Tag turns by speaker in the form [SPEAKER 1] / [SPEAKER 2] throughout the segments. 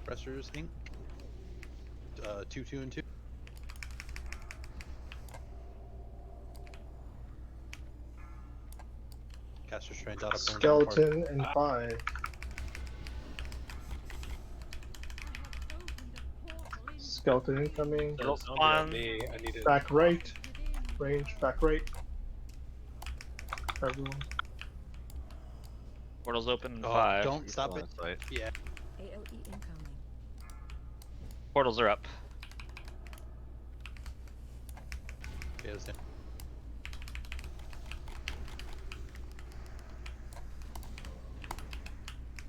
[SPEAKER 1] Pressures Inc. 2, 2, and 2. Caster Strain dot up.
[SPEAKER 2] Skeleton and 5. Skeleton incoming.
[SPEAKER 3] On
[SPEAKER 4] me. I need it.
[SPEAKER 2] Back right. Range, back right. Everyone.
[SPEAKER 3] portals open in
[SPEAKER 1] Oh,
[SPEAKER 3] 5.
[SPEAKER 1] don't stop it. Yeah.
[SPEAKER 5] AOE incoming.
[SPEAKER 3] Portals are up.
[SPEAKER 1] Okay, that's it.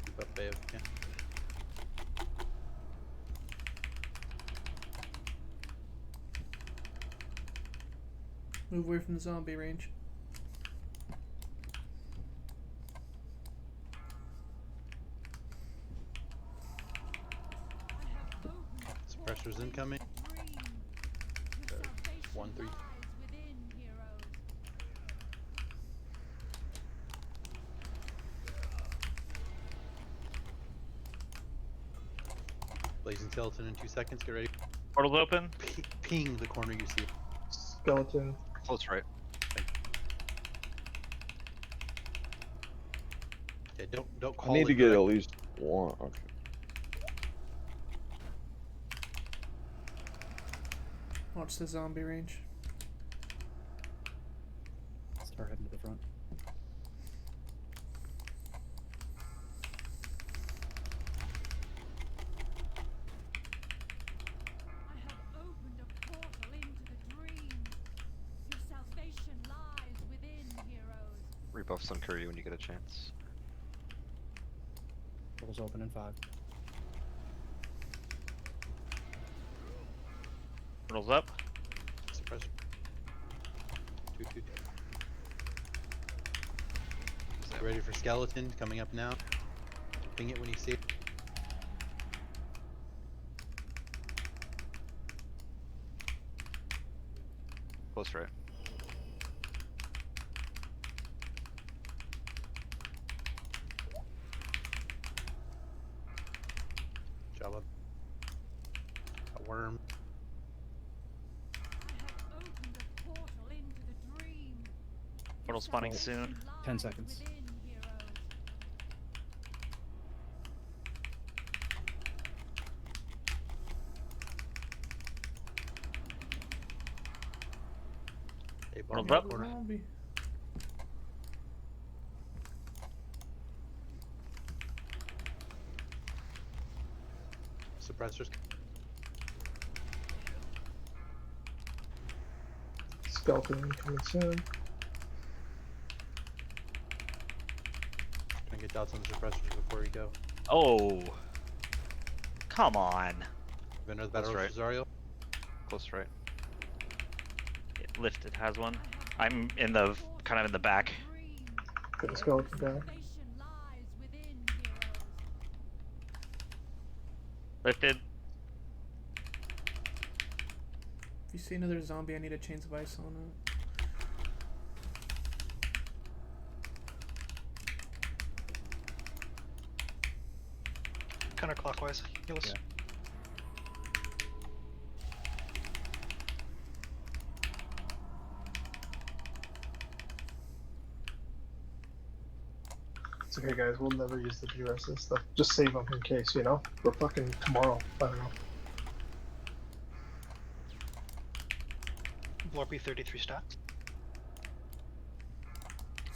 [SPEAKER 1] Keep up, babe. Yeah.
[SPEAKER 6] Move away from the zombie range.
[SPEAKER 1] Suppressors incoming. 1, 3. Blazing Skeleton in 2 seconds. Get ready.
[SPEAKER 3] Portals open.
[SPEAKER 1] Ping the corner you see.
[SPEAKER 2] Skeleton.
[SPEAKER 4] Close right.
[SPEAKER 1] Okay, don't
[SPEAKER 7] I
[SPEAKER 1] call
[SPEAKER 7] need
[SPEAKER 1] it
[SPEAKER 7] to get at
[SPEAKER 1] direct.
[SPEAKER 7] least one. Okay.
[SPEAKER 6] Watch the zombie range.
[SPEAKER 8] Start heading to the front.
[SPEAKER 5] I have opened a portal into the dream. Your salvation lies within, heroes.
[SPEAKER 4] Rebuffs on Curry when you get a chance.
[SPEAKER 8] Portals open in 5.
[SPEAKER 3] Portals up.
[SPEAKER 1] Suppressor. 2, 2, 2. Get ready for Skeleton coming up now. Ping it when you see it.
[SPEAKER 4] Close right.
[SPEAKER 1] Job up. A worm.
[SPEAKER 5] I have opened a portal into the dream.
[SPEAKER 3] Portal spawning soon.
[SPEAKER 8] 10 seconds.
[SPEAKER 5] Within, heroes.
[SPEAKER 1] A
[SPEAKER 3] Portals
[SPEAKER 1] bomb
[SPEAKER 3] up.
[SPEAKER 1] corner.
[SPEAKER 6] Zombie.
[SPEAKER 1] Suppressors.
[SPEAKER 2] Skeleton incoming soon.
[SPEAKER 1] Try and get dots on the suppressors before you go.
[SPEAKER 3] Oh. Come on.
[SPEAKER 1] Vendor the Battle
[SPEAKER 4] That's
[SPEAKER 1] Rosario.
[SPEAKER 4] Close right.
[SPEAKER 3] It lifted has one. I'm in the kind of in the back.
[SPEAKER 2] Get the skeleton down.
[SPEAKER 5] Salvation lies within, heroes.
[SPEAKER 3] Lifted.
[SPEAKER 6] If you see another zombie, I need a chains of ice on it.
[SPEAKER 4] Counterclockwise. Heals.
[SPEAKER 8] Yeah.
[SPEAKER 2] It's okay, guys. We'll never use the GRS stuff. Just save them in case, you know? For fucking tomorrow. I don't know.
[SPEAKER 9] Blorpy 33 stats.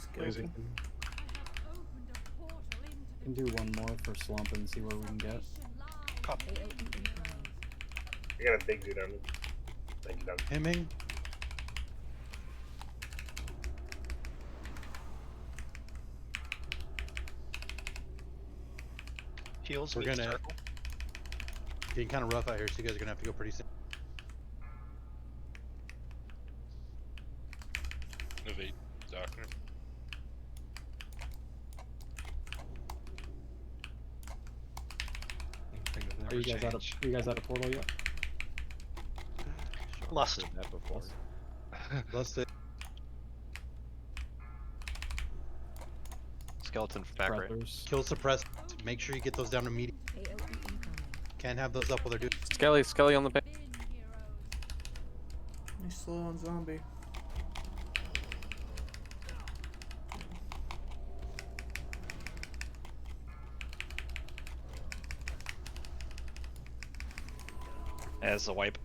[SPEAKER 6] Skeleton.
[SPEAKER 5] I have opened a portal into
[SPEAKER 8] Can do one more for slump and see where we can get.
[SPEAKER 5] salvation lies
[SPEAKER 9] Copy.
[SPEAKER 5] within, heroes.
[SPEAKER 10] I got a big dude on me. Thank you, Doug.
[SPEAKER 1] Hemming.
[SPEAKER 9] Heals.
[SPEAKER 1] We're
[SPEAKER 9] meets
[SPEAKER 1] gonna-
[SPEAKER 9] circle.
[SPEAKER 1] Getting kind of rough out here, so you guys are gonna have to go pretty soon.
[SPEAKER 4] Evade. Doctor.
[SPEAKER 8] Are you guys out of portal yet?
[SPEAKER 9] Lust.
[SPEAKER 4] That before.
[SPEAKER 1] Let's see.
[SPEAKER 4] Skeleton back right.
[SPEAKER 8] Brothers.
[SPEAKER 1] Kill suppress. Make sure you get those down to medium.
[SPEAKER 5] AOE incoming.
[SPEAKER 1] Can't have those up while they're doing.
[SPEAKER 4] Skelly on the pin.
[SPEAKER 5] Within, heroes.
[SPEAKER 6] He's slow on zombie.
[SPEAKER 3] As a wipe.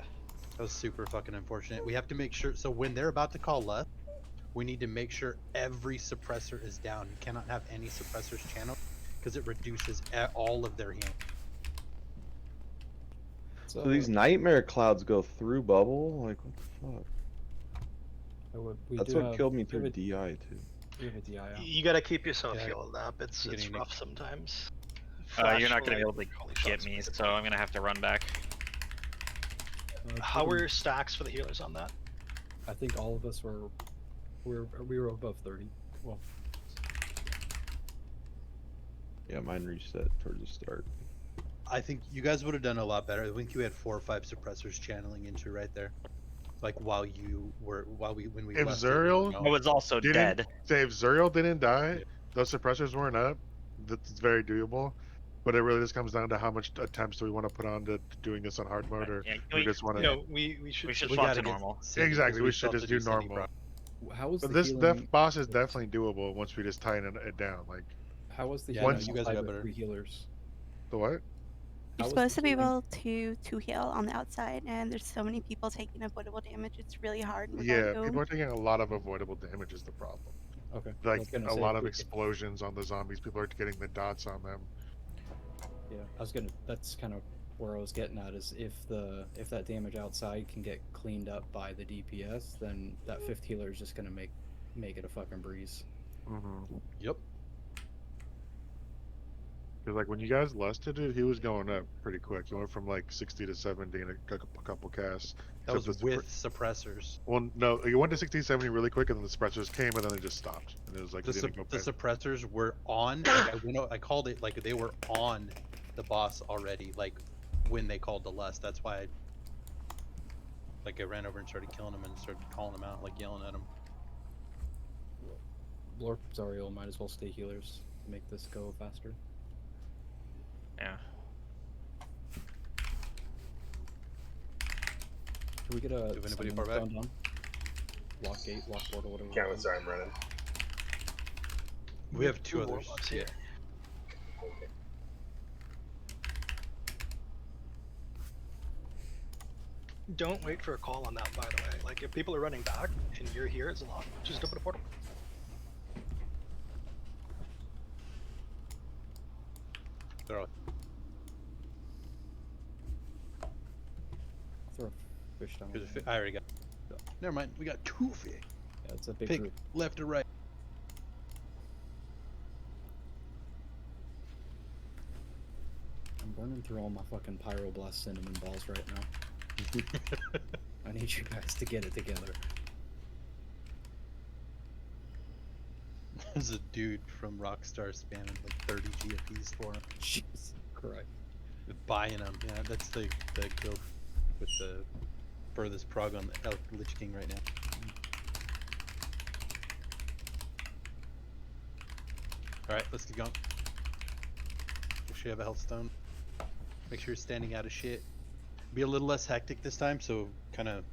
[SPEAKER 1] That was super fucking unfortunate. We have to make sure. So when they're about to call left, we need to make sure every suppressor is down. You cannot have any suppressors channeled because it reduces all of their healing.
[SPEAKER 8] So,
[SPEAKER 7] So these nightmare clouds go through bubble? Like, what the fuck?
[SPEAKER 8] we
[SPEAKER 7] That's
[SPEAKER 8] do
[SPEAKER 7] what
[SPEAKER 8] have-
[SPEAKER 7] killed me
[SPEAKER 8] we have
[SPEAKER 7] through
[SPEAKER 8] a-
[SPEAKER 7] DI, too.
[SPEAKER 8] We have a DI out.
[SPEAKER 9] You gotta keep yourself
[SPEAKER 1] Yeah.
[SPEAKER 9] healed up. It's
[SPEAKER 1] Getting me.
[SPEAKER 9] rough sometimes.
[SPEAKER 3] You're not gonna be able to
[SPEAKER 9] Holy
[SPEAKER 3] get
[SPEAKER 9] shots.
[SPEAKER 3] me, so I'm gonna have to run back.
[SPEAKER 9] How
[SPEAKER 8] we
[SPEAKER 9] were
[SPEAKER 8] can-
[SPEAKER 9] your stacks for the healers on that?
[SPEAKER 8] I think all of us were we were above 30. Well,
[SPEAKER 7] Yeah, mine reset towards the start.
[SPEAKER 1] I think you guys would have done a lot better. I think you had 4 or 5 suppressors channeling into right there, like when we.
[SPEAKER 11] If
[SPEAKER 1] left it,
[SPEAKER 11] Zuriel-
[SPEAKER 3] I was also
[SPEAKER 11] Didn't-
[SPEAKER 3] dead.
[SPEAKER 11] Say if Zuriel didn't die, those suppressors weren't up. That's very doable. But it really just comes down to how much attempts do we want to put on to doing this on hard mode, or
[SPEAKER 3] Yeah,
[SPEAKER 11] we just want to.
[SPEAKER 9] No, we should.
[SPEAKER 3] we should
[SPEAKER 1] we
[SPEAKER 3] swap
[SPEAKER 1] gotta
[SPEAKER 3] to
[SPEAKER 1] get
[SPEAKER 3] normal.
[SPEAKER 1] Cindy,
[SPEAKER 11] Exactly,
[SPEAKER 1] 'cause
[SPEAKER 11] we
[SPEAKER 1] still
[SPEAKER 11] should
[SPEAKER 1] have
[SPEAKER 11] just
[SPEAKER 1] to
[SPEAKER 11] do
[SPEAKER 1] Cindy
[SPEAKER 11] normal.
[SPEAKER 1] Pro.
[SPEAKER 8] how was
[SPEAKER 11] But
[SPEAKER 8] the
[SPEAKER 11] this
[SPEAKER 8] healing?
[SPEAKER 11] boss is definitely doable once we just tighten it down. Like
[SPEAKER 8] How was the
[SPEAKER 1] Yeah,
[SPEAKER 8] healing
[SPEAKER 11] no, you
[SPEAKER 1] guys
[SPEAKER 8] outside
[SPEAKER 1] got
[SPEAKER 8] with
[SPEAKER 1] better.
[SPEAKER 8] 3 healers?
[SPEAKER 11] the what?
[SPEAKER 8] How
[SPEAKER 12] You're
[SPEAKER 8] was
[SPEAKER 12] supposed
[SPEAKER 8] the
[SPEAKER 12] to be
[SPEAKER 8] healing-
[SPEAKER 12] able to heal on the outside, and there's so many people taking avoidable damage. It's really hard. without
[SPEAKER 11] Yeah,
[SPEAKER 12] Doom.
[SPEAKER 11] people are taking a lot of avoidable damage is the problem.
[SPEAKER 8] Okay. I was
[SPEAKER 11] Like
[SPEAKER 8] gonna
[SPEAKER 11] a
[SPEAKER 8] say,
[SPEAKER 11] lot
[SPEAKER 8] if
[SPEAKER 11] of
[SPEAKER 8] we-
[SPEAKER 11] explosions on the zombies. People are getting the dots on them.
[SPEAKER 8] Yeah, I was gonna. That's kind of where I was getting at. Is if that damage outside can get cleaned up by the DPS, then that 5th healer is just gonna make it a fucking breeze.
[SPEAKER 11] Mm-hmm.
[SPEAKER 1] Yep.
[SPEAKER 11] Because like when you guys lusted it, he was going up pretty quick. He went from like 60 to 70 in a couple casts.
[SPEAKER 1] That
[SPEAKER 11] Except
[SPEAKER 1] was
[SPEAKER 11] the
[SPEAKER 1] with suppressors.
[SPEAKER 11] Well, no, he went to 60, 70 really quick, and then the suppressors came, and then they just stopped. And it was like
[SPEAKER 1] The,
[SPEAKER 11] he didn't go
[SPEAKER 1] the
[SPEAKER 11] back.
[SPEAKER 1] suppressors were on. Like, I called it like they were on the boss already. Like when they called the lust. That's why I ran over and started killing him and started calling him out, like yelling at him.
[SPEAKER 8] Lord Zariel might as well stay healers to make this go faster.
[SPEAKER 3] Yeah.
[SPEAKER 8] Can we get a
[SPEAKER 1] Do anybody
[SPEAKER 8] summon
[SPEAKER 1] far back?
[SPEAKER 8] stone done? Lock gate, lock portal, whatever.
[SPEAKER 10] Can't with sorry, I'm running.
[SPEAKER 1] We have 2
[SPEAKER 9] Two
[SPEAKER 1] others.
[SPEAKER 9] warlocks here.
[SPEAKER 10] Okay.
[SPEAKER 9] Don't wait for a call on that, by the way. Like, if people are running back and you're here, it's a lot. Just open a portal.
[SPEAKER 1] They're all-
[SPEAKER 8] Throw a fish down.
[SPEAKER 1] Here's a
[SPEAKER 8] there.
[SPEAKER 1] I already got. Never mind. We got 2 fish.
[SPEAKER 8] Yeah, it's a big
[SPEAKER 1] Pick
[SPEAKER 8] group.
[SPEAKER 1] left or right.
[SPEAKER 8] I'm burning through all my fucking pyroblast cinnamon balls right now. I need you guys to get it together.
[SPEAKER 1] There's a dude from Rockstar spamming like 30 GFPs for him.
[SPEAKER 8] Jesus Christ.
[SPEAKER 1] Buying them. Yeah, that's the guild with the furthest prog on the Lich King right now. Alright, let's get going. Make sure you have a health stone. Make sure you're standing out of shit. Be a little less hectic this time, so kind of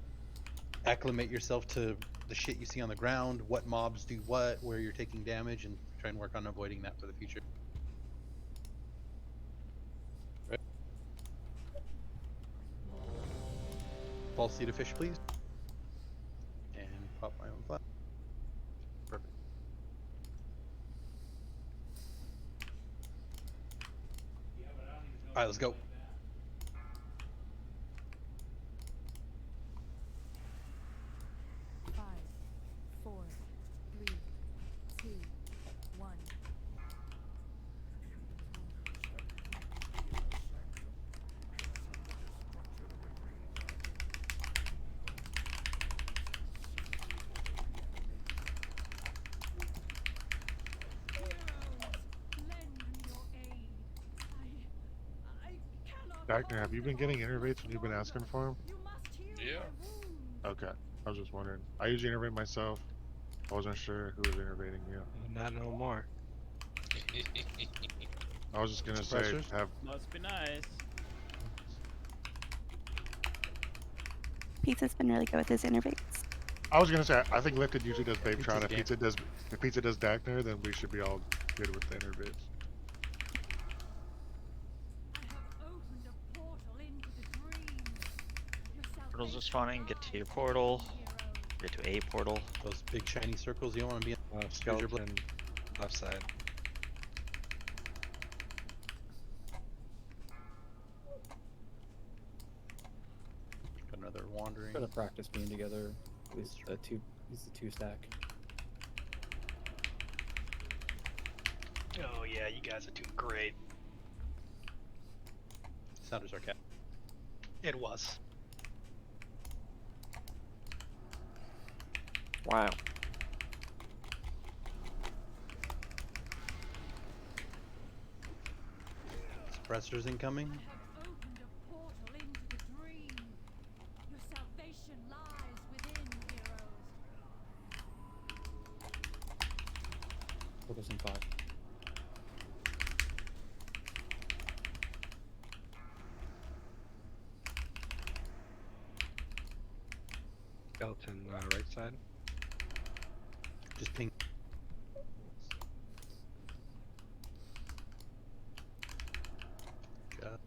[SPEAKER 1] acclimate yourself to the shit you see on the ground, what mobs do what, where you're taking damage, and try and work on avoiding that for the future. Right. False seed of fish, please. And pop my own flag. Perfect. Alright, let's go.
[SPEAKER 5] Five, four, three, two, one.
[SPEAKER 11] Wagner, have you been getting innervates when you've been asking for them?
[SPEAKER 4] Yeah.
[SPEAKER 11] Okay, I was just wondering. I usually innervate myself. I wasn't sure who was innervating you.
[SPEAKER 9] Not no more.
[SPEAKER 11] I was just gonna say,
[SPEAKER 1] Suppressors?
[SPEAKER 11] have
[SPEAKER 13] Must be nice.
[SPEAKER 12] Pizza's been really good with his innervates.
[SPEAKER 11] I was gonna say, I think Lifted usually does
[SPEAKER 1] Pizza's
[SPEAKER 11] Babytron.
[SPEAKER 1] game.
[SPEAKER 11] If Pizza does Dagner, then we should be all good with the inner bits.
[SPEAKER 5] I have opened a portal into the dream. Your
[SPEAKER 3] Portals are
[SPEAKER 5] salvation
[SPEAKER 3] spawning. Get to your
[SPEAKER 5] lies
[SPEAKER 3] portal.
[SPEAKER 5] within,
[SPEAKER 3] Get to a portal.
[SPEAKER 1] Those big shiny circles, you don't want to be in. Here's your
[SPEAKER 4] Skeleton, left side.
[SPEAKER 1] Got another wandering.
[SPEAKER 8] Gotta practice being together. At least use the 2 stack.
[SPEAKER 9] Oh yeah, you guys are doing great.
[SPEAKER 1] Sounders are cat.
[SPEAKER 9] It was.
[SPEAKER 4] Wow.
[SPEAKER 1] Suppressors incoming.
[SPEAKER 5] I have opened a portal into the dream. Your salvation lies within, heroes.
[SPEAKER 8] Portals in 5.
[SPEAKER 4] Skeleton, right side.
[SPEAKER 1] Just ping. God.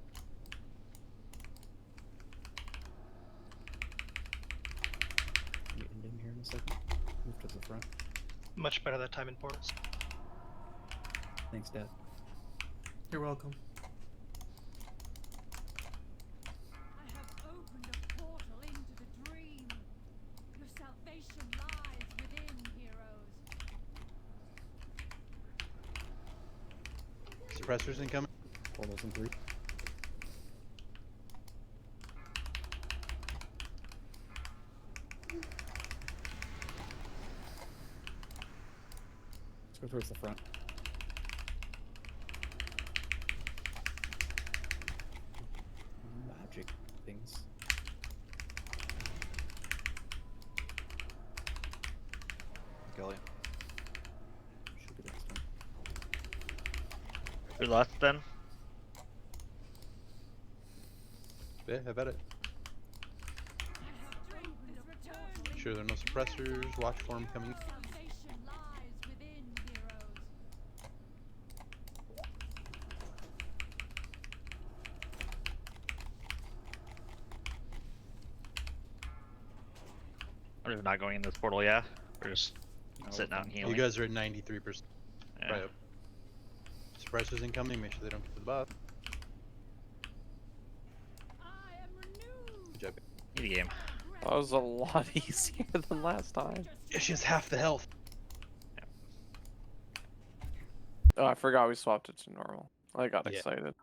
[SPEAKER 8] Get in here in a second. Move to the front.
[SPEAKER 9] Much better that time in portals.
[SPEAKER 8] Thanks, Dad.
[SPEAKER 6] You're welcome.
[SPEAKER 5] I have opened a portal into the dream. Your salvation lies within, heroes.
[SPEAKER 1] Suppressors incoming.
[SPEAKER 8] Portals in 3. Let's go towards the front. Magic things.
[SPEAKER 4] Skeleton.
[SPEAKER 8] Should be the next one.
[SPEAKER 3] Who left then?
[SPEAKER 1] Yeah, have at it.
[SPEAKER 5] I have opened a portal
[SPEAKER 1] Make sure there are no suppressors. Watch for them coming.
[SPEAKER 5] Your salvation lies within, heroes.
[SPEAKER 3] We're just not going in this portal, yeah? We're just sitting out and healing.
[SPEAKER 1] You guys are at 93%.
[SPEAKER 3] Yeah.
[SPEAKER 1] Right up. Suppressors incoming. Make sure they don't get to the buff.
[SPEAKER 5] I am renewed.
[SPEAKER 1] Good job.
[SPEAKER 3] Easy game.
[SPEAKER 4] That was a lot easier than last time.
[SPEAKER 1] Yeah, she has half the health.
[SPEAKER 4] Oh, I forgot we swapped it to normal. I got
[SPEAKER 1] Yeah.
[SPEAKER 4] excited.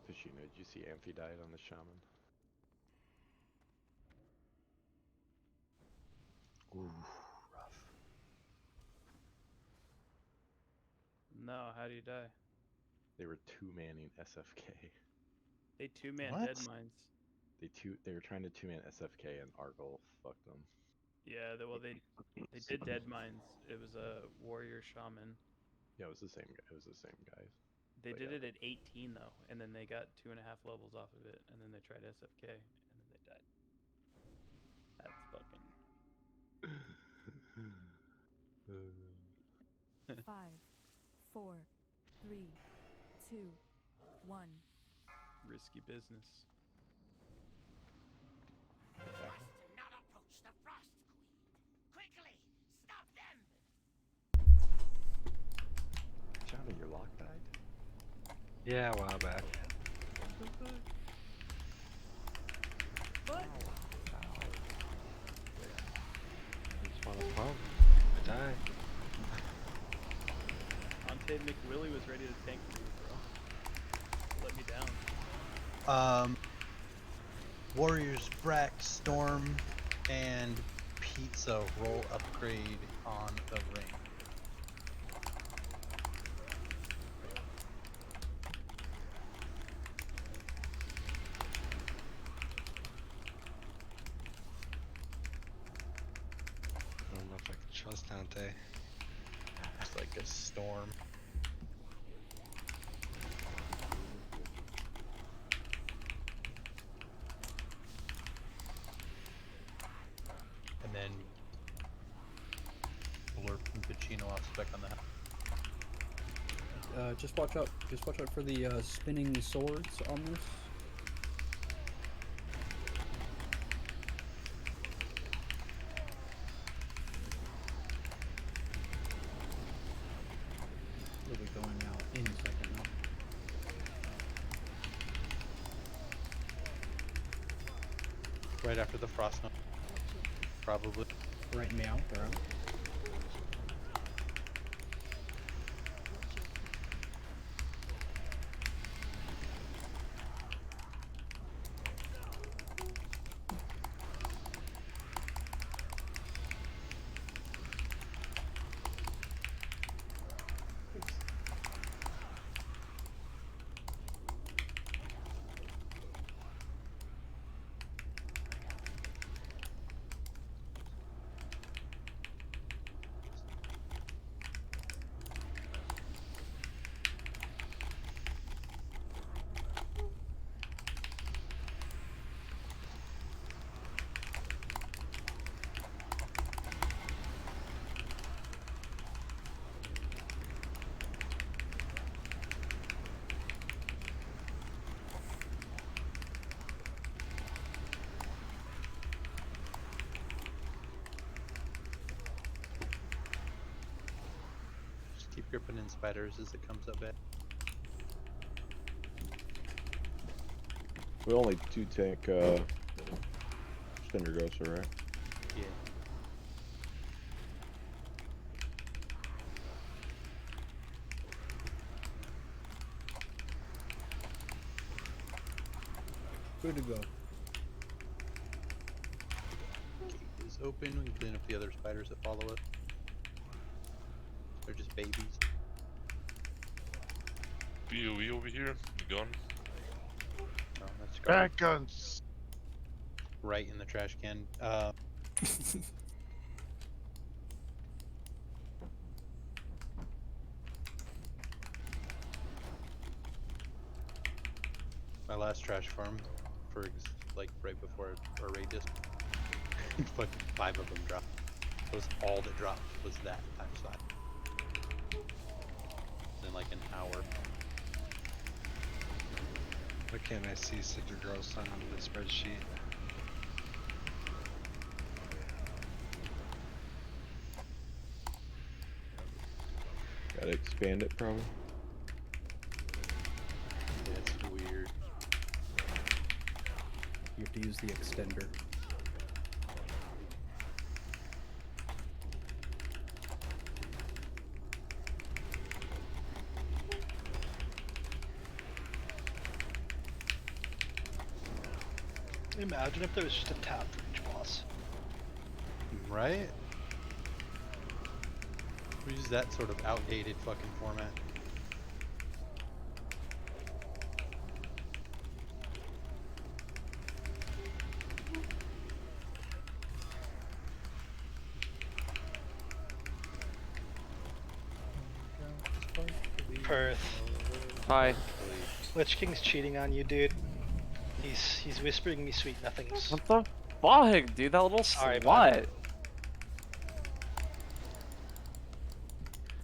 [SPEAKER 7] Fishina, did you see Amphi died on the shaman? Ooh, rough.
[SPEAKER 13] No, how do you die?
[SPEAKER 7] They were 2-manning SFK.
[SPEAKER 13] They two-man
[SPEAKER 1] What?
[SPEAKER 13] dead mines.
[SPEAKER 7] They were trying to 2-man SFK and Argol fucked them.
[SPEAKER 13] Yeah, they did dead mines. It was a warrior shaman.
[SPEAKER 7] Yeah, it was the same guy. It was the same guys.
[SPEAKER 13] They
[SPEAKER 7] But
[SPEAKER 13] did
[SPEAKER 7] yeah.
[SPEAKER 13] it at 18 though, and then they got 2.5 levels off of it, and then they tried SFK, and then they died. That's fucking.
[SPEAKER 5] 5, 4, 3, 2, 1.
[SPEAKER 13] Risky business.
[SPEAKER 5] Not approach the Frost Queen. Quickly, stop them.
[SPEAKER 7] Shaman, your lock died?
[SPEAKER 4] Yeah, a while back. Just want to pump. I die.
[SPEAKER 13] On Kid McWillie was ready to tank for you, bro. Let me down.
[SPEAKER 1] Warriors, Frack, Storm, and Pizza roll upgrade on the ring.
[SPEAKER 14] I don't know if I can trust Dante.
[SPEAKER 1] It's like a storm. And then Blurp and Pacino off spec on that.
[SPEAKER 8] Just watch out for the spinning swords on this. They'll be going out any second now.
[SPEAKER 1] Right after the frost node. Probably.
[SPEAKER 8] Right now, they're out.
[SPEAKER 1] Just keep gripping in spiders as it comes up at.
[SPEAKER 7] We only 2-tank Cindergosa, right?
[SPEAKER 1] Yeah.
[SPEAKER 8] Good to go.
[SPEAKER 1] Gate is open. We can clean up the other spiders that follow us. They're just babies.
[SPEAKER 15] POE over here. You gone?
[SPEAKER 1] Oh, that's
[SPEAKER 11] Back guns.
[SPEAKER 1] right in the trash can. My last trash farm, like right before our raid just, fucking 5 of them dropped. That was all that dropped was that times 5. In like an hour.
[SPEAKER 14] Why can't I see Cindergrosa on the spreadsheet?
[SPEAKER 7] Gotta expand it, probably.
[SPEAKER 1] Yeah, it's weird.
[SPEAKER 8] You have to use the extender.
[SPEAKER 9] Imagine if there was just a tab for each boss.
[SPEAKER 1] Right? We use that sort of outdated fucking format.
[SPEAKER 9] Perth.
[SPEAKER 4] Hi.
[SPEAKER 9] Lich King's cheating on you, dude. He's whispering me sweet nothings.
[SPEAKER 4] What the fuck, dude? That little
[SPEAKER 9] Sorry,
[SPEAKER 4] slut.
[SPEAKER 9] bud.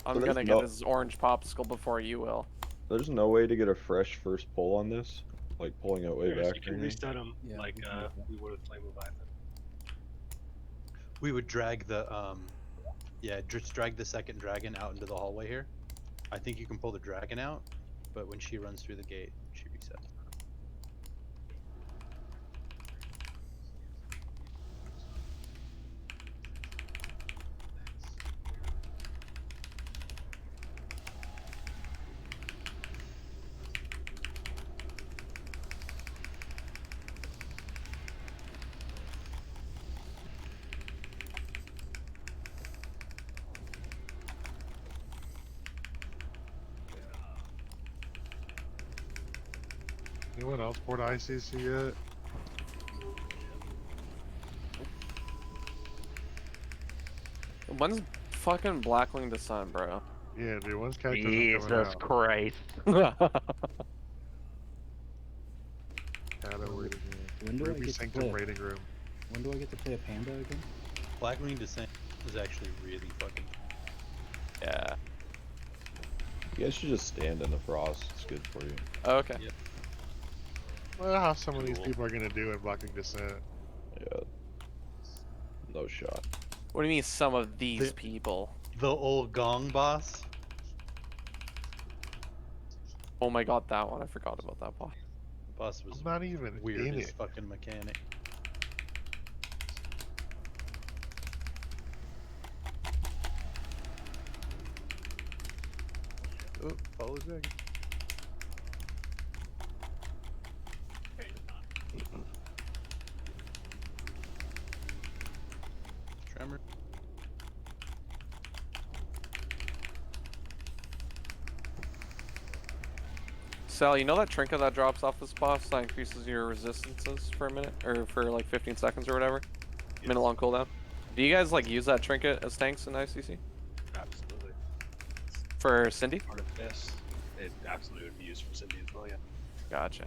[SPEAKER 4] I'm
[SPEAKER 7] So there's
[SPEAKER 4] gonna
[SPEAKER 7] no-
[SPEAKER 4] get this orange popsicle before you will.
[SPEAKER 7] There's no way to get a fresh first pull on this? Like pulling it way
[SPEAKER 10] Yes,
[SPEAKER 7] back
[SPEAKER 10] you
[SPEAKER 7] or
[SPEAKER 10] can
[SPEAKER 7] anything?
[SPEAKER 10] reset them
[SPEAKER 8] Yeah,
[SPEAKER 10] like
[SPEAKER 8] we can do that.
[SPEAKER 10] we would with Flame Leviathan.
[SPEAKER 1] We would drag the yeah, just drag the second dragon out into the hallway here. I think you can pull the dragon out, but when she runs through the gate, she resets.
[SPEAKER 11] Anyone else board ICC yet?
[SPEAKER 4] When's fucking Blackwing the Sun, bro?
[SPEAKER 11] Yeah, dude. When's Cactus coming
[SPEAKER 3] Jesus
[SPEAKER 11] out?
[SPEAKER 3] Christ.
[SPEAKER 11] Shadow waiting
[SPEAKER 8] When
[SPEAKER 11] room.
[SPEAKER 8] do I
[SPEAKER 11] Ruby
[SPEAKER 8] get to
[SPEAKER 11] Sanctum
[SPEAKER 8] play?
[SPEAKER 11] waiting room.
[SPEAKER 8] When do I get to play a panda again?
[SPEAKER 1] Blackwing Descent is actually really fucking.
[SPEAKER 4] Yeah.
[SPEAKER 7] You guys should just stand in the frost. It's good for you.
[SPEAKER 4] Oh, okay.
[SPEAKER 1] Yep.
[SPEAKER 11] Well, how some of these
[SPEAKER 3] Cool.
[SPEAKER 11] people are gonna do in blocking descent.
[SPEAKER 7] Yeah. No shot.
[SPEAKER 4] What do you mean some of these
[SPEAKER 1] The-
[SPEAKER 4] people?
[SPEAKER 1] The old Gong boss.
[SPEAKER 4] Oh my god, that one. I forgot about that boss.
[SPEAKER 1] The boss was
[SPEAKER 11] I'm not even
[SPEAKER 1] weird
[SPEAKER 11] in
[SPEAKER 1] as
[SPEAKER 11] it.
[SPEAKER 1] fucking mechanic. Oh, follow the dragon. Tremor.
[SPEAKER 4] Sal, you know that trinket that drops off this boss that increases your resistances for a minute? Or for like 15 seconds or whatever? Minute long cooldown? Do you guys like use that trinket as tanks in ICC?
[SPEAKER 10] Absolutely.
[SPEAKER 4] For Cindy?
[SPEAKER 10] Part of this. It absolutely would be used for Cindy as well, yeah.
[SPEAKER 4] Gotcha.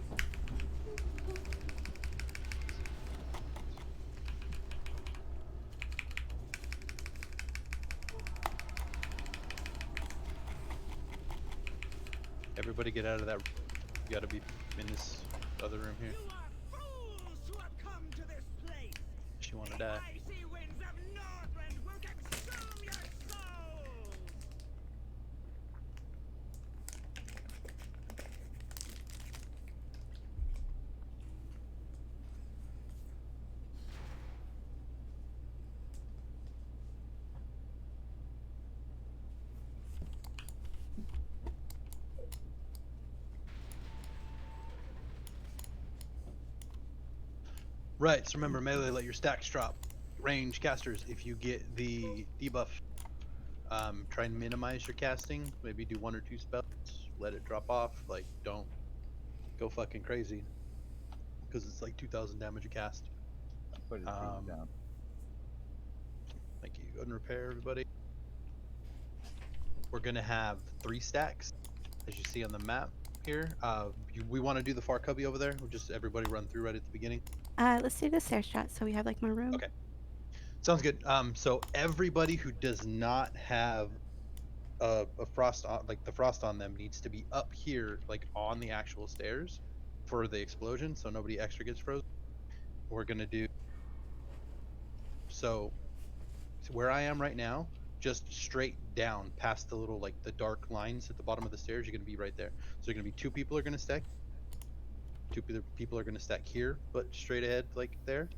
[SPEAKER 1] Everybody get out of that. You gotta be in this other room here. She wanna die. Right, so remember melee, let your stacks drop. Range casters, if you get the debuff, try and minimize your casting. Maybe do 1 or 2 spells, let it drop off. Like, don't go fucking crazy, because it's like 2,000 damage a cast.
[SPEAKER 16] Put his feet down.
[SPEAKER 1] Thank you. Go ahead and repair, everybody. We're gonna have 3 stacks, as you see on the map here. We want to do the far cubby over there. We'll just everybody run through right at the beginning.
[SPEAKER 12] Let's do the stair shot so we have like more room.
[SPEAKER 1] Okay. Sounds good. So everybody who does not have a frost on, like the frost on them, needs to be up here, like on the actual stairs, for the explosion, so nobody extra gets frozen. We're gonna do. So where I am right now, just straight down past the little like the dark lines at the bottom of the stairs, you're gonna be right there. So you're gonna be 2 people are gonna stack. 2 people are gonna stack here, but straight ahead like there,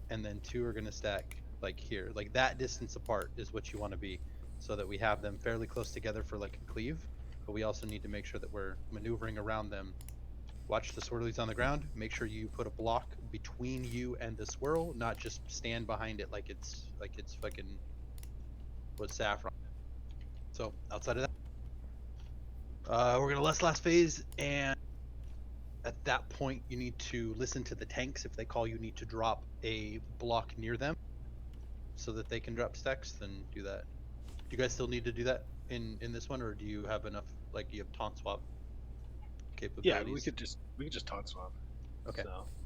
[SPEAKER 1] and then 2 are gonna stack like here. Like that distance apart is what you want to be, so that we have them fairly close together for like a cleave. But we also need to make sure that we're maneuvering around them. Watch the swirlies on the ground. Make sure you put a block between you and the swirl, not just stand behind it like it's fucking what saffron. So outside of that, we're gonna last phase, and at that point you need to listen to the tanks. If they call, you need to drop a block near them so that they can drop stacks. Then do that. Do you guys still need to do that in this one, or do you have enough? Like, you have taunt swap capabilities?
[SPEAKER 10] Yeah, we could just taunt swap.
[SPEAKER 1] Okay.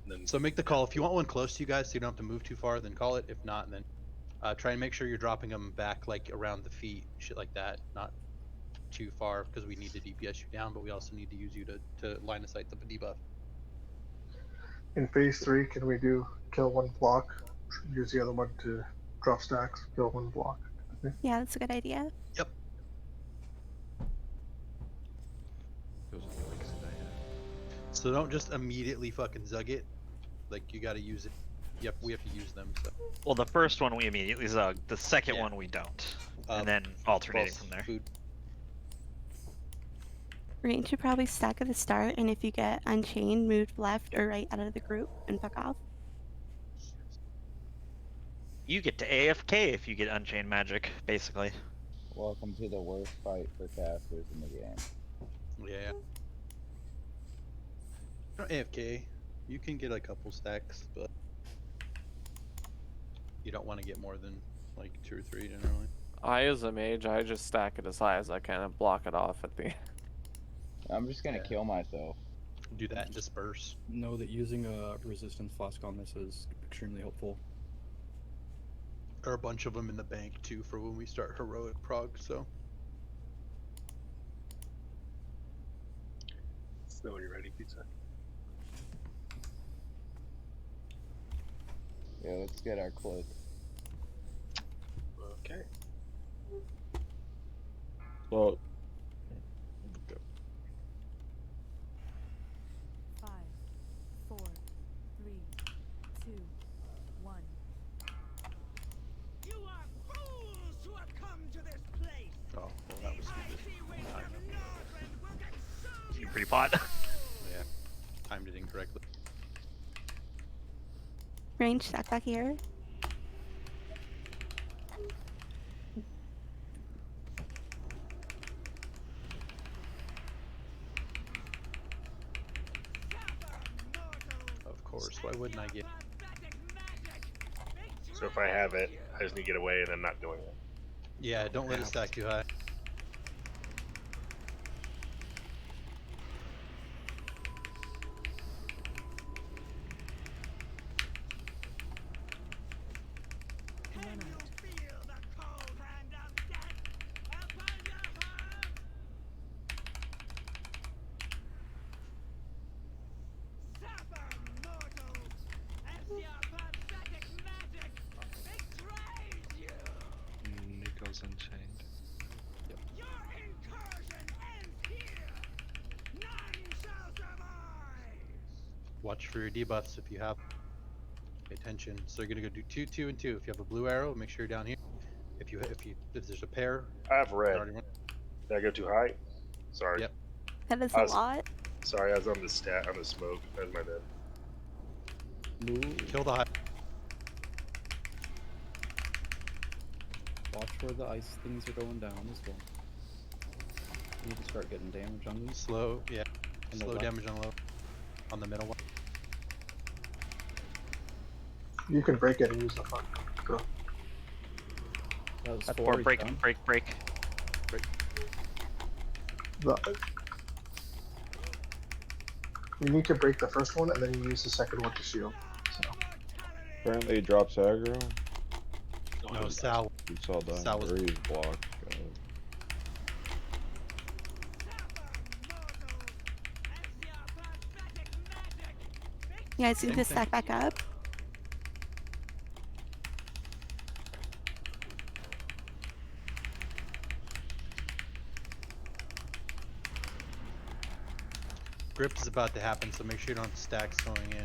[SPEAKER 10] Then
[SPEAKER 1] So make the call. If you want one close to you guys, so you don't have to move too far, then call it. If not, then try and make sure you're dropping them back like around the feet, shit like that, not too far, because we need to DPS you down, but we also need to use you to line of sight the debuff.
[SPEAKER 2] In phase 3, can we do kill 1 block, use the other one to drop stacks, kill 1 block?
[SPEAKER 12] Yeah, that's a good idea.
[SPEAKER 1] Yep. So don't just immediately fucking zug it. Like, you gotta use it. Yep, we have to use them. So.
[SPEAKER 3] Well, the first one we immediately zug. The second one we don't. And then alternating from there.
[SPEAKER 1] Food.
[SPEAKER 12] Range should probably stack at the start, and if you get unchained, move left or right out of the group and fuck off.
[SPEAKER 3] You get to AFK if you get Unchained Magic, basically.
[SPEAKER 16] Welcome to the worst fight for casters in the game.
[SPEAKER 1] Yeah. AFK, you can get a couple stacks, but you don't want to get more than like 2 or 3 generally.
[SPEAKER 4] As a mage, I just stack it as high as I can and block it off at the.
[SPEAKER 16] I'm just gonna kill myself.
[SPEAKER 1] Do that and disperse.
[SPEAKER 8] Know that using a resistance flask on this is extremely helpful.
[SPEAKER 1] There are a bunch of them in the bank too for when we start heroic prog. So.
[SPEAKER 10] So when you're ready, pizza.
[SPEAKER 16] Yeah, let's get our cloak.
[SPEAKER 10] Okay.
[SPEAKER 7] So,
[SPEAKER 5] 5, 4, 3, 2, 1. You are fools to have come to this place.
[SPEAKER 1] Oh, well, that was stupid.
[SPEAKER 3] You pretty pot.
[SPEAKER 1] Yeah, timed it incorrectly.
[SPEAKER 12] Range stack back here.
[SPEAKER 1] Of course, why wouldn't I get?
[SPEAKER 10] So if I have it, I just need to get away and I'm not doing it.
[SPEAKER 1] Yeah, don't let it stack too high.
[SPEAKER 14] Nico's unchained.
[SPEAKER 1] Watch for your debuffs if you have. Pay attention. So you're gonna go do 2, 2, and 2. If you have a blue arrow, make sure you're down here. If there's a pair.
[SPEAKER 10] I have red.
[SPEAKER 1] already went-
[SPEAKER 10] Did I go too high? Sorry.
[SPEAKER 1] Yep.
[SPEAKER 12] That is
[SPEAKER 10] I
[SPEAKER 12] a
[SPEAKER 10] was-
[SPEAKER 12] lot.
[SPEAKER 10] Sorry, I was on the on the smoke. That's my bad.
[SPEAKER 7] move.
[SPEAKER 1] Kill the high.
[SPEAKER 8] Watch where the ice things are going down as well. You need to start getting damage on these.
[SPEAKER 1] Slow, yeah.
[SPEAKER 8] On the
[SPEAKER 1] Slow
[SPEAKER 8] left.
[SPEAKER 1] damage on low. On the middle one.
[SPEAKER 2] You can break it and use the front. Go.
[SPEAKER 8] That was
[SPEAKER 3] That's
[SPEAKER 8] 4
[SPEAKER 3] 4.
[SPEAKER 8] each
[SPEAKER 3] Break,
[SPEAKER 8] time.
[SPEAKER 3] break, break.
[SPEAKER 2] You need to break the first one and then you use the second one to shield. So.
[SPEAKER 7] Apparently it drops aggro.
[SPEAKER 1] No, Sal.
[SPEAKER 7] You saw that.
[SPEAKER 1] Sal was-
[SPEAKER 7] Or he's blocked. Got it.
[SPEAKER 12] You guys need
[SPEAKER 1] Same
[SPEAKER 12] to
[SPEAKER 1] thing.
[SPEAKER 12] stack back up.
[SPEAKER 1] Grip is about to happen, so make sure you don't have stacks going in.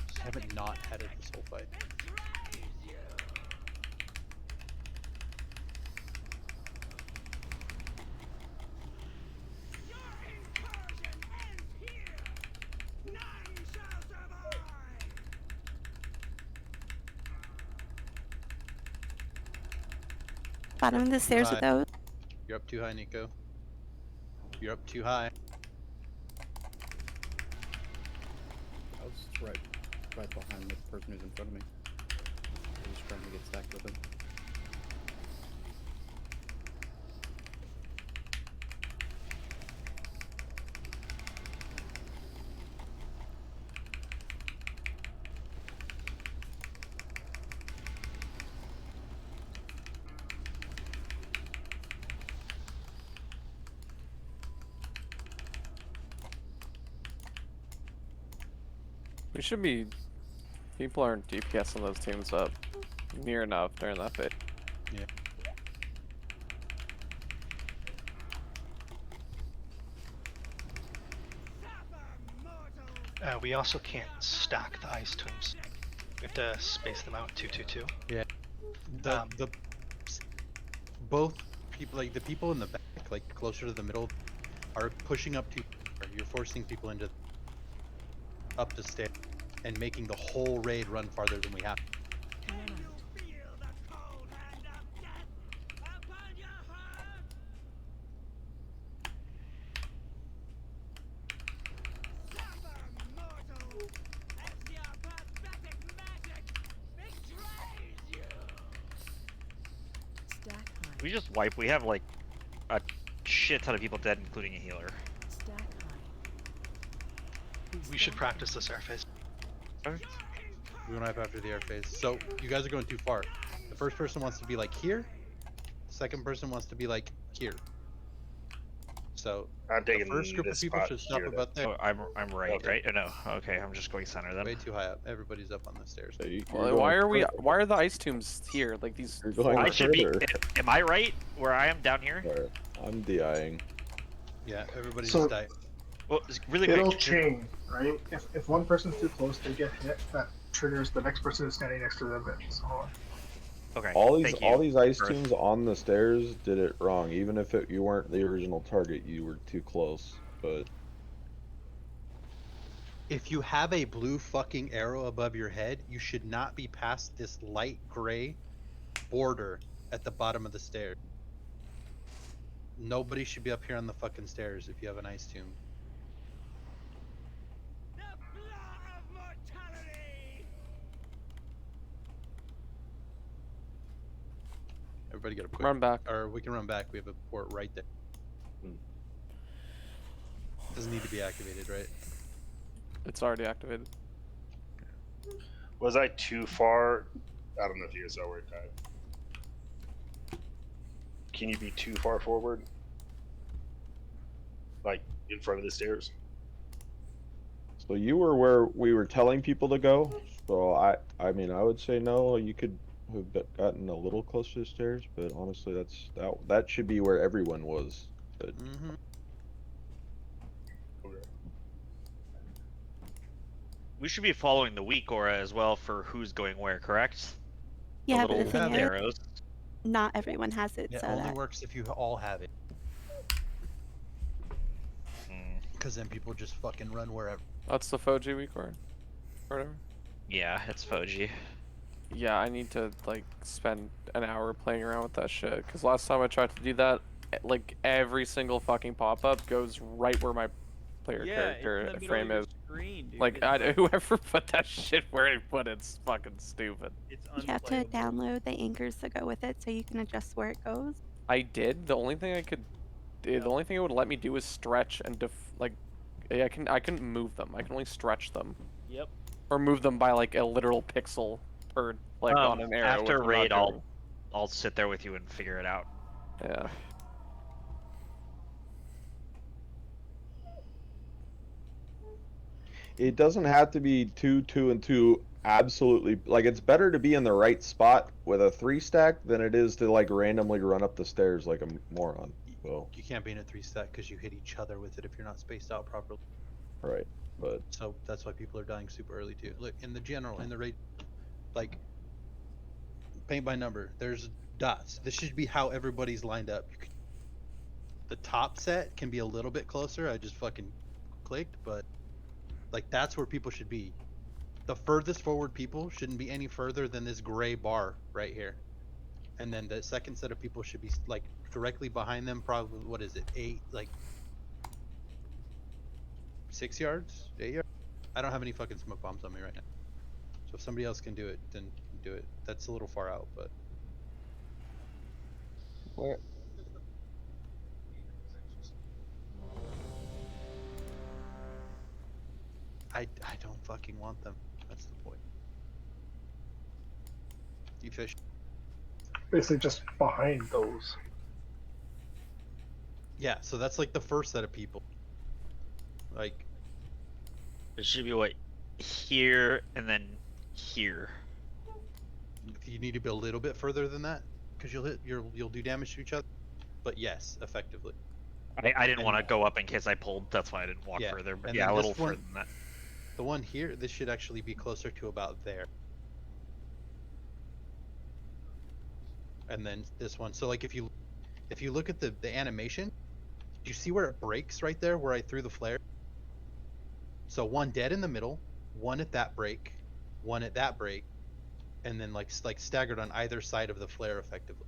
[SPEAKER 1] Just haven't not had it this whole fight.
[SPEAKER 12] Bottom of the stairs
[SPEAKER 1] high.
[SPEAKER 12] with those.
[SPEAKER 1] You're up too high, Nico. You're up too high.
[SPEAKER 8] I was right behind the person who's in front of me. I was trying to get stacked with him.
[SPEAKER 4] We should be. People aren't DPSing those teams up near enough during that phase.
[SPEAKER 1] Yeah.
[SPEAKER 9] We also can't stack the ice tombs. We have to space them out 2, 2, 2.
[SPEAKER 1] Yeah. Both people, like the people in the back, like closer to the middle, are pushing up too far. You're forcing people into up the stairs and making the whole raid run farther than we have.
[SPEAKER 3] We just wipe. We have like a shit ton of people dead, including a healer.
[SPEAKER 9] We should practice this air phase.
[SPEAKER 1] We went up after the air phase. So you guys are going too far. The first person wants to be like here. The second person wants to be like here. So
[SPEAKER 10] I'm
[SPEAKER 1] the
[SPEAKER 10] taking
[SPEAKER 1] first group of
[SPEAKER 10] this
[SPEAKER 1] people
[SPEAKER 10] spot
[SPEAKER 1] should stop
[SPEAKER 10] here,
[SPEAKER 1] about there.
[SPEAKER 3] Oh, I'm right,
[SPEAKER 10] Okay.
[SPEAKER 3] right? Or no? Okay, I'm just going center then.
[SPEAKER 1] Way too high up. Everybody's up on the stairs.
[SPEAKER 7] So you're
[SPEAKER 4] Well,
[SPEAKER 7] going
[SPEAKER 4] why are the ice tombs here? Like these.
[SPEAKER 7] You're going
[SPEAKER 3] I should be.
[SPEAKER 7] further.
[SPEAKER 3] Am I right where I am down here?
[SPEAKER 7] Or I'm DIing.
[SPEAKER 1] Yeah, everybody
[SPEAKER 2] So-
[SPEAKER 1] just died.
[SPEAKER 3] Well, really
[SPEAKER 2] It'll
[SPEAKER 3] quick.
[SPEAKER 2] chain, right? If one person's too close, they get hit. That triggers the next person who's standing next to them and so on.
[SPEAKER 3] Okay.
[SPEAKER 7] All
[SPEAKER 3] thank
[SPEAKER 7] these
[SPEAKER 3] you,
[SPEAKER 7] ice
[SPEAKER 3] Earth.
[SPEAKER 7] tombs on the stairs did it wrong. Even if you weren't the original target, you were too close. But
[SPEAKER 1] If you have a blue fucking arrow above your head, you should not be past this light gray border at the bottom of the stairs. Nobody should be up here on the fucking stairs if you have an ice tomb. Everybody get a quick
[SPEAKER 4] Run back.
[SPEAKER 1] or we can run back. We have a port right there. Doesn't need to be activated, right?
[SPEAKER 4] It's already activated.
[SPEAKER 10] Was I too far? I don't know if you guys saw where it died. Can you be too far forward? Like in front of the stairs?
[SPEAKER 7] so you were where we were telling people to go. So I mean I would say no. You could have gotten a little closer to the stairs, but honestly, that should be where everyone was. But
[SPEAKER 1] Mm-hmm.
[SPEAKER 3] We should be following the weak aura as well for who's going where, correct?
[SPEAKER 12] Yeah,
[SPEAKER 3] the
[SPEAKER 12] but the
[SPEAKER 3] little
[SPEAKER 12] thing is,
[SPEAKER 3] arrows.
[SPEAKER 12] not everyone has it,
[SPEAKER 1] It
[SPEAKER 12] so
[SPEAKER 1] only
[SPEAKER 12] that
[SPEAKER 1] works if you all have it.
[SPEAKER 3] Mm,
[SPEAKER 1] Because then people just fucking run wherever.
[SPEAKER 4] That's the Foji week or whatever.
[SPEAKER 3] yeah, it's Foji.
[SPEAKER 4] Yeah, I need to like spend an hour playing around with that shit. Cause last time I tried to do that, like every single fucking pop up goes right where my player character frame is.
[SPEAKER 13] Screen, dude.
[SPEAKER 4] Like whoever put that shit where he put it's fucking stupid.
[SPEAKER 13] It's
[SPEAKER 12] you have to download the anchors to go with it so you can adjust where it goes.
[SPEAKER 4] I did. The only thing the only thing it would let me do is stretch and I couldn't move them. I can only stretch them.
[SPEAKER 13] Yep.
[SPEAKER 4] Or move them by like a literal pixel per like on an arrow.
[SPEAKER 3] After
[SPEAKER 4] which I'm not
[SPEAKER 3] raid,
[SPEAKER 4] doing.
[SPEAKER 3] I'll sit there with you and figure it out.
[SPEAKER 4] Yeah.
[SPEAKER 7] it doesn't have to be 2, 2, and 2. Absolutely, like it's better to be in the right spot with a 3 stack than it is to like randomly run up the stairs like a moron. So
[SPEAKER 1] You can't be in a 3 stack because you hit each other with it if you're not spaced out properly.
[SPEAKER 7] right, but
[SPEAKER 1] So that's why people are dying super early too. Look, in the general, in the rate, like paint by number, there's dots. This should be how everybody's lined up. The top set can be a little bit closer. I just fucking clicked, but like that's where people should be. The furthest forward people shouldn't be any further than this gray bar right here. And then the second set of people should be like directly behind them, probably, what is it, 8, like 6 yards, 8 yards. I don't have any fucking smoke bombs on me right now, so if somebody else can do it, then do it. That's a little far out, but
[SPEAKER 16] Where?
[SPEAKER 1] I don't fucking want them. That's the point. You fish.
[SPEAKER 2] Basically just behind those.
[SPEAKER 1] Yeah, so that's like the first set of people. Like,
[SPEAKER 3] It should be what, here and then here.
[SPEAKER 1] you need to be a little bit further than that because you'll do damage to each other. But yes, effectively.
[SPEAKER 3] I didn't
[SPEAKER 1] And-
[SPEAKER 3] want to go up in case I pulled. That's why I didn't walk
[SPEAKER 1] Yeah,
[SPEAKER 3] further. But
[SPEAKER 1] and
[SPEAKER 3] yeah,
[SPEAKER 1] then
[SPEAKER 3] a
[SPEAKER 1] this
[SPEAKER 3] little
[SPEAKER 1] one-
[SPEAKER 3] further than that.
[SPEAKER 1] The one here, this should actually be closer to about there. And then this one. So like if you look at the animation, you see where it breaks right there where I threw the flare? So one dead in the middle, one at that break, one at that break, and then like staggered on either side of the flare effectively.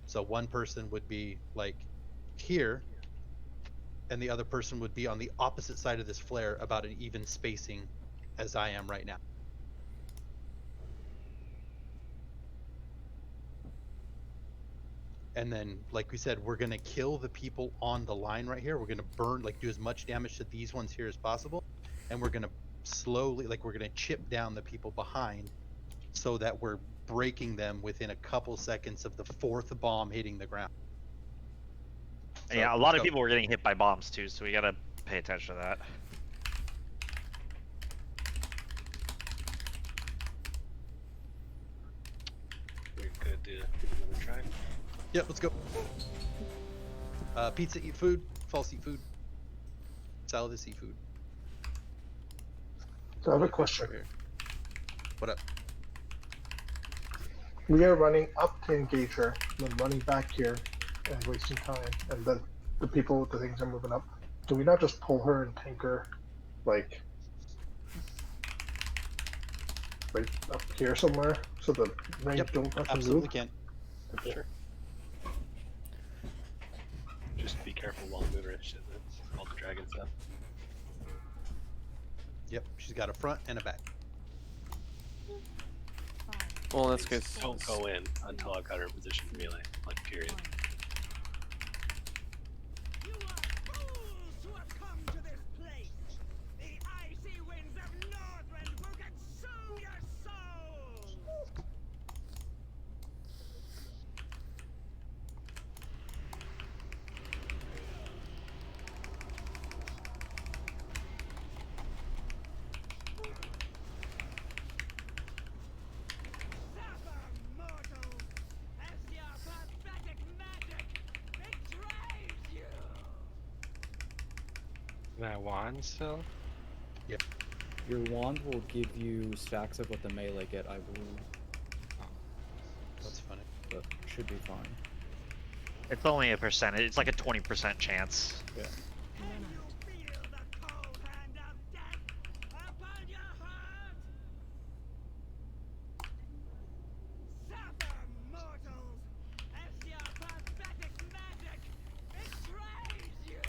[SPEAKER 1] So one person would be like here, and the other person would be on the opposite side of this flare about an even spacing as I am right now. And then, like we said, we're gonna kill the people on the line right here. We're gonna burn, like, do as much damage to these ones here as possible, and we're gonna slowly, like, we're gonna chip down the people behind, so that we're breaking them within a couple seconds of the fourth bomb hitting the ground. So,
[SPEAKER 3] Yeah, a
[SPEAKER 1] let's
[SPEAKER 3] lot of
[SPEAKER 1] go.
[SPEAKER 3] people were getting hit by bombs too, so we gotta pay attention to that.
[SPEAKER 10] We're good to give it another try.
[SPEAKER 1] Yep, let's go. Pizza, eat food. False, eat food. Salad is seafood.
[SPEAKER 2] So I have a question.
[SPEAKER 1] Right here. What up?
[SPEAKER 2] We are running up to engage her, then running back here and wasting time, and then the people with the things are moving up. Do we not just pull her and tank her, like, right up here somewhere, so the range
[SPEAKER 1] Yep,
[SPEAKER 2] don't have to
[SPEAKER 1] absolutely
[SPEAKER 2] move?
[SPEAKER 1] can.
[SPEAKER 2] Okay.
[SPEAKER 10] Sure. Just be careful while moving and shit. That's all the dragon stuff.
[SPEAKER 1] Yep, she's got a front and a back.
[SPEAKER 4] Well, in this case,
[SPEAKER 10] Don't go in until I've got her in position for melee. Like, period.
[SPEAKER 5] You are fools to have come to this place. The icy winds of Northrend will consume your souls. Suffer, mortals, as your pathetic magic betrays you.
[SPEAKER 14] That wand still?
[SPEAKER 1] Yep.
[SPEAKER 8] Your wand will give you stacks of what the melee get, I believe.
[SPEAKER 1] That's funny.
[SPEAKER 8] But should be fine.
[SPEAKER 3] It's only a percentage. It's like a 20% chance.
[SPEAKER 8] Yeah.
[SPEAKER 5] Can you feel the cold hand of death upon your heart? Suffer, mortals, as your pathetic magic betrays you.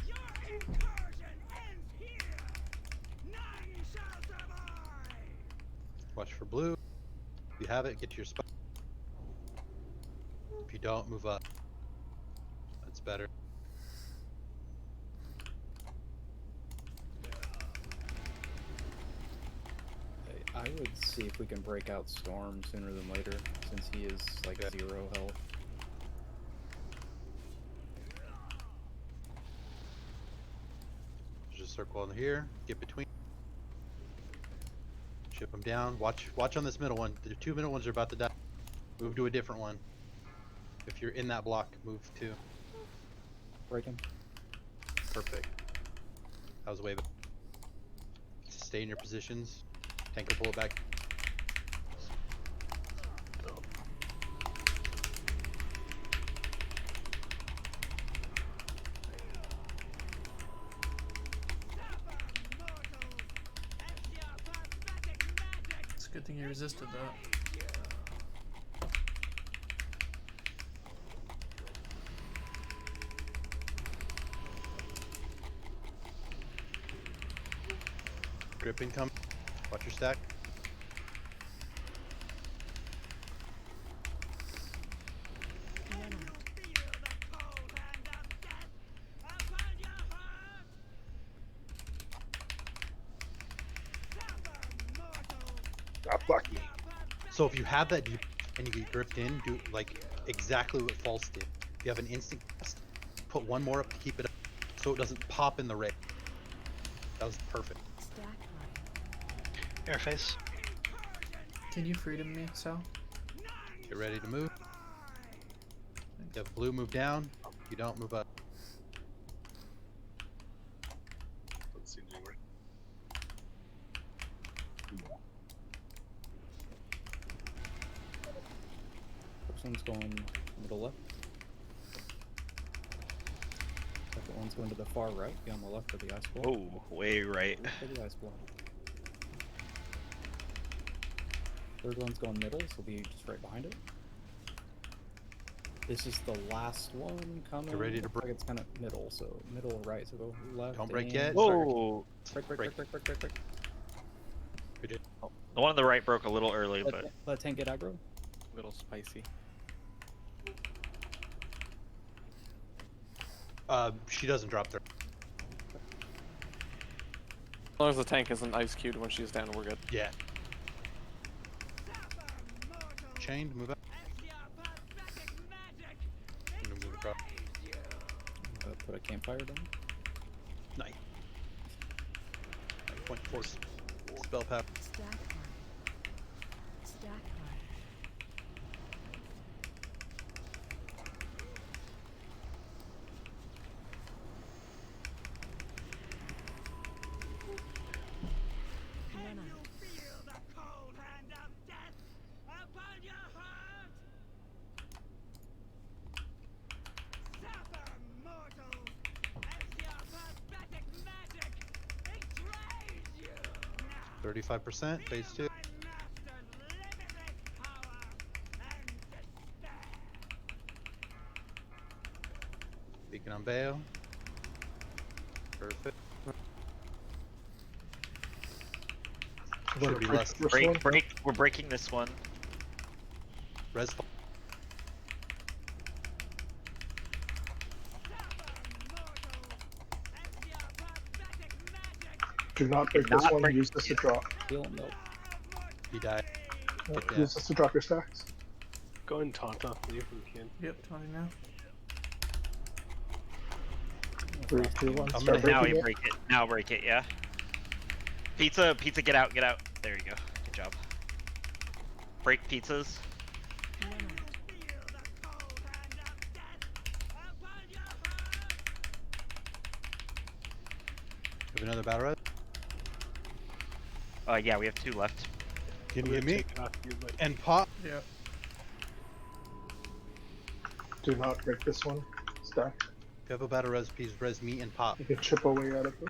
[SPEAKER 5] Your incursion ends here. None shall survive.
[SPEAKER 1] Watch for blue. If you have it, get to your spot. If you don't, move up. That's better.
[SPEAKER 8] I would see if we can break out Storm sooner than later, since he is like 0 health.
[SPEAKER 1] Just circle on here. Get between. Chip them down. Watch on this middle one. The two middle ones are about to die. Move to a different one. If you're in that block, move to.
[SPEAKER 8] Break him.
[SPEAKER 1] Perfect. That was way better. Stay in your positions. Tanker, pull it back.
[SPEAKER 6] It's a good thing you resisted that.
[SPEAKER 1] Grip income. Watch your stack.
[SPEAKER 10] Ah, fuck you.
[SPEAKER 1] So if you have that deep and you get gripped in, do like exactly what False did. If you have an instant cast, put one more up to keep it up so it doesn't pop in the ray. That was perfect.
[SPEAKER 9] Airface.
[SPEAKER 6] Can you freedom me, Sal?
[SPEAKER 1] Get ready to move. You have blue, move down. You don't, move up.
[SPEAKER 10] Let's see, do it.
[SPEAKER 8] This one's going middle left. Second one's going to the far right, be on the left of the ice block.
[SPEAKER 3] Oh, way right.
[SPEAKER 8] Left of the ice block. Third one's going middle, so we'll be just right behind it. This is the last one coming.
[SPEAKER 1] Get ready to
[SPEAKER 8] Looks like it's kind of middle, so middle or right, so go left.
[SPEAKER 1] Don't break
[SPEAKER 8] and
[SPEAKER 1] yet.
[SPEAKER 3] Whoa!
[SPEAKER 8] Break.
[SPEAKER 1] Good job.
[SPEAKER 3] The one on the right broke a little early,
[SPEAKER 8] Let,
[SPEAKER 3] but
[SPEAKER 8] let tank get aggro.
[SPEAKER 4] Little spicy.
[SPEAKER 1] She doesn't drop there.
[SPEAKER 4] As long as the tank isn't ice cubed when she's down, we're good.
[SPEAKER 1] Yeah. Chained, move up. I'm gonna move across.
[SPEAKER 8] Put a campfire down.
[SPEAKER 1] Nice. 9.4 spell power.
[SPEAKER 5] Suffer, mortals, as your pathetic magic betrays you.
[SPEAKER 1] 35%, phase 2. Beacon on Bayo. Perfect. Should be less.
[SPEAKER 3] break. We're breaking this one.
[SPEAKER 1] Res.
[SPEAKER 2] Do not break this one. Use this to drop.
[SPEAKER 8] Heal, nope.
[SPEAKER 1] He died.
[SPEAKER 2] Use this to drop your stacks.
[SPEAKER 9] Go and taunt off me if you can.
[SPEAKER 6] Yep, taunting now.
[SPEAKER 2] 3, 2, 1.
[SPEAKER 1] I'm
[SPEAKER 2] Start
[SPEAKER 1] gonna
[SPEAKER 3] Now
[SPEAKER 2] breaking
[SPEAKER 3] you
[SPEAKER 2] it.
[SPEAKER 3] break it. Now break it, yeah. Pizza, get out, There you go. Good job. Break pizzas.
[SPEAKER 1] Have another battle res?
[SPEAKER 3] Yeah, we have 2 left.
[SPEAKER 1] Can you me? And pop.
[SPEAKER 6] Yeah.
[SPEAKER 2] Do not break this one. Stack.
[SPEAKER 1] If you have a battle res, please res me and pop.
[SPEAKER 2] You can chip away out of it.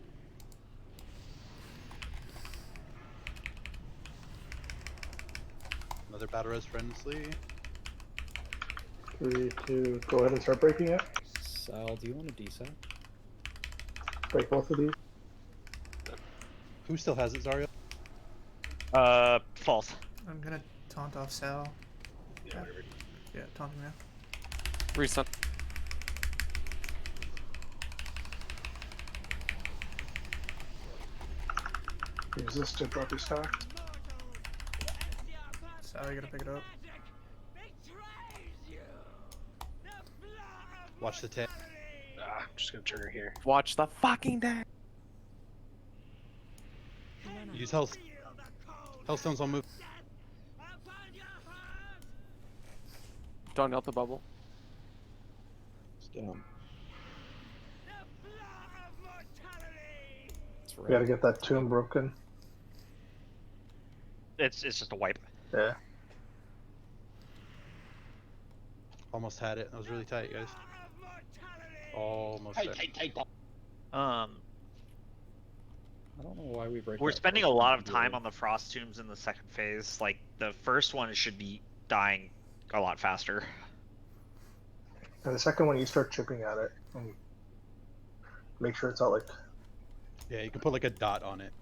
[SPEAKER 1] Another battle res friendly.
[SPEAKER 2] 3, 2. Go ahead and start breaking it.
[SPEAKER 8] Sal, do you want a DSAT?
[SPEAKER 2] Break both of these.
[SPEAKER 1] Who still has it, Zario?
[SPEAKER 3] False.
[SPEAKER 6] I'm gonna taunt off Sal. Yeah, taunt him now.
[SPEAKER 4] Reset.
[SPEAKER 2] Use this to drop your stack.
[SPEAKER 6] Sal, you gotta pick it up.
[SPEAKER 1] Watch the tail.
[SPEAKER 9] I'm just gonna turn her here.
[SPEAKER 4] Watch the fucking day.
[SPEAKER 1] Use health. Hellstones on move.
[SPEAKER 4] Don't melt the bubble.
[SPEAKER 7] It's down.
[SPEAKER 2] We gotta get that tomb broken.
[SPEAKER 3] It's just a wipe.
[SPEAKER 2] Yeah.
[SPEAKER 1] Almost had it. That was really tight, guys. Almost there.
[SPEAKER 3] Um,
[SPEAKER 8] I don't know why we break.
[SPEAKER 3] we're
[SPEAKER 8] that
[SPEAKER 3] spending a
[SPEAKER 8] first
[SPEAKER 3] lot
[SPEAKER 8] one
[SPEAKER 3] of
[SPEAKER 8] to
[SPEAKER 3] time
[SPEAKER 8] do
[SPEAKER 3] on the frost tombs in the second phase. Like the first one should be dying a lot faster.
[SPEAKER 2] And the second one, you start chipping at it and make sure it's not like.
[SPEAKER 1] Yeah, you can put like a dot on it.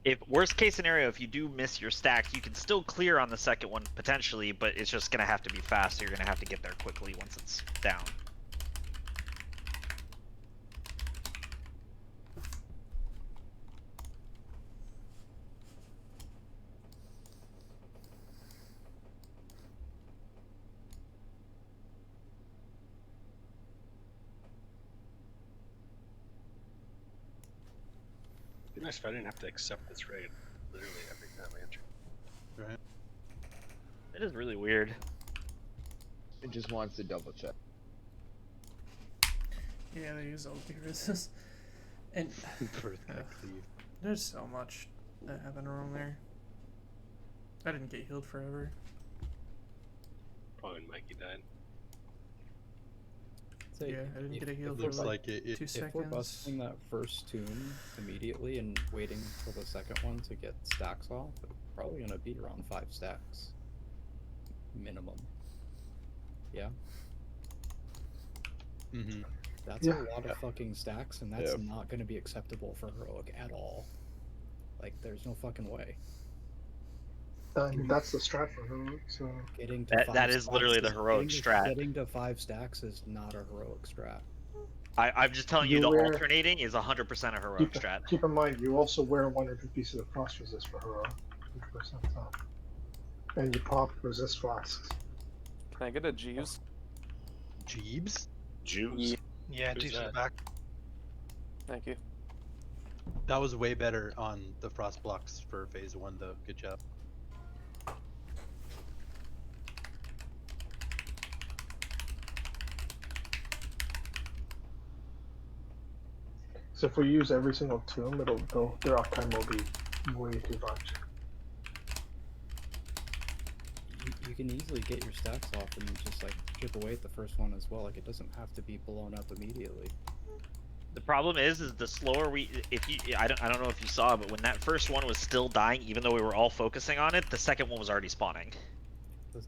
[SPEAKER 3] If worst case scenario, if you do miss your stacks, you can still clear on the second one potentially, but it's just gonna have to be fast. So you're gonna have to get there quickly once it's down.
[SPEAKER 9] It'd be nice if I didn't have to accept this raid literally every time I enter.
[SPEAKER 1] Right.
[SPEAKER 3] It is really weird.
[SPEAKER 16] It just wants to double check.
[SPEAKER 6] Yeah, they use ulti resist. And there's so much that happened wrong there. I didn't get healed forever.
[SPEAKER 9] Probably when Mikey died.
[SPEAKER 8] Say,
[SPEAKER 6] Yeah, I didn't
[SPEAKER 8] if-
[SPEAKER 6] get a heal
[SPEAKER 8] if
[SPEAKER 6] for
[SPEAKER 8] we're
[SPEAKER 1] Looks
[SPEAKER 8] bu-
[SPEAKER 1] like it.
[SPEAKER 6] Two
[SPEAKER 8] If we're
[SPEAKER 6] seconds.
[SPEAKER 8] busting that first tomb immediately and waiting till the second one to get stacks off, it's probably gonna be around 5 stacks. Minimum. Yeah?
[SPEAKER 1] Mm-hmm.
[SPEAKER 8] That's
[SPEAKER 2] Yeah.
[SPEAKER 8] a lot of fucking stacks, and that's not gonna be acceptable for heroic at all. Like, there's no fucking way.
[SPEAKER 2] I mean, that's the strat for her. So
[SPEAKER 8] Getting to
[SPEAKER 3] That
[SPEAKER 8] 5
[SPEAKER 3] is literally
[SPEAKER 8] stacks
[SPEAKER 3] the heroic strat.
[SPEAKER 8] Getting to 5 stacks is not a heroic strat.
[SPEAKER 3] I'm just telling you,
[SPEAKER 2] You
[SPEAKER 3] the
[SPEAKER 2] wear-
[SPEAKER 3] alternating is 100% a heroic strat.
[SPEAKER 2] keep in mind, you also wear 1 or 2 pieces of frost resist for her. 100% so. And you pop resist flasks.
[SPEAKER 4] Can I get a Jeeves?
[SPEAKER 1] Jeebs?
[SPEAKER 10] Jews?
[SPEAKER 9] Yeah,
[SPEAKER 10] Who's
[SPEAKER 9] Jeeves is
[SPEAKER 10] that?
[SPEAKER 9] back.
[SPEAKER 4] Thank you.
[SPEAKER 1] That was way better on the frost blocks for phase 1 though. Good job.
[SPEAKER 2] So if we use every single tomb, their uptime will be way too much.
[SPEAKER 8] You can easily get your stacks off and just like chip away at the first one as well. Like, it doesn't have to be blown up immediately.
[SPEAKER 3] The problem is the slower we, if you, I don't know if you saw, but when that first one was still dying, even though we were all focusing on it, the second one was already spawning.
[SPEAKER 8] I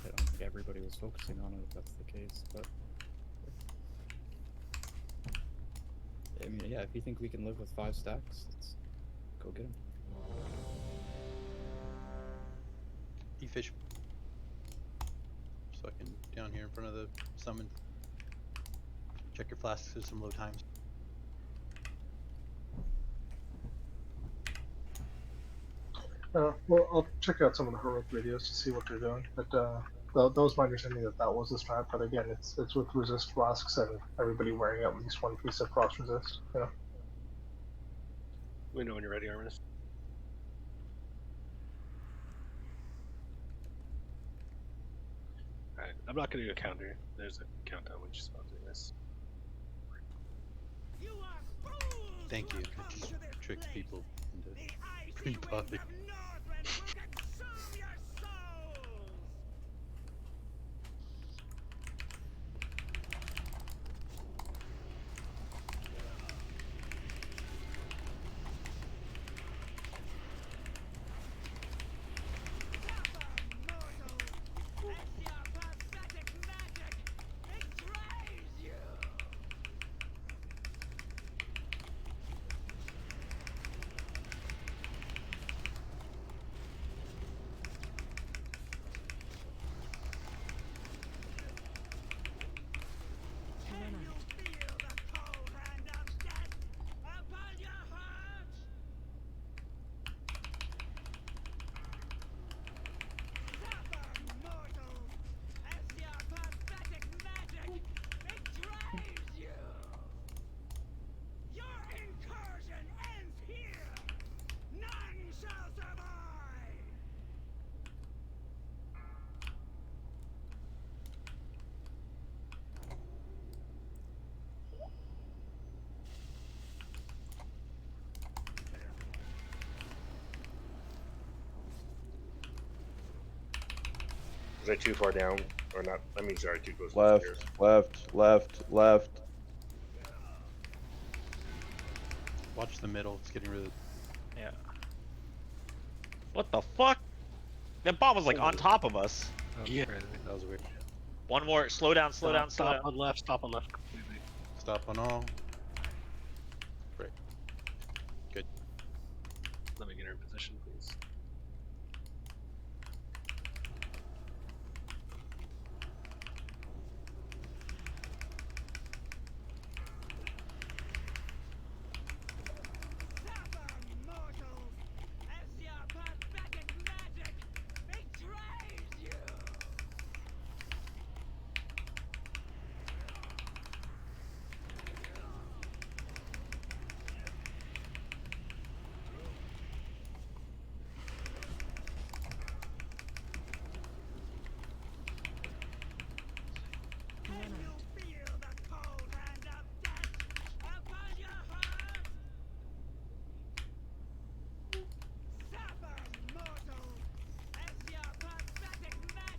[SPEAKER 8] don't think everybody was focusing on it if that's the case, but I mean, yeah, if you think we can live with 5 stacks, let's go get them.
[SPEAKER 1] E-fish. So I can down here in front of the summon. Check your flasks, there's some low times.
[SPEAKER 2] Well, I'll check out some of the heroic videos to see what they're doing. But those my understanding that was the strat. But again, it's with resist flasks and everybody wearing at least 1 piece of frost resist. You know.
[SPEAKER 10] We know when you're ready, Arminus. Alright, I'm not gonna do a counter. There's a countdown when you start doing this.
[SPEAKER 1] Thank you. It just tricks people into pre-popping.
[SPEAKER 10] Is that too far down? Or not? I mean, sorry, too close to the
[SPEAKER 7] Left,
[SPEAKER 10] stairs.
[SPEAKER 7] left.
[SPEAKER 1] Watch the middle, it's getting really...
[SPEAKER 3] Yeah. What the fuck? That bomb was like on top of us.
[SPEAKER 10] Yeah.
[SPEAKER 1] That was weird.
[SPEAKER 3] One more. Slow down. Slow down. Slow
[SPEAKER 10] Stop
[SPEAKER 3] down.
[SPEAKER 10] on left. Stop on left. Completely.
[SPEAKER 1] Stop on all. Great. Good.
[SPEAKER 10] Let me get her in position, please.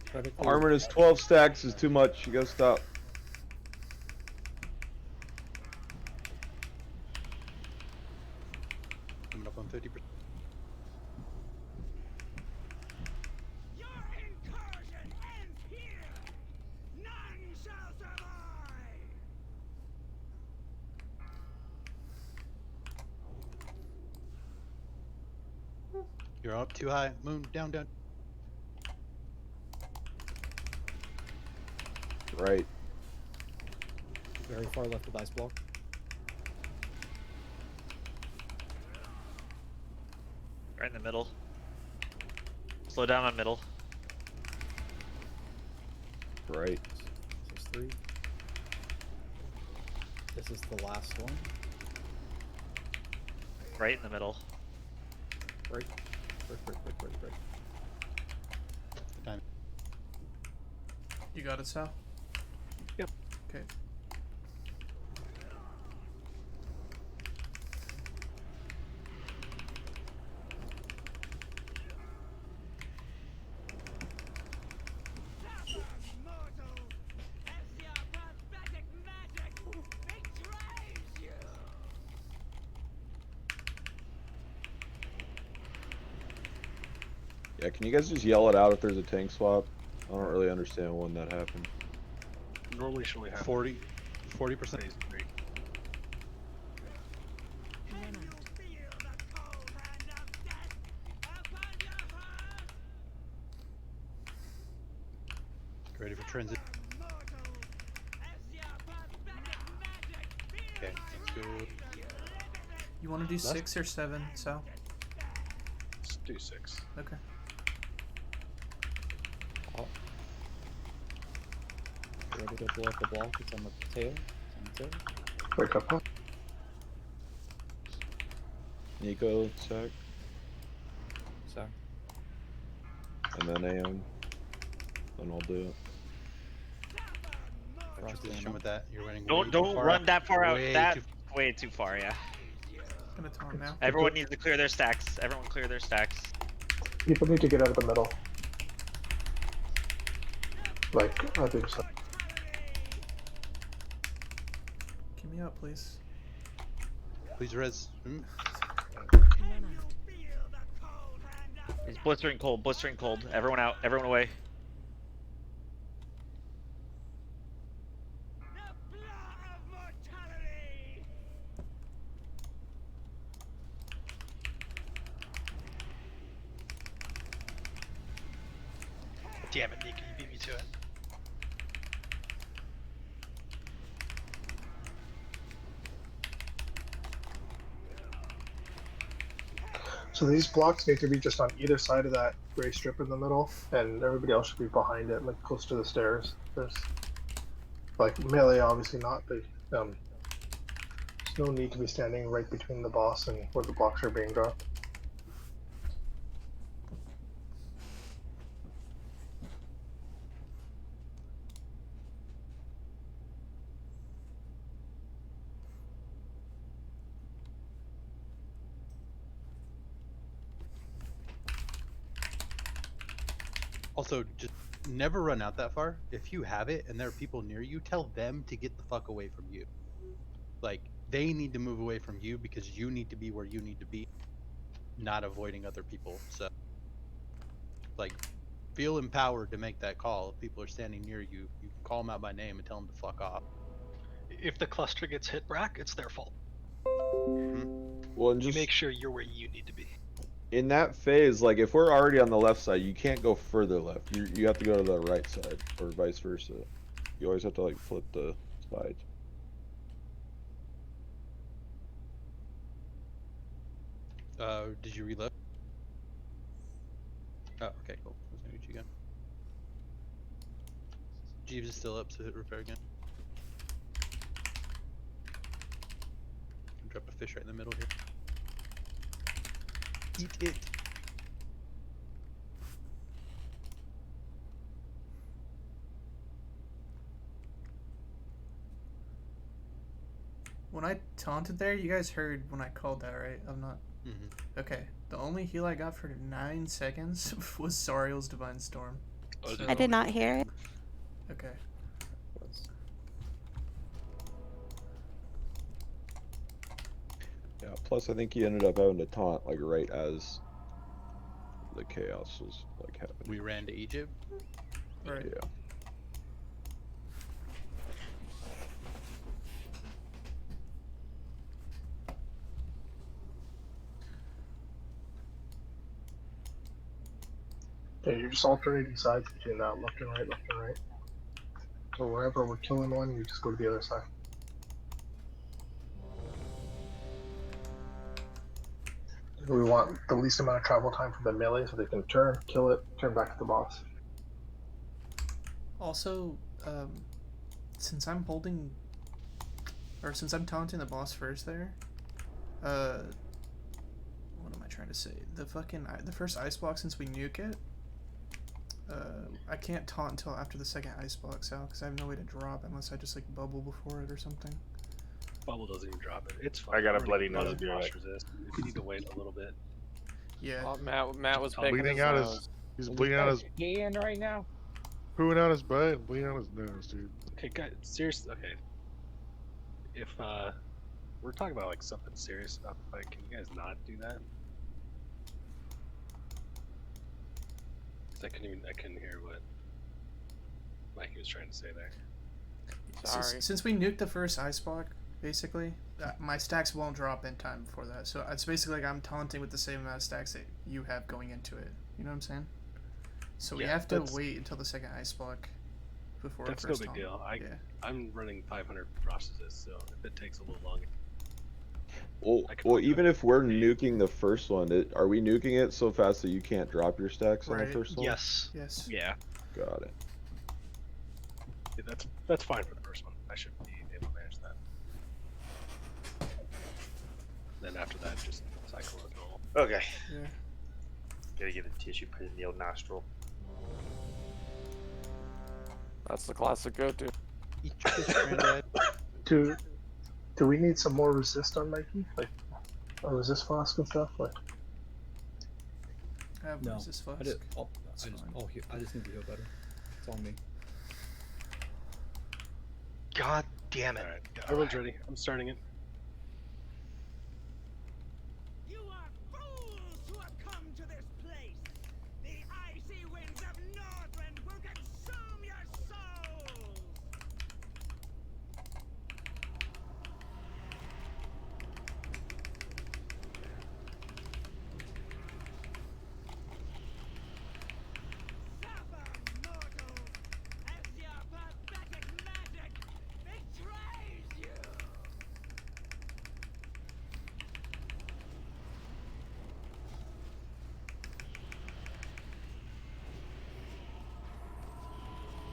[SPEAKER 8] Try to clear
[SPEAKER 7] Armor is 12 stacks is too much. You gotta stop.
[SPEAKER 1] You're up too high. Moon, down, down.
[SPEAKER 7] Right.
[SPEAKER 8] Very far left of ice block.
[SPEAKER 3] Right in the middle. Slow down on middle.
[SPEAKER 7] Right.
[SPEAKER 8] This is 3. This is the last one.
[SPEAKER 3] Right in the middle.
[SPEAKER 8] Right. Right.
[SPEAKER 1] Time.
[SPEAKER 6] You got it, Sal?
[SPEAKER 9] Yep.
[SPEAKER 6] Okay.
[SPEAKER 7] Yeah, can you guys just yell it out if there's a tank swap? I don't really understand when that happened.
[SPEAKER 9] Normally should we have
[SPEAKER 1] 40%.
[SPEAKER 9] phase 3.
[SPEAKER 1] Ready for transit. Okay, let's go.
[SPEAKER 6] You want to do 6 or 7, Sal?
[SPEAKER 9] Let's do 6.
[SPEAKER 6] Okay.
[SPEAKER 8] Ready to blow up the block. It's on the tail. It's on the tail.
[SPEAKER 2] Wake up, huh?
[SPEAKER 7] Nico, sec,
[SPEAKER 8] Sorry.
[SPEAKER 7] and then AM. Then I'll do it.
[SPEAKER 1] What's your position with that? You're running. way
[SPEAKER 3] Don't
[SPEAKER 1] too far
[SPEAKER 3] run
[SPEAKER 1] out.
[SPEAKER 3] that far out.
[SPEAKER 1] Way
[SPEAKER 3] That
[SPEAKER 1] too-
[SPEAKER 3] way too far. Yeah.
[SPEAKER 6] Gonna taunt now.
[SPEAKER 3] Everyone needs to clear their stacks. Everyone clear their stacks.
[SPEAKER 2] People need to get out of the middle. Like, I think so.
[SPEAKER 6] Give me up, please.
[SPEAKER 1] Please res.
[SPEAKER 3] It's blistering cold. Blistering cold. Everyone out. Everyone away.
[SPEAKER 9] Damn it, Nico, you beat me to it.
[SPEAKER 2] So these blocks need to be just on either side of that gray strip in the middle, and everybody else should be behind it, like close to the stairs. There's like melee, obviously not, but there's no need to be standing right between the boss and where the blocks are being dropped.
[SPEAKER 1] Also, just never run out that far. If you have it and there are people near you, tell them to get the fuck away from you. Like, they need to move away from you because you need to be where you need to be, not avoiding other people. So, like, feel empowered to make that call. If people are standing near you, you call them out by name and tell them to fuck off.
[SPEAKER 9] If the cluster gets hit, Brack, it's their fault.
[SPEAKER 7] Well, and
[SPEAKER 9] You
[SPEAKER 7] just
[SPEAKER 9] make sure you're where you need to be.
[SPEAKER 7] in that phase, like if we're already on the left side, you can't go further left. You have to go to the right side, or vice versa. You always have to like flip the sides.
[SPEAKER 1] Did you reload? Oh, okay, cool. Let's know what you got. Jeeves is still up, so hit repair again. Drop a fish right in the middle here. Eat it.
[SPEAKER 6] When I taunted there, you guys heard when I called that, right? I'm not. Okay. The only heal I got for 9 seconds was Sariel's Divine Storm.
[SPEAKER 12] I did not hear it.
[SPEAKER 6] Okay.
[SPEAKER 7] Yeah. Plus, I think he ended up having to taunt like right as the chaos was like happening.
[SPEAKER 1] We ran to Egypt.
[SPEAKER 6] Right.
[SPEAKER 7] Yeah.
[SPEAKER 2] Yeah, you're just alternating sides between that left and right, left and right. So wherever we're killing one, you just go to the other side. We want the least amount of travel time for the melee so they can turn, kill it, turn back to the boss.
[SPEAKER 6] Also, since I'm holding, or since I'm taunting the boss first there, what am I trying to say? The first ice block, since we nuke it, I can't taunt until after the second ice block's out because I have no way to drop unless I just like bubble before it or something.
[SPEAKER 9] Bubble doesn't even drop it. It's fine.
[SPEAKER 10] I got a
[SPEAKER 9] We're
[SPEAKER 10] bloody
[SPEAKER 9] gonna
[SPEAKER 10] nose,
[SPEAKER 9] get
[SPEAKER 10] be
[SPEAKER 9] boss
[SPEAKER 10] right.
[SPEAKER 9] resist. If you need to wait a little bit.
[SPEAKER 6] Yeah.
[SPEAKER 4] Oh, Matt was picking
[SPEAKER 11] Bleeding
[SPEAKER 4] his
[SPEAKER 11] out
[SPEAKER 4] nose.
[SPEAKER 11] his. He's bleeding out his.
[SPEAKER 16] Skiing right now.
[SPEAKER 11] Pooing out his butt and bleeding out his nose, dude.
[SPEAKER 9] Okay, guys, seriously. Okay. If we're talking about like something serious about the fight, can you guys not do that? 'Cause I couldn't hear what Mikey was trying to say there.
[SPEAKER 4] Sorry.
[SPEAKER 6] Since we nuked the first ice block, basically, my stacks won't drop in time before that. So it's basically like I'm taunting with the same amount of stacks that you have going into it. You know what I'm saying? So we
[SPEAKER 9] Yeah,
[SPEAKER 6] have to
[SPEAKER 9] that's-
[SPEAKER 6] wait until the second ice block before
[SPEAKER 9] That's no
[SPEAKER 6] first
[SPEAKER 9] big
[SPEAKER 6] taunt.
[SPEAKER 9] deal.
[SPEAKER 6] Yeah.
[SPEAKER 9] I'm running 500 frost resist, so if it takes a little longer.
[SPEAKER 7] Well, even if we're nuking the first one, are we nuking it so fast that you can't drop your stacks on the
[SPEAKER 6] Right.
[SPEAKER 7] first one?
[SPEAKER 9] Yes.
[SPEAKER 6] Yes.
[SPEAKER 3] Yeah.
[SPEAKER 7] Got it.
[SPEAKER 9] Yeah, that's fine for the first one. I should be able to manage that. Then after that, just cycle as normal.
[SPEAKER 10] Okay.
[SPEAKER 6] Yeah.
[SPEAKER 10] Gotta get a tissue put in the old nostril.
[SPEAKER 4] That's the classic go-to.
[SPEAKER 2] Do we need some more resist on Mikey? Like a resist flask and stuff? Like
[SPEAKER 6] I have
[SPEAKER 8] No,
[SPEAKER 6] resist flask.
[SPEAKER 8] I just need to heal better. It's on me.
[SPEAKER 9] God damn it! Alright, everyone's ready. I'm starting it.
[SPEAKER 5] You are fools who have come to this place. The icy winds of Northrend will consume your souls. Suffer, mortals, as your pathetic magic betrays you.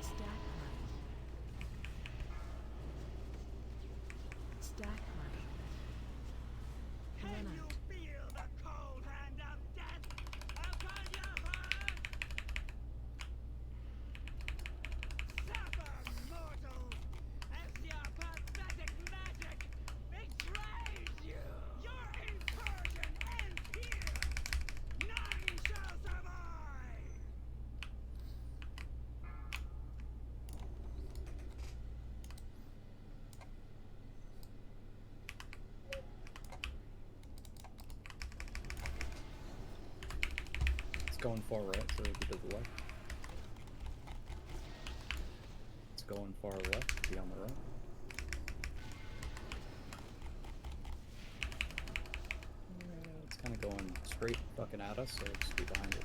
[SPEAKER 17] Stack money. Stack money.
[SPEAKER 5] Can you feel the cold hand of death upon your heart? Suffer, mortals, as your pathetic magic betrays you. Your incursion ends here. None shall survive.
[SPEAKER 8] It's going far right, so it'll be to the left. It's going far left, be on the right. It's kind of going straight fucking at us, so just be behind it.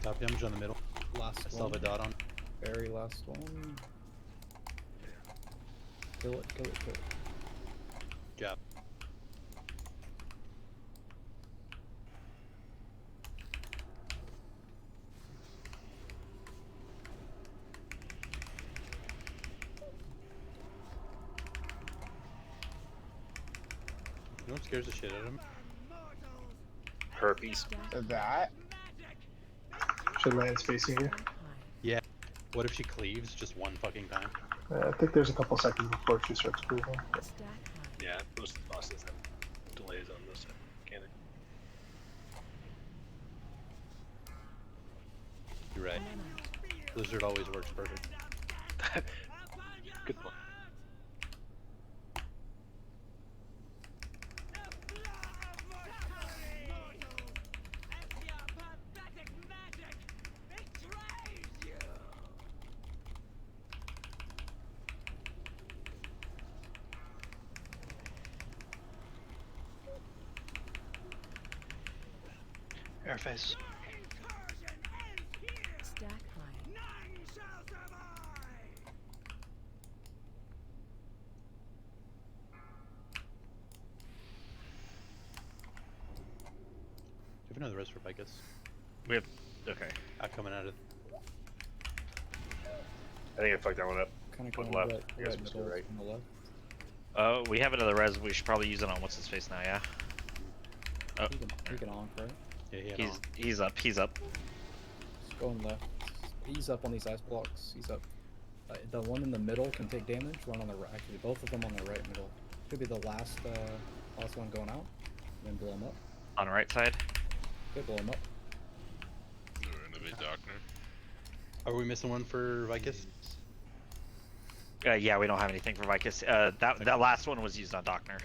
[SPEAKER 1] Stop damage on the middle.
[SPEAKER 8] Last
[SPEAKER 1] I still have a
[SPEAKER 8] one.
[SPEAKER 1] dot on.
[SPEAKER 8] Very last one. Kill it, kill it, kill it.
[SPEAKER 1] Job. You know what scares the shit out of him?
[SPEAKER 10] Herpes.
[SPEAKER 16] That.
[SPEAKER 2] should Lance facing you?
[SPEAKER 1] Yeah. What if she cleaves just one fucking time?
[SPEAKER 2] I think there's a couple seconds before she starts breathing.
[SPEAKER 9] Yeah, most of the bosses have delays on this mechanic.
[SPEAKER 1] You're right. Blizzard always works perfect.
[SPEAKER 9] Good point.
[SPEAKER 18] Airface.
[SPEAKER 1] another res for Vicus.
[SPEAKER 3] We have. Okay.
[SPEAKER 1] Coming out of.
[SPEAKER 10] I think I fucked that one up.
[SPEAKER 8] Kind of
[SPEAKER 10] One
[SPEAKER 8] going
[SPEAKER 10] left. I guess
[SPEAKER 8] right
[SPEAKER 10] we just
[SPEAKER 8] middle
[SPEAKER 10] go right.
[SPEAKER 8] on the left.
[SPEAKER 3] We have another res. We should probably use it on what's his face now. Yeah. Oh,
[SPEAKER 8] He can honk, right?
[SPEAKER 1] Yeah, he had
[SPEAKER 3] he's up. He's up.
[SPEAKER 8] Just going left. He's up on these ice blocks. He's up. The one in the middle can take damage. One on the right. Actually, both of them on the right middle. Could be the last one going out. And then blow him up.
[SPEAKER 3] On the right side.
[SPEAKER 8] Okay, blow him up.
[SPEAKER 15] Renovate Dockner.
[SPEAKER 1] Are we missing one for Vicus?
[SPEAKER 3] Yeah, we don't have anything for Vicus. That last one was used on Dockner.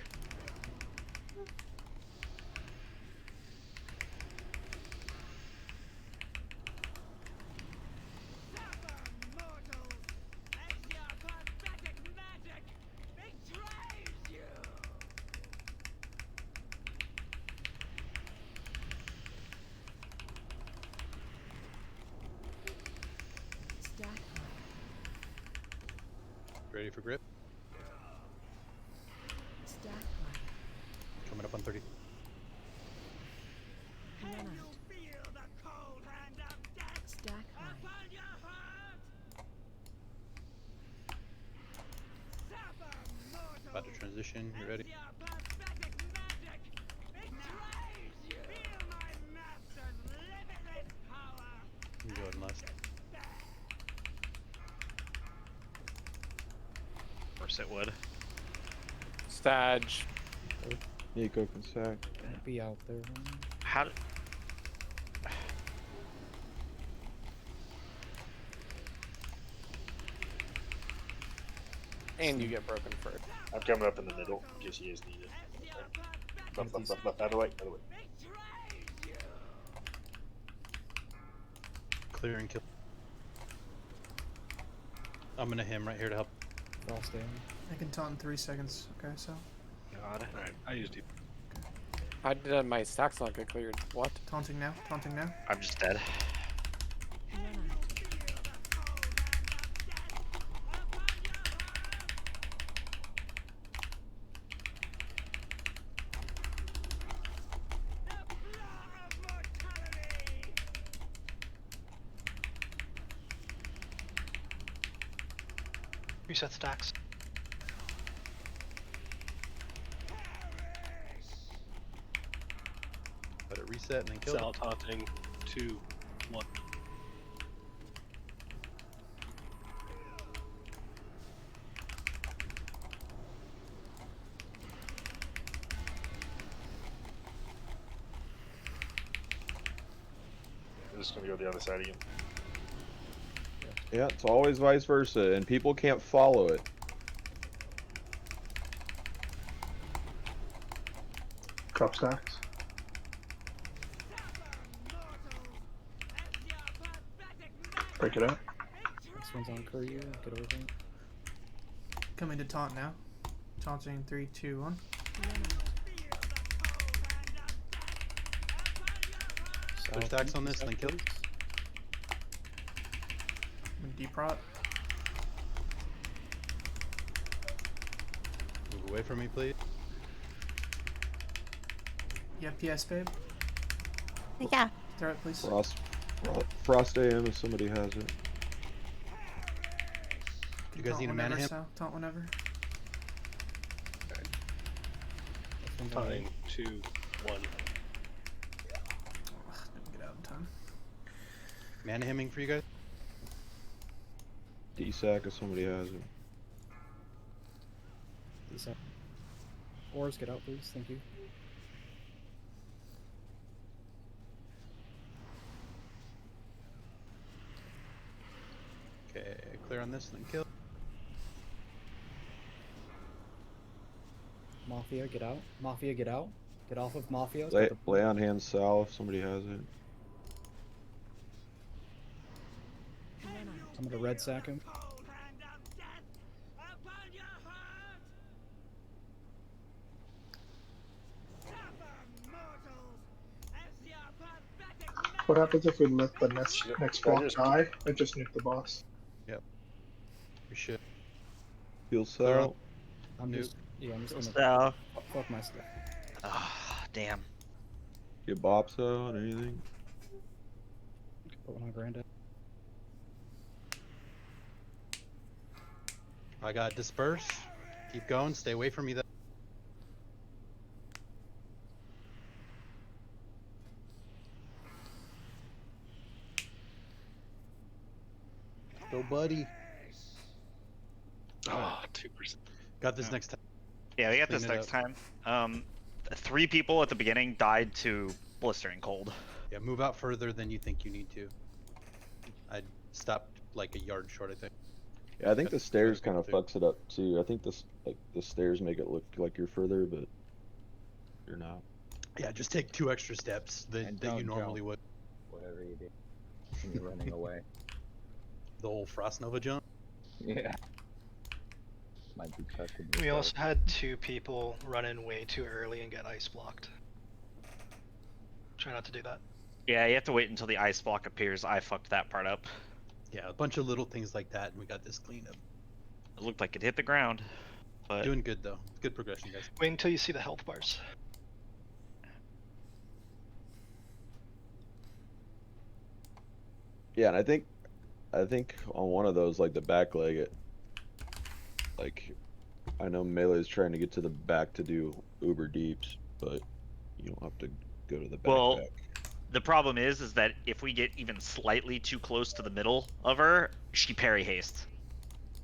[SPEAKER 17] Stack
[SPEAKER 1] Ready for grip?
[SPEAKER 17] Stack
[SPEAKER 1] Coming up on 30.
[SPEAKER 17] Stack
[SPEAKER 1] About to transition. You ready? You go ahead and last.
[SPEAKER 3] Course it would.
[SPEAKER 4] Stag.
[SPEAKER 7] Nico can sack.
[SPEAKER 8] Be out there.
[SPEAKER 3] How did...
[SPEAKER 4] And you get broken for it.
[SPEAKER 10] I'm coming up in the middle in case you guys need it. Left, left, left, left. Out of the way. Out of the way.
[SPEAKER 1] Clear and kill. I'm gonna him right here to help.
[SPEAKER 8] Frost down.
[SPEAKER 6] I can taunt in 3 seconds. Okay, so.
[SPEAKER 9] God. Alright, I used deep.
[SPEAKER 4] How did my stacks not get cleared? What?
[SPEAKER 6] Taunting now. Taunting now.
[SPEAKER 3] I'm just dead.
[SPEAKER 9] Reset stacks.
[SPEAKER 1] Let it reset and then kill.
[SPEAKER 9] Sal taunting 2, 1.
[SPEAKER 10] I'm just gonna go the other side again.
[SPEAKER 7] Yeah, it's always vice versa, and people can't follow it.
[SPEAKER 2] Drop stacks. Break it out.
[SPEAKER 8] This one's on courier. Get over there.
[SPEAKER 6] Coming to taunt now. Taunting in 3, 2, 1.
[SPEAKER 1] Push stacks on this, then kill.
[SPEAKER 6] Deep rot.
[SPEAKER 1] Move away from me, please.
[SPEAKER 6] You have PS, babe?
[SPEAKER 12] Yeah.
[SPEAKER 6] Throw it, please.
[SPEAKER 7] Frost AM if somebody has it.
[SPEAKER 1] You guys need a mana him?
[SPEAKER 6] Taunt whenever.
[SPEAKER 9] Taunting 2, 1.
[SPEAKER 6] Didn't get out in time.
[SPEAKER 1] Mana hemming for you guys?
[SPEAKER 7] D-sack if somebody has it.
[SPEAKER 8] Decent. Ores, get out, please. Thank you.
[SPEAKER 1] Okay, clear on this and then kill.
[SPEAKER 8] Mafia, get out. Mafia, get out. Get off of Mafia.
[SPEAKER 7] Lay on hand Sal if somebody has it.
[SPEAKER 8] I'm gonna red sack him.
[SPEAKER 2] What happens if we let the next block die and just nuke the boss?
[SPEAKER 1] Yep. We should.
[SPEAKER 7] Heal Sal.
[SPEAKER 8] I'm just, yeah, I'm just gonna
[SPEAKER 3] Sal.
[SPEAKER 8] fuck my stuff.
[SPEAKER 3] Ah, damn.
[SPEAKER 7] Get bops out, anything?
[SPEAKER 8] Put one on Granddad.
[SPEAKER 1] I got disperse. Keep going. Stay away from me. Though. Go, buddy.
[SPEAKER 9] Oh, 2%.
[SPEAKER 1] Got this next time.
[SPEAKER 3] Yeah, we got this
[SPEAKER 1] Clean it
[SPEAKER 3] next
[SPEAKER 1] up.
[SPEAKER 3] time. 3 people at the beginning died to blistering cold.
[SPEAKER 1] Yeah, move out further than you think you need to. I stopped like a yard short, I think.
[SPEAKER 7] Yeah, I think the stairs kind of
[SPEAKER 1] too.
[SPEAKER 7] fucks it up too. I think this, like, the stairs make it look like you're further, but you're not.
[SPEAKER 1] Yeah, just take 2 extra steps that you
[SPEAKER 16] don't
[SPEAKER 1] normally
[SPEAKER 16] jump.
[SPEAKER 1] would.
[SPEAKER 16] Whatever you do. When you're running away.
[SPEAKER 1] The whole Frost Nova jump.
[SPEAKER 16] Yeah. Might be chucking
[SPEAKER 18] We
[SPEAKER 16] yourself.
[SPEAKER 18] also had 2 people run in way too early and get ice blocked. Try not to do that.
[SPEAKER 3] Yeah, you have to wait until the ice block appears. I fucked that part up.
[SPEAKER 1] Yeah, a bunch of little things like that, and we got this cleaned up.
[SPEAKER 3] It looked like it hit the ground, but
[SPEAKER 1] Doing good though. Good progression, guys.
[SPEAKER 18] Wait until you see the health bars.
[SPEAKER 7] Yeah, and I think on one of those, like the back leg, like, I know Melee's trying to get to the back to do uber deeps, but you don't have to go to the back.
[SPEAKER 3] Well,
[SPEAKER 7] back.
[SPEAKER 3] the problem is that if we get even slightly too close to the middle of her, she parry haste.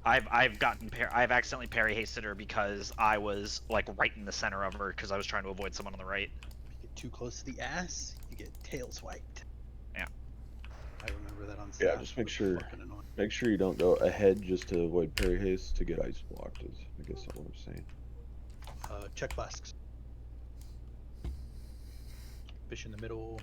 [SPEAKER 3] I've accidentally parry hasted her because I was like right in the center of her because I was trying to avoid someone on the right.
[SPEAKER 1] If you get too close to the ass, you get tail swiped.
[SPEAKER 3] Yeah.
[SPEAKER 1] I remember that on
[SPEAKER 7] Yeah,
[SPEAKER 1] staff.
[SPEAKER 7] just
[SPEAKER 1] It
[SPEAKER 7] make
[SPEAKER 1] was
[SPEAKER 7] sure
[SPEAKER 1] fucking annoying.
[SPEAKER 7] you don't go ahead just to avoid parry haste to get ice blocked. Is I guess that's what I'm saying.
[SPEAKER 1] Check flasks. Fish in the middle.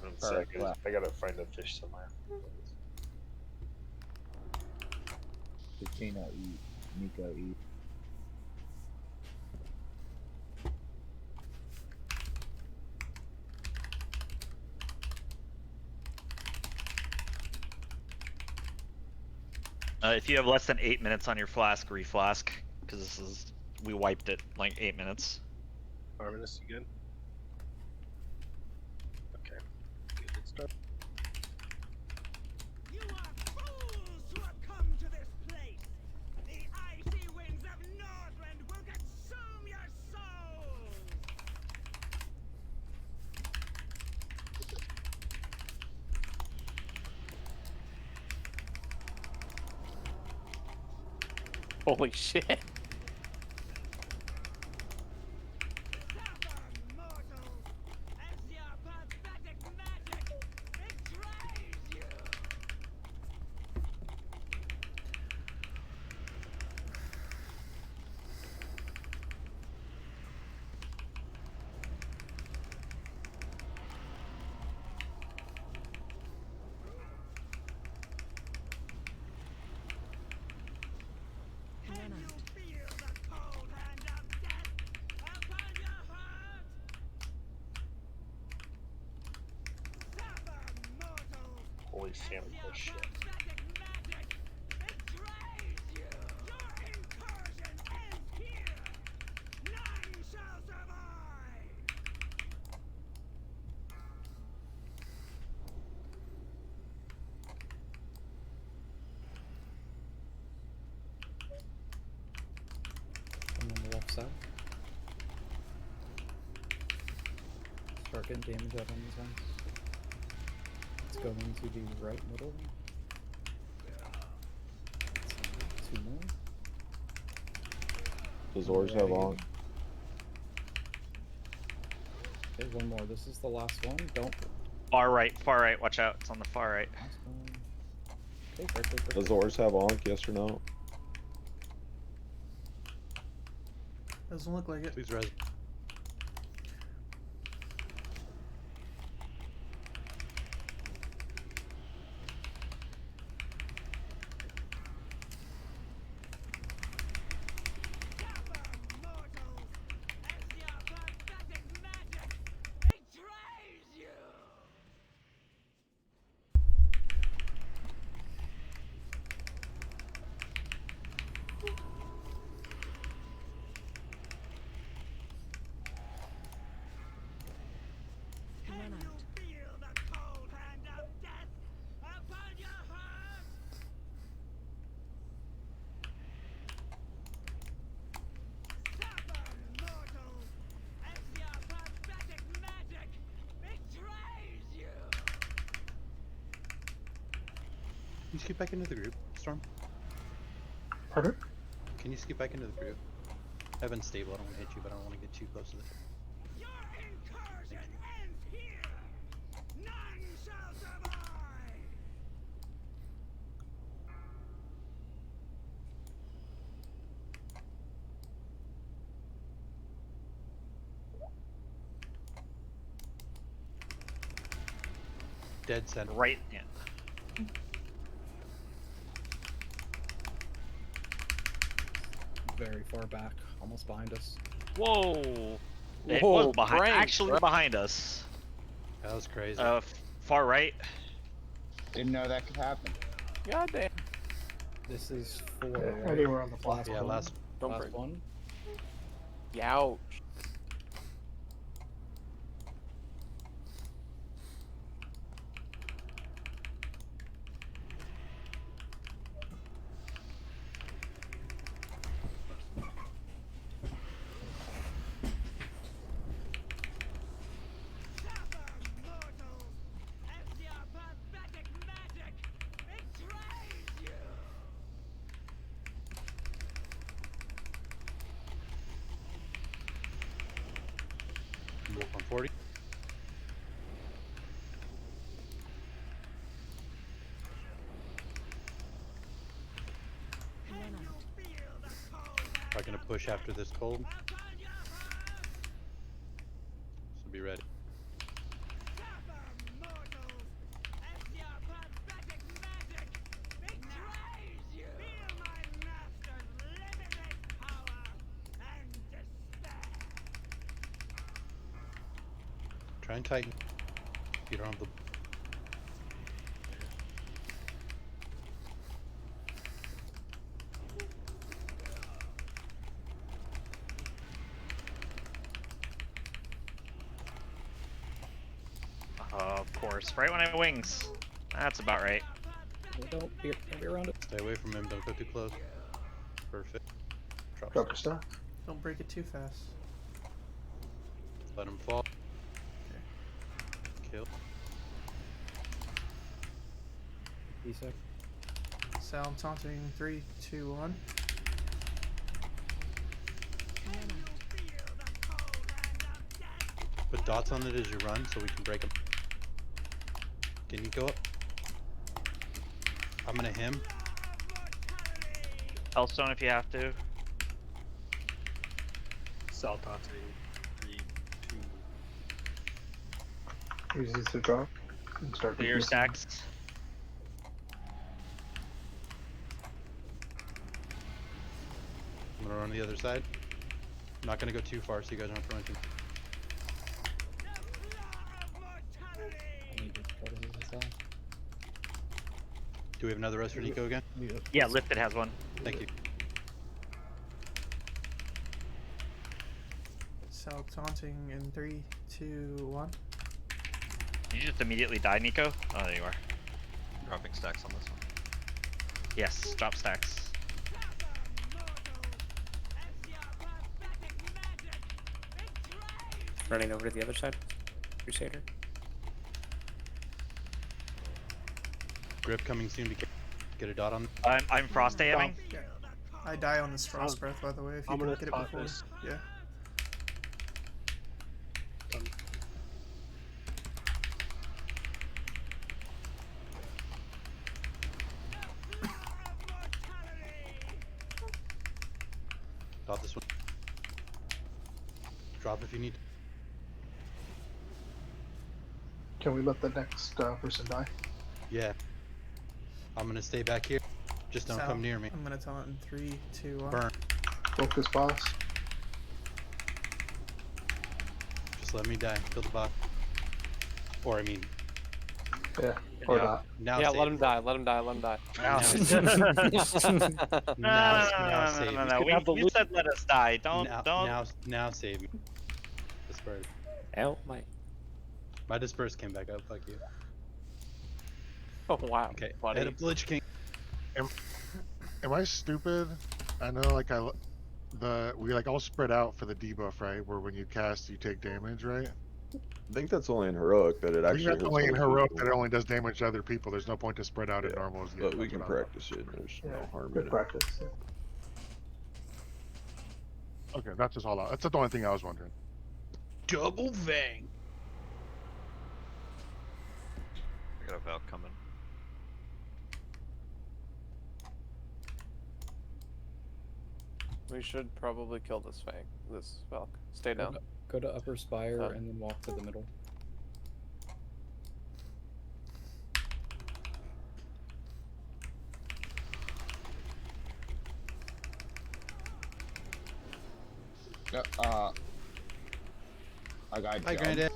[SPEAKER 10] One
[SPEAKER 16] Alright,
[SPEAKER 10] second.
[SPEAKER 16] left.
[SPEAKER 10] I gotta find a fish somewhere.
[SPEAKER 16] Katrina eat. Nico eat.
[SPEAKER 3] If you have less than 8 minutes on your flask, reflask, because we wiped it like 8 minutes.
[SPEAKER 9] Arminus, you good? Okay. Good stuff.
[SPEAKER 5] You are fools who have come to this place. The icy winds of Northrend will consume your souls.
[SPEAKER 4] Holy shit.
[SPEAKER 5] Suffer, mortals, as your pathetic magic betrays you. Can you feel the cold hand of death upon your heart? Suffer, mortals,
[SPEAKER 10] Holy
[SPEAKER 5] as
[SPEAKER 10] salmon
[SPEAKER 5] your
[SPEAKER 10] fish shit.
[SPEAKER 5] pathetic magic betrays you. Your incursion ends here. None shall survive.
[SPEAKER 8] One on the left side. Start getting damage out on these ones. Let's go into the right middle. 2 more.
[SPEAKER 7] Does Ors have on?
[SPEAKER 8] Okay, one more. This is the last one. Don't.
[SPEAKER 3] Far right, watch out. It's on the far right.
[SPEAKER 8] Last one. Okay, perfect.
[SPEAKER 7] Does Ors have on? Yes or no?
[SPEAKER 6] Doesn't look like it.
[SPEAKER 1] Please res. Can you skip back into the group, Storm?
[SPEAKER 2] Pardon?
[SPEAKER 1] Can you skip back into the group? I've been stable, I don't want to hit you, but I don't want to get too close to the... Dead center.
[SPEAKER 3] Right. Yeah.
[SPEAKER 8] Very far back, almost behind us.
[SPEAKER 3] Whoa. It
[SPEAKER 4] Whoa,
[SPEAKER 3] was behind,
[SPEAKER 4] prank,
[SPEAKER 3] actually
[SPEAKER 4] bro.
[SPEAKER 3] behind us.
[SPEAKER 1] That was crazy.
[SPEAKER 3] Far right.
[SPEAKER 16] Didn't know that could happen.
[SPEAKER 4] God damn.
[SPEAKER 8] This is for
[SPEAKER 2] Anywhere on the block.
[SPEAKER 1] Yeah, last
[SPEAKER 8] last one.
[SPEAKER 4] Youch.
[SPEAKER 1] Wolf on 40. Probably gonna push after this cold. So be ready. Try and tighten. You don't have the...
[SPEAKER 3] Of course, right when I wings. That's about right.
[SPEAKER 8] Don't be around it.
[SPEAKER 1] Stay away from him, don't go too close. Perfect.
[SPEAKER 2] Drop your stuff.
[SPEAKER 6] Don't break it too fast.
[SPEAKER 1] Let him fall. Kill.
[SPEAKER 8] D-sec.
[SPEAKER 6] Sal, I'm taunting 3, 2, 1.
[SPEAKER 1] Put dots on it as you run so we can break them. Can you go up? I'm gonna him.
[SPEAKER 3] Hellstone if you have to.
[SPEAKER 9] Salt onto 3, 2.
[SPEAKER 2] Easy to drop. And start
[SPEAKER 3] Clear
[SPEAKER 2] reducing.
[SPEAKER 3] stacks.
[SPEAKER 1] I'm gonna run the other side. I'm not gonna go too far so you guys don't have to run too.
[SPEAKER 8] I need to try to move this down.
[SPEAKER 1] Do we have another rest for Nico again?
[SPEAKER 3] Yeah, Lifted has one.
[SPEAKER 1] Thank you.
[SPEAKER 6] Sal, taunting in 3, 2, 1.
[SPEAKER 3] You just immediately die, Nico? Oh, there you are.
[SPEAKER 19] Dropping stacks on this one.
[SPEAKER 3] Yes, drop stacks.
[SPEAKER 20] Running over to the other side. Crusader.
[SPEAKER 1] Grip coming soon to get a dot on.
[SPEAKER 3] I'm frost aiming.
[SPEAKER 6] Yeah. I die on this frost breath, by the way, if you
[SPEAKER 9] I'm
[SPEAKER 6] can
[SPEAKER 9] gonna
[SPEAKER 6] get it
[SPEAKER 9] taunt
[SPEAKER 6] before.
[SPEAKER 9] this.
[SPEAKER 6] Yeah.
[SPEAKER 1] Dot this one. Drop if you need.
[SPEAKER 2] Can we let the next person die?
[SPEAKER 1] Yeah. I'm gonna stay back here. Just don't
[SPEAKER 6] Sal,
[SPEAKER 1] come near me.
[SPEAKER 6] I'm gonna taunt in 3, 2, 1.
[SPEAKER 1] Burn.
[SPEAKER 2] Focus, boss.
[SPEAKER 1] Just let me die. Kill the bot. Or I mean.
[SPEAKER 2] Yeah. Or
[SPEAKER 1] yeah.
[SPEAKER 2] not.
[SPEAKER 1] Now
[SPEAKER 4] Yeah,
[SPEAKER 1] save
[SPEAKER 4] let him die. Let him die. Let him die.
[SPEAKER 3] Now,
[SPEAKER 1] now save me.
[SPEAKER 3] no. We said let us die. Don't.
[SPEAKER 1] Now save me. Disperse.
[SPEAKER 20] Oh
[SPEAKER 1] My disperse came back up. Fuck you.
[SPEAKER 4] Oh wow.
[SPEAKER 1] Okay.
[SPEAKER 4] Buddy.
[SPEAKER 1] Head up Lich King.
[SPEAKER 11] Am I stupid? I know, like we like all spread out for the debuff, right? Where when you cast, you take damage, right?
[SPEAKER 7] I think that's only in heroic that it
[SPEAKER 11] I
[SPEAKER 7] actually.
[SPEAKER 11] think that's
[SPEAKER 7] hurts
[SPEAKER 11] only in
[SPEAKER 7] other
[SPEAKER 11] heroic
[SPEAKER 7] people.
[SPEAKER 11] that it only does damage to other people. There's no point to spread out in
[SPEAKER 7] Yeah,
[SPEAKER 11] normals.
[SPEAKER 7] but we can practice it. There's
[SPEAKER 2] Yeah.
[SPEAKER 7] no harm in
[SPEAKER 2] Good
[SPEAKER 7] it.
[SPEAKER 2] practice. Yeah.
[SPEAKER 11] Okay, that's just all. That's the only thing I was wondering.
[SPEAKER 1] Double Vang.
[SPEAKER 19] I got a Valk coming.
[SPEAKER 4] We should probably kill this Fang. This Valk. Stay down.
[SPEAKER 8] Go to upper spire and then walk to the middle.
[SPEAKER 16] I got
[SPEAKER 1] Hi, Granddad.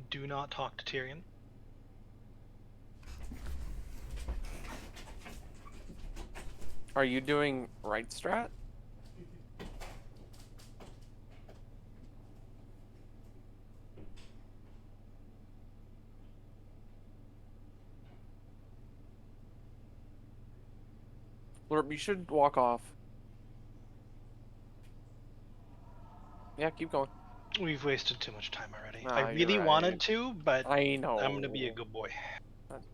[SPEAKER 18] Do not talk to Tyrion.
[SPEAKER 4] Are you doing right strat? Lorp, you should walk off. Yeah, keep going.
[SPEAKER 18] We've wasted too much time already.
[SPEAKER 4] Nah,
[SPEAKER 18] I
[SPEAKER 4] you're
[SPEAKER 18] really
[SPEAKER 4] right.
[SPEAKER 18] wanted to, but
[SPEAKER 4] I know.
[SPEAKER 18] I'm gonna be a good boy.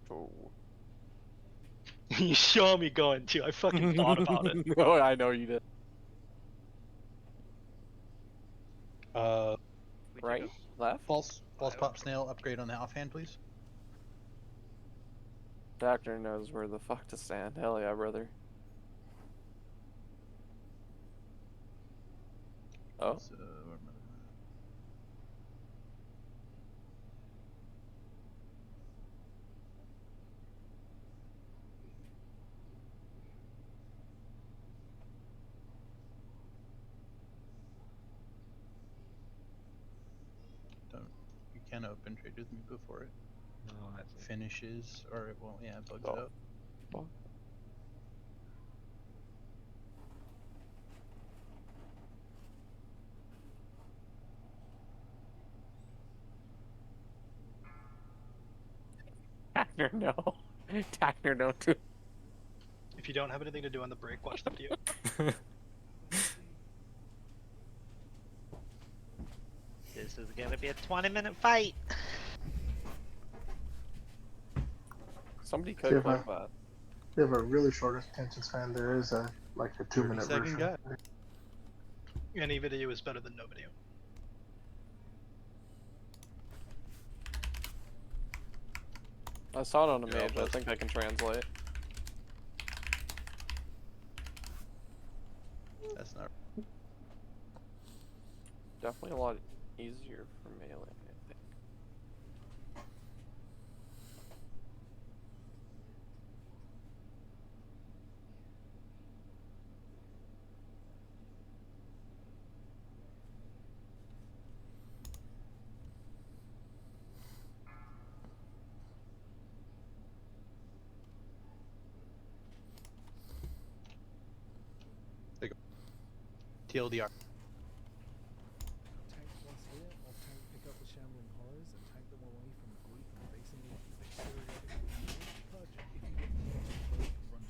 [SPEAKER 4] Oh.
[SPEAKER 18] You saw me going too. I fucking thought about it.
[SPEAKER 4] No, I know you did. Right? Left?
[SPEAKER 1] False pop snail upgrade on the offhand, please.
[SPEAKER 4] Doctor knows where the fuck to stand. Hell yeah, brother. Oh.
[SPEAKER 1] You can't open trade with me before it finishes, or it won't. Yeah, it bugs
[SPEAKER 4] Oh.
[SPEAKER 1] out.
[SPEAKER 4] Well. Tacner, no. Tacner, no too.
[SPEAKER 18] If you don't have anything to do on the break, watch the video.
[SPEAKER 3] This is gonna be a 20-minute fight.
[SPEAKER 4] Somebody
[SPEAKER 2] See
[SPEAKER 4] could
[SPEAKER 2] if
[SPEAKER 4] clip
[SPEAKER 2] I-
[SPEAKER 4] that.
[SPEAKER 2] If you have a really short attention span, there is a 2-minute
[SPEAKER 1] 30-second
[SPEAKER 2] version.
[SPEAKER 1] guy.
[SPEAKER 18] Any video is better than no video.
[SPEAKER 4] I saw it on a
[SPEAKER 1] Yeah,
[SPEAKER 4] mage. I
[SPEAKER 1] but-
[SPEAKER 4] think I can translate.
[SPEAKER 1] That's not.
[SPEAKER 4] Definitely a lot easier for melee, I think.
[SPEAKER 1] TLDR.
[SPEAKER 21] Tank once here, I'll tank pick up the shambling horrors and tank them away from the group and facing the exterior. Purge, if you get close, run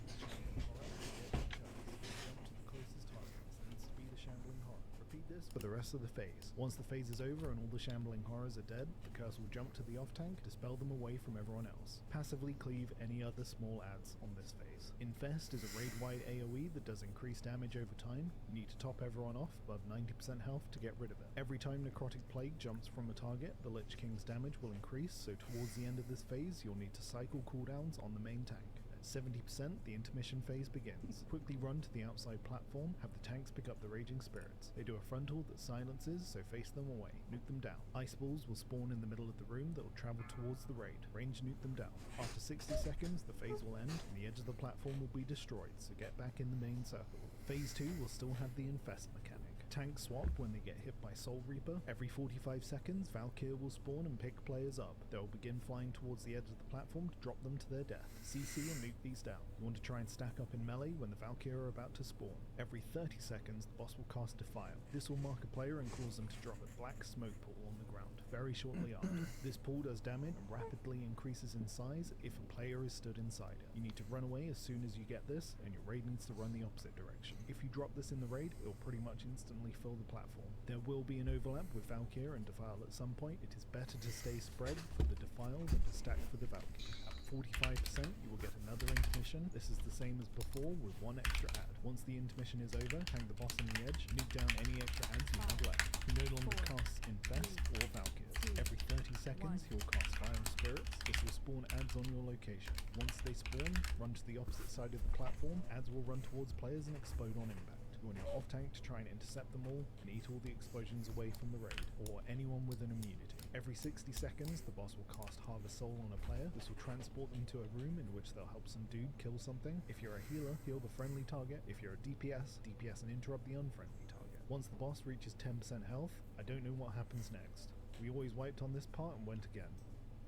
[SPEAKER 21] rest of the phase. Once the phase is over and all the shambling horrors are dead, the curse will jump to the off tank, dispel them away from everyone else. Passively cleave any other small adds on this phase. Infest is a raid-wide AoE that does increased damage over time. You need to top everyone off above 90% health to get rid of it. Every time Necrotic Plague jumps from a target, the Lich King's damage will increase, so towards the end of this phase, you'll need to cycle cooldowns on the main tank. 70%, the intermission phase begins. Quickly run to the outside platform, have the tanks pick up the Raging Spirits. They do a frontal that silences, so face them away. Nuke them down. Ice balls will spawn in the middle of the room that will travel towards the raid. Range nuke them down. After 60 seconds, the phase will end, and the edge of the platform will be destroyed, so get back in the main circle. Phase 2 will still have the Infest mechanic. Tanks swap when they get hit by Soul Reaper. Every 45 seconds, Valkyr will spawn and pick players up. They will begin flying towards the edge of the platform to drop them to their death. CC and nuke these down. You want to try and stack up in melee when the Valkyr are about to spawn. Every 30 seconds, the boss will cast Defile. This will mark a player and cause them to drop a black smoke pool on the ground very shortly after. This pool does damage and rapidly increases in size if a player is stood inside it. You need to run away as soon as you get this, and your raid needs to run the opposite direction. If you drop this in the raid, it will pretty much instantly fill the platform. There will be an overlap with Valkyr and Defile at some point. It is better to stay spread for the Defile than to stack for the Valkyr. At 45%, you will get another intermission. This is the same as before with one extra add. Once the intermission is over, hang the boss on the edge, nuke down any extra adds you have left. You no longer cast Infest or Valkyr. Every 30 seconds, you'll cast Vile Spirits. This will spawn adds on your location. Once they spawn, run to the opposite side of the platform. Adds will run towards players and explode on impact. You want your off tank to try and intercept them all and eat all the explosions away from the raid, or anyone with an immunity. Every 60 seconds, the boss will cast Harvest Soul on a player. This will transport them to a room in which they'll help some dude kill something. If you're a healer, heal the friendly target. If you're a DPS, DPS and interrupt the unfriendly target. Once the boss reaches 10% health, I don't know what happens next. We always wiped on this part and went again.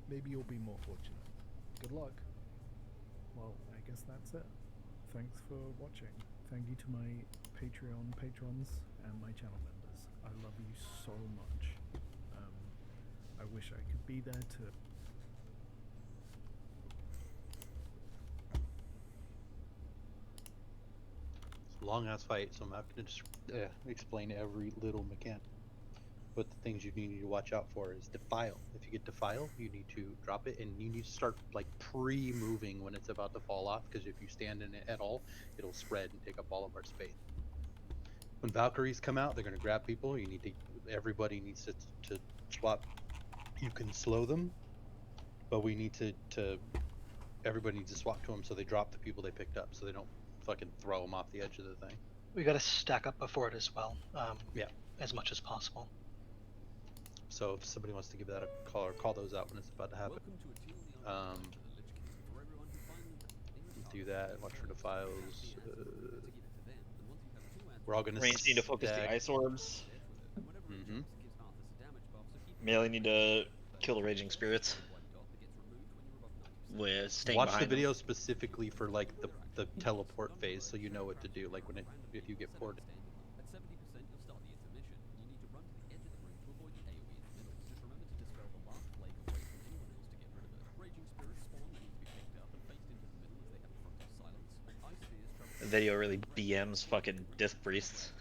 [SPEAKER 21] Maybe you'll be more fortunate. Good luck. Well, I guess that's it. Thanks for watching. Thank you to my Patreon patrons and my channel members. I love you so much. I wish I could be there to...
[SPEAKER 1] It's a long ass fight, so I'm not gonna just explain every little mechanic. But the things you need to watch out for is Defile. If you get Defile, you need to drop it, and you need to start like pre-moving when it's about to fall off, because if you stand in it at all, it'll spread and take up all of our space. When Valkyries come out, they're gonna grab people. You need to, everybody needs to swap. You can slow them, but we need to everybody needs to swap to them so they drop the people they picked up, so they don't fucking throw them off the edge of the thing.
[SPEAKER 18] We gotta stack up before it as well.
[SPEAKER 1] Yeah.
[SPEAKER 18] As much as possible.
[SPEAKER 1] So if somebody wants to give that a call or call those out when it's about to happen, do that. Watch for Defiles. We're all gonna
[SPEAKER 3] Range need to focus the ice orbs.
[SPEAKER 1] Mm-hmm.
[SPEAKER 3] Melee need to kill the Raging Spirits. With staying
[SPEAKER 1] Watch the
[SPEAKER 3] behind them.
[SPEAKER 1] video specifically for like the teleport phase, so you know what to do. Like when if you get ported.
[SPEAKER 3] The video really BMs fucking Disc Priests.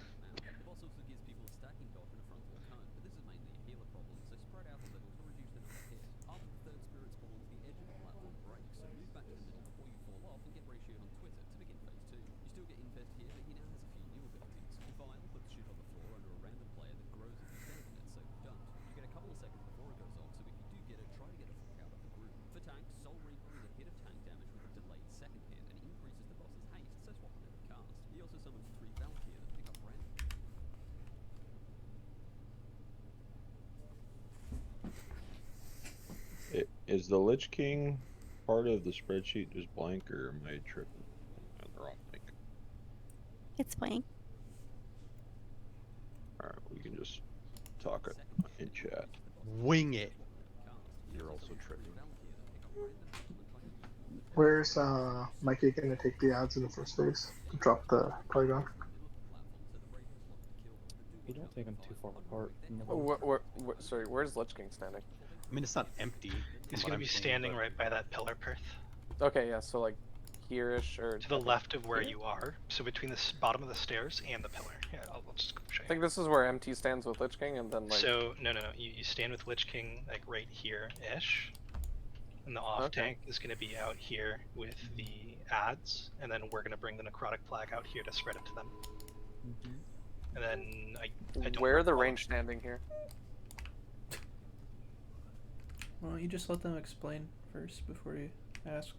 [SPEAKER 7] Is the Lich King part of the spreadsheet just blank, or am I tripping on the wrong thing?
[SPEAKER 12] It's blank.
[SPEAKER 7] Alright, we can just talk it in chat.
[SPEAKER 1] Wing it.
[SPEAKER 7] You're also tripping.
[SPEAKER 2] Where's Mikey gonna take the ads in the first phase? Drop the Polygon?
[SPEAKER 8] You don't take them too far apart.
[SPEAKER 4] Sorry, where's Lich King standing?
[SPEAKER 1] I mean, it's not empty.
[SPEAKER 18] He's gonna be standing right by that pillar, Perth.
[SPEAKER 4] Okay, yeah, so like here-ish or
[SPEAKER 18] To the left of where you are, so between the bottom of the stairs and the pillar. Yeah, I'll just show
[SPEAKER 4] I
[SPEAKER 18] you.
[SPEAKER 4] think this is where MT stands with Lich King, and then like.
[SPEAKER 18] So no. You stand with Lich King like right here ish, and the off tank is going to be out here with the ads, and then we're going to bring the necrotic plague out here to spread it to them. And then I don't.
[SPEAKER 4] Where are the range standing here?
[SPEAKER 6] Why don't you just let them explain first before you ask?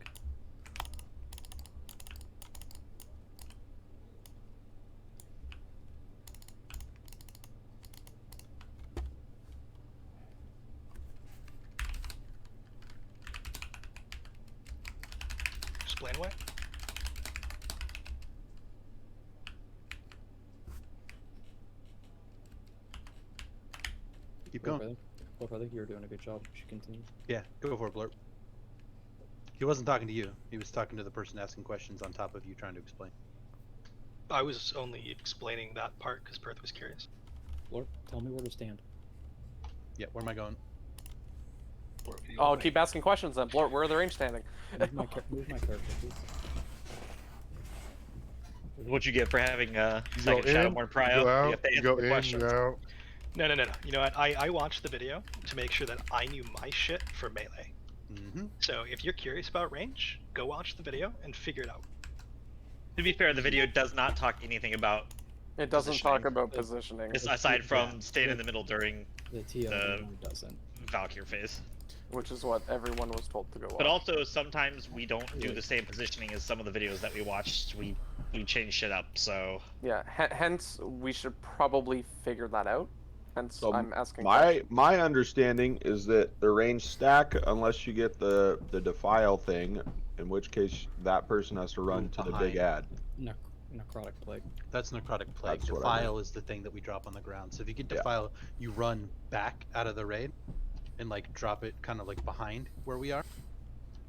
[SPEAKER 18] Explain away.
[SPEAKER 1] Keep going.
[SPEAKER 8] Blurp, I think you were doing a good job. You should continue.
[SPEAKER 1] Yeah, go for it, Blurp. He wasn't talking to you. He was talking to the person asking questions on top of you trying to explain.
[SPEAKER 18] I was only explaining that part because Perth was curious.
[SPEAKER 8] Blurp, tell me where to stand.
[SPEAKER 1] Yeah, where am I going?
[SPEAKER 4] Oh, keep asking questions then. Blurt, where are the range standing?
[SPEAKER 8] Move my character, please.
[SPEAKER 3] What you get for having
[SPEAKER 11] You
[SPEAKER 3] second
[SPEAKER 11] go in,
[SPEAKER 3] Shadowborn
[SPEAKER 11] you
[SPEAKER 3] Prio?
[SPEAKER 11] go out,
[SPEAKER 3] have to
[SPEAKER 11] you
[SPEAKER 3] answer
[SPEAKER 11] go
[SPEAKER 3] the
[SPEAKER 11] in,
[SPEAKER 3] questions.
[SPEAKER 11] you out.
[SPEAKER 18] No. You know what? I watched the video to make sure that I knew my shit for melee. So if you're curious about range, go watch the video and figure it out.
[SPEAKER 3] To be fair, the video does not talk anything about.
[SPEAKER 4] It doesn't talk about positioning.
[SPEAKER 3] Aside from staying in the middle during
[SPEAKER 8] the TL doesn't.
[SPEAKER 3] Valkyr phase.
[SPEAKER 4] Which is what everyone was told to go watch.
[SPEAKER 3] But also, sometimes we don't do the same positioning as some of the videos that we watched. We change shit up, so...
[SPEAKER 4] Yeah, hence, we should probably figure that out. Hence,
[SPEAKER 7] So
[SPEAKER 4] I'm asking
[SPEAKER 7] my understanding is that the range stack unless you get the defile thing, in which case that person has to run to the big ad.
[SPEAKER 8] Necrotic plague.
[SPEAKER 1] That's necrotic plague.
[SPEAKER 7] That's what I
[SPEAKER 1] Defile is the thing that we drop on the ground. So if you get defile, you run back out of the raid and like drop it kind of like behind where we are,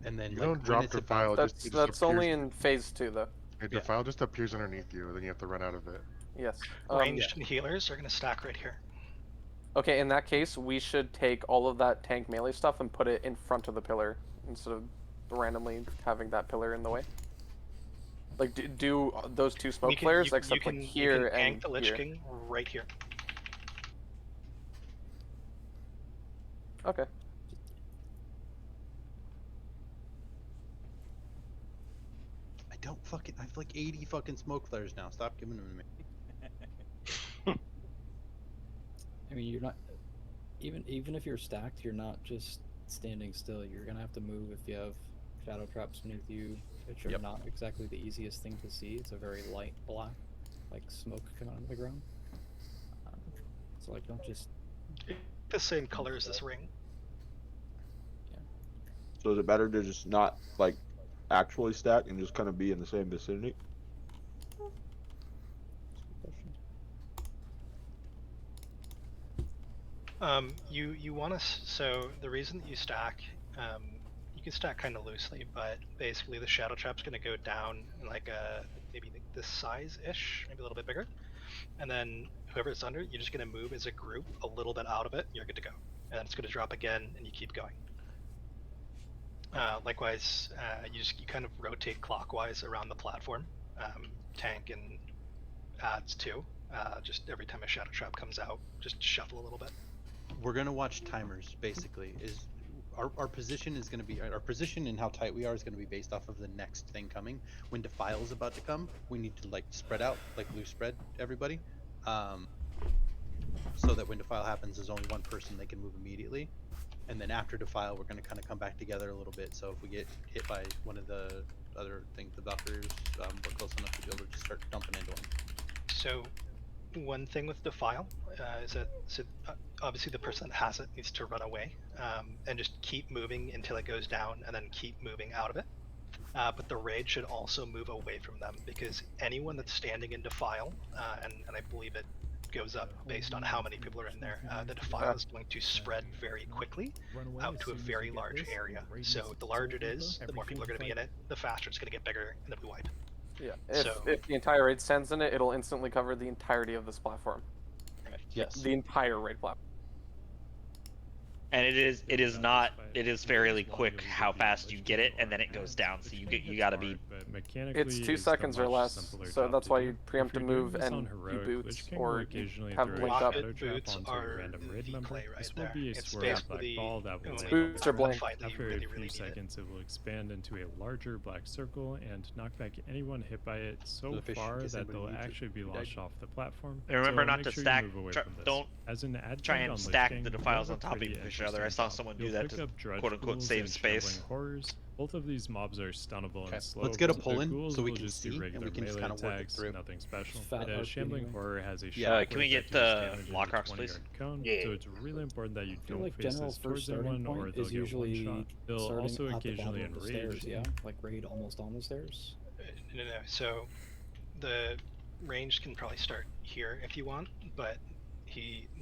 [SPEAKER 1] and then
[SPEAKER 11] You
[SPEAKER 1] like,
[SPEAKER 11] don't
[SPEAKER 1] when
[SPEAKER 11] drop
[SPEAKER 1] it's
[SPEAKER 11] defile.
[SPEAKER 1] about-
[SPEAKER 4] That's only in phase 2 though.
[SPEAKER 11] The defile just appears underneath you, then you have to run out of it.
[SPEAKER 4] Yes.
[SPEAKER 18] Ranged and healers are going to stack right here.
[SPEAKER 4] Okay, in that case, we should take all of that tank melee stuff and put it in front of the pillar instead of randomly having that pillar in the way. Like, do those two smoke flares, except like here
[SPEAKER 18] you can
[SPEAKER 4] and
[SPEAKER 18] gank the Lich
[SPEAKER 4] here.
[SPEAKER 18] King right here.
[SPEAKER 4] Okay.
[SPEAKER 1] I don't fucking. I have like 80 fucking smoke flares now. Stop giving them to me.
[SPEAKER 8] I mean, you're not even if you're stacked, you're not just standing still. You're gonna have to move if you have shadow traps beneath you, which are not exactly the easiest thing to see. It's a very light black, like smoke coming out of the ground. So like, don't just.
[SPEAKER 18] The same color as this ring.
[SPEAKER 7] So is it better to just not like actually stack and just kind of be in the same vicinity?
[SPEAKER 18] You want to, so the reason that you stack, you can stack kind of loosely, but basically the shadow trap's going to go down in like maybe this size-ish, maybe a little bit bigger, and then whoever's under, you're just going to move as a group a little bit out of it, you're good to go, and then it's going to drop again, and you keep going. Likewise, you kind of rotate clockwise around the platform, tank and adds too. Just every time a shadow trap comes out, just shuffle a little bit.
[SPEAKER 1] We're gonna watch timers. Basically, is our position is gonna be our position and how tight we are is gonna be based off of the next thing coming. When defile is about to come, we need to like spread out, like loose spread everybody, so that when defile happens, there's only one person they can move immediately. And then after defile, we're going to kind of come back together a little bit. So if we get hit by one of the other things, the Valkyries, we're close enough to be able to just start dumping into them.
[SPEAKER 18] So one thing with defile is that obviously the person that has it needs to run away and just keep moving until it goes down and then keep moving out of it. But the raid should also move away from them because anyone that's standing in defile, and I believe it goes up based on how many people are in there, the defile is going to spread very quickly out to a very large area. So the larger it is, the more people are going to be in it, the faster it's going to get bigger, and then we wipe.
[SPEAKER 4] Yeah, if the entire raid stands in it, it'll instantly cover the entirety of this platform.
[SPEAKER 1] Yes.
[SPEAKER 4] The entire raid platform.
[SPEAKER 3] And it is fairly quick how fast you get it, and then it goes down. So you gotta be.
[SPEAKER 4] It's 2 seconds or less, so that's why you preempt to move and you boots or have blink up.
[SPEAKER 18] Boots are the play right there. It's basically
[SPEAKER 4] boots or blink.
[SPEAKER 21] After a few seconds, it will expand into a larger black circle and knock back anyone hit by it so far that they'll actually be launched off the platform.
[SPEAKER 3] And remember
[SPEAKER 21] So
[SPEAKER 3] not
[SPEAKER 21] make
[SPEAKER 3] to
[SPEAKER 21] sure you
[SPEAKER 3] stack.
[SPEAKER 21] move away
[SPEAKER 3] Try,
[SPEAKER 21] from this.
[SPEAKER 3] don't
[SPEAKER 21] As an adjunct
[SPEAKER 3] try and
[SPEAKER 21] on
[SPEAKER 3] stack
[SPEAKER 21] Lich
[SPEAKER 3] the
[SPEAKER 21] King,
[SPEAKER 3] defiles
[SPEAKER 21] you
[SPEAKER 3] on
[SPEAKER 21] have a
[SPEAKER 3] top of
[SPEAKER 21] pretty
[SPEAKER 3] each other. I saw someone do
[SPEAKER 21] You'll
[SPEAKER 3] that
[SPEAKER 21] pick
[SPEAKER 3] to
[SPEAKER 21] up Dredge
[SPEAKER 3] quote unquote
[SPEAKER 21] Ghouls
[SPEAKER 3] save
[SPEAKER 21] and
[SPEAKER 3] space.
[SPEAKER 21] Shambling Horrors. Both of these mobs are stunnable
[SPEAKER 1] Okay,
[SPEAKER 21] and slow.
[SPEAKER 1] let's get a
[SPEAKER 21] but
[SPEAKER 1] pull
[SPEAKER 21] the
[SPEAKER 1] in
[SPEAKER 21] ghouls
[SPEAKER 1] so we
[SPEAKER 21] will
[SPEAKER 1] can
[SPEAKER 21] just do
[SPEAKER 1] see, and
[SPEAKER 21] regular
[SPEAKER 1] we can just
[SPEAKER 21] melee
[SPEAKER 1] kind of work it
[SPEAKER 21] attacks,
[SPEAKER 1] through.
[SPEAKER 21] nothing special.
[SPEAKER 8] Fat
[SPEAKER 21] But
[SPEAKER 8] RP
[SPEAKER 21] Shambling
[SPEAKER 8] anyway.
[SPEAKER 21] Horror has a
[SPEAKER 1] Yeah,
[SPEAKER 21] shock
[SPEAKER 3] can we
[SPEAKER 21] wave
[SPEAKER 3] get
[SPEAKER 21] that deals
[SPEAKER 3] the
[SPEAKER 21] damage in
[SPEAKER 3] lock
[SPEAKER 21] a
[SPEAKER 3] rocks,
[SPEAKER 21] 20
[SPEAKER 3] please?
[SPEAKER 21] yard cone,
[SPEAKER 10] Yeah.
[SPEAKER 21] so it's really important that you
[SPEAKER 8] I feel
[SPEAKER 21] don't
[SPEAKER 8] like
[SPEAKER 21] face
[SPEAKER 8] general
[SPEAKER 21] this
[SPEAKER 8] first
[SPEAKER 21] towards
[SPEAKER 8] starting
[SPEAKER 21] anyone or
[SPEAKER 8] point
[SPEAKER 21] they'll
[SPEAKER 8] is
[SPEAKER 21] get one
[SPEAKER 8] usually
[SPEAKER 21] shot. They'll
[SPEAKER 8] starting
[SPEAKER 21] also
[SPEAKER 8] at the
[SPEAKER 21] occasionally
[SPEAKER 8] bottom of the
[SPEAKER 21] enrage.
[SPEAKER 8] stairs, yeah, like raid almost on the stairs.
[SPEAKER 18] No. So the range can probably start here if you want, but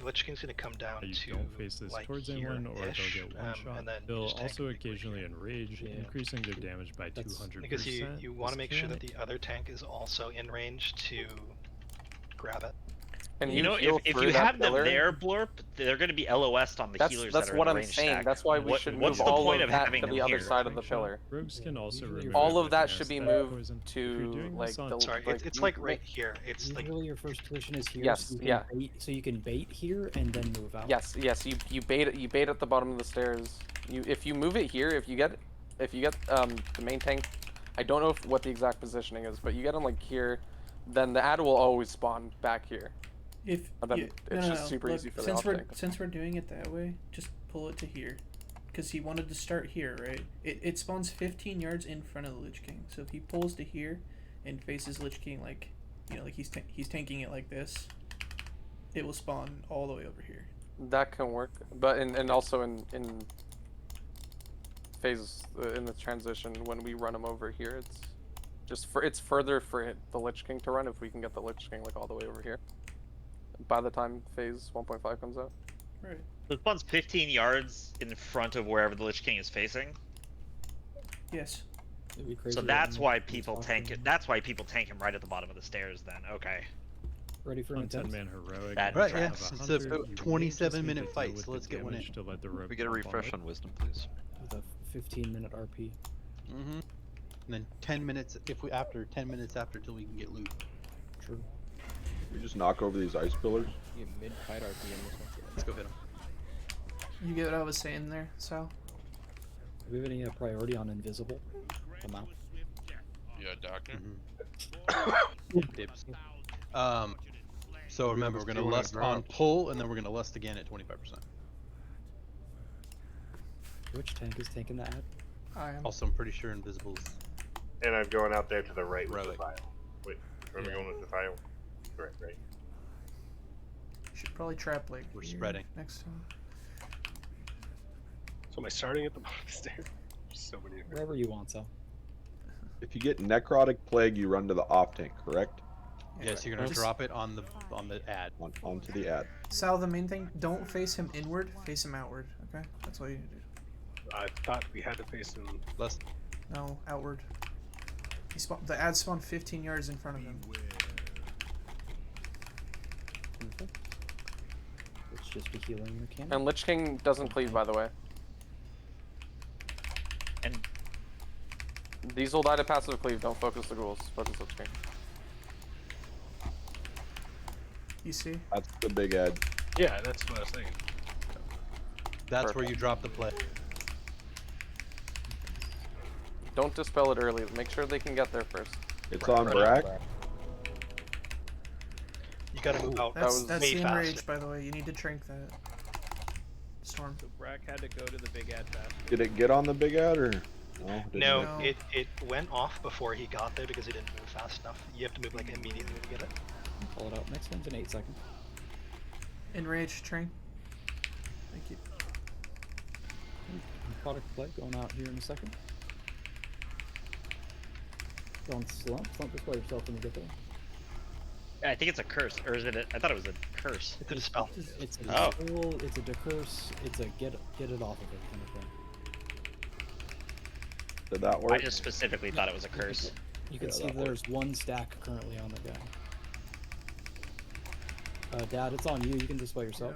[SPEAKER 18] Lich King's gonna come down
[SPEAKER 21] You
[SPEAKER 18] to
[SPEAKER 21] don't face this
[SPEAKER 18] like
[SPEAKER 21] towards anyone or they'll
[SPEAKER 18] here-ish,
[SPEAKER 21] get one shot.
[SPEAKER 18] and then you
[SPEAKER 21] They'll
[SPEAKER 18] just tank
[SPEAKER 21] also
[SPEAKER 18] them.
[SPEAKER 21] occasionally enrage, increasing their damage by 200%.
[SPEAKER 18] Because you want to
[SPEAKER 21] This
[SPEAKER 18] make sure
[SPEAKER 21] can-
[SPEAKER 18] that the other tank is also in range to grab it.
[SPEAKER 4] And
[SPEAKER 3] You know,
[SPEAKER 4] heal
[SPEAKER 3] if
[SPEAKER 4] through
[SPEAKER 3] you
[SPEAKER 4] that
[SPEAKER 3] have them
[SPEAKER 4] pillar.
[SPEAKER 3] there, Blorp, they're going to be LOS'd on the healers
[SPEAKER 4] That's
[SPEAKER 3] that are
[SPEAKER 4] what
[SPEAKER 3] in
[SPEAKER 4] I'm
[SPEAKER 3] the range
[SPEAKER 4] saying.
[SPEAKER 3] stack.
[SPEAKER 4] That's why we should
[SPEAKER 3] What's
[SPEAKER 4] move
[SPEAKER 3] the
[SPEAKER 4] all
[SPEAKER 3] point
[SPEAKER 4] of
[SPEAKER 3] of
[SPEAKER 4] that
[SPEAKER 3] having
[SPEAKER 4] to
[SPEAKER 3] them
[SPEAKER 4] the other
[SPEAKER 3] here?
[SPEAKER 4] side of the pillar.
[SPEAKER 21] Rogues can also remove
[SPEAKER 4] All
[SPEAKER 21] it
[SPEAKER 4] of that
[SPEAKER 21] with
[SPEAKER 4] should be
[SPEAKER 21] anesthetic
[SPEAKER 4] moved
[SPEAKER 21] poison. If you're
[SPEAKER 4] to
[SPEAKER 21] doing
[SPEAKER 4] like
[SPEAKER 21] this on
[SPEAKER 4] the.
[SPEAKER 18] Sorry,
[SPEAKER 4] like,
[SPEAKER 18] it's like right here. It's like
[SPEAKER 8] Usually your first position is here.
[SPEAKER 4] Yes,
[SPEAKER 8] so you can
[SPEAKER 4] yeah.
[SPEAKER 8] Bait, so you can bait here and then move out.
[SPEAKER 4] Yes. You bait at the bottom of the stairs. If you move it here, if you get the main tank, I don't know what the exact positioning is, but you get them like here, then the ad will always spawn back here.
[SPEAKER 6] If
[SPEAKER 4] And then
[SPEAKER 6] you,
[SPEAKER 4] it's just super easy for the off tank.
[SPEAKER 6] Since we're doing it that way, just pull it to here, because he wanted to start here, right? It spawns 15 yards in front of the Lich King. So if he pulls to here and faces Lich King like, like he's tanking it like this, it will spawn all the way over here.
[SPEAKER 4] That can work, but and also in phase in the transition when we run him over here, it's further for the Lich King to run if we can get the Lich King like all the way over here. By the time phase 1.5 comes out.
[SPEAKER 6] Right.
[SPEAKER 3] So it spawns 15 yards in front of wherever the Lich King is facing.
[SPEAKER 6] Yes.
[SPEAKER 3] So that's why people tank it. That's why people tank him right at the bottom of the stairs. Then okay.
[SPEAKER 8] Ready for an
[SPEAKER 21] 10-man heroic.
[SPEAKER 3] That
[SPEAKER 1] Right,
[SPEAKER 3] trap.
[SPEAKER 1] yeah.
[SPEAKER 21] Have
[SPEAKER 1] It's
[SPEAKER 21] hunter,
[SPEAKER 1] a
[SPEAKER 21] you
[SPEAKER 1] 27-minute
[SPEAKER 21] just
[SPEAKER 1] fight,
[SPEAKER 21] need to
[SPEAKER 1] so
[SPEAKER 21] deal
[SPEAKER 1] let's
[SPEAKER 21] with
[SPEAKER 1] get
[SPEAKER 21] the
[SPEAKER 1] one in.
[SPEAKER 21] damage to let the rope
[SPEAKER 19] We get a
[SPEAKER 21] pump on
[SPEAKER 19] refresh
[SPEAKER 21] it.
[SPEAKER 19] on wisdom, please.
[SPEAKER 8] With a 15-minute RP.
[SPEAKER 1] Mm-hmm. And then 10 minutes after 10 minutes after till we can get loot.
[SPEAKER 8] True.
[SPEAKER 7] We just knock over these ice pillars.
[SPEAKER 8] You get mid-fight RP in this one.
[SPEAKER 1] Let's go hit him.
[SPEAKER 6] You get what I was saying there, Sal?
[SPEAKER 8] Do we have any priority on invisible? Amount?
[SPEAKER 15] Yeah, doctor.
[SPEAKER 1] Dibs. So remember, we're gonna
[SPEAKER 11] Two
[SPEAKER 1] lust on pull, and then we're gonna lust again at 25%.
[SPEAKER 8] Which tank is taking the ad?
[SPEAKER 6] I am.
[SPEAKER 1] Also, I'm pretty sure invisibles.
[SPEAKER 10] And I'm going out there to the right with the
[SPEAKER 1] Relic.
[SPEAKER 10] file. Wait, where am I going with the file? Right.
[SPEAKER 6] Should probably trap like
[SPEAKER 1] We're
[SPEAKER 6] here
[SPEAKER 1] spreading.
[SPEAKER 6] next time.
[SPEAKER 9] So am I starting at the bottom of the stairs? There's so many.
[SPEAKER 8] Wherever you want, Sal.
[SPEAKER 7] If you get necrotic plague, you run to the off tank, correct?
[SPEAKER 1] Yes, you're gonna
[SPEAKER 6] Just-
[SPEAKER 1] drop it on the ad.
[SPEAKER 7] Onto the ad.
[SPEAKER 6] Sal, the main thing, don't face him inward, face him outward, okay? That's all you need to do.
[SPEAKER 9] I thought we had to face him.
[SPEAKER 1] Lust.
[SPEAKER 6] No, outward. The ad spawned 15 yards in front of him.
[SPEAKER 8] Okay. It's just a healing mechanic.
[SPEAKER 4] And Lich King doesn't cleave, by the way.
[SPEAKER 3] And
[SPEAKER 4] These will die to passive cleave. Don't focus the ghouls. Focus Lich King.
[SPEAKER 6] You see?
[SPEAKER 7] That's the big ad.
[SPEAKER 9] Yeah, that's what I was thinking.
[SPEAKER 1] That's where you drop the play.
[SPEAKER 4] Don't dispel it early. Make sure they can get there first.
[SPEAKER 7] It's on Brack.
[SPEAKER 18] You gotta move out.
[SPEAKER 6] That's
[SPEAKER 18] way
[SPEAKER 6] the
[SPEAKER 18] faster.
[SPEAKER 6] enrage, by the way. You need to trank that. Storm.
[SPEAKER 13] So Brack had to go to the big ad fast.
[SPEAKER 7] Did it get on the big ad or? No. Didn't
[SPEAKER 18] No,
[SPEAKER 6] No.
[SPEAKER 18] it went off before he got there because he didn't move fast enough. You have to move like immediately to get it.
[SPEAKER 8] Pull it out. Next one's in 8 seconds.
[SPEAKER 6] Enrage, train. Thank you.
[SPEAKER 8] Product play going out here in a second. Don't slump. Don't display yourself when you get there.
[SPEAKER 3] I think it's a curse, or is it? I thought it was a curse.
[SPEAKER 18] It's a spell.
[SPEAKER 8] It's a
[SPEAKER 3] Oh.
[SPEAKER 8] spell, it's a decurse, it's a get it off of it kind of thing.
[SPEAKER 7] Did that work?
[SPEAKER 3] I just specifically thought it was a curse.
[SPEAKER 8] You can
[SPEAKER 7] Yeah,
[SPEAKER 8] see
[SPEAKER 7] that
[SPEAKER 8] there's one stack currently on the guy. Dad, it's on you. You can display yourself.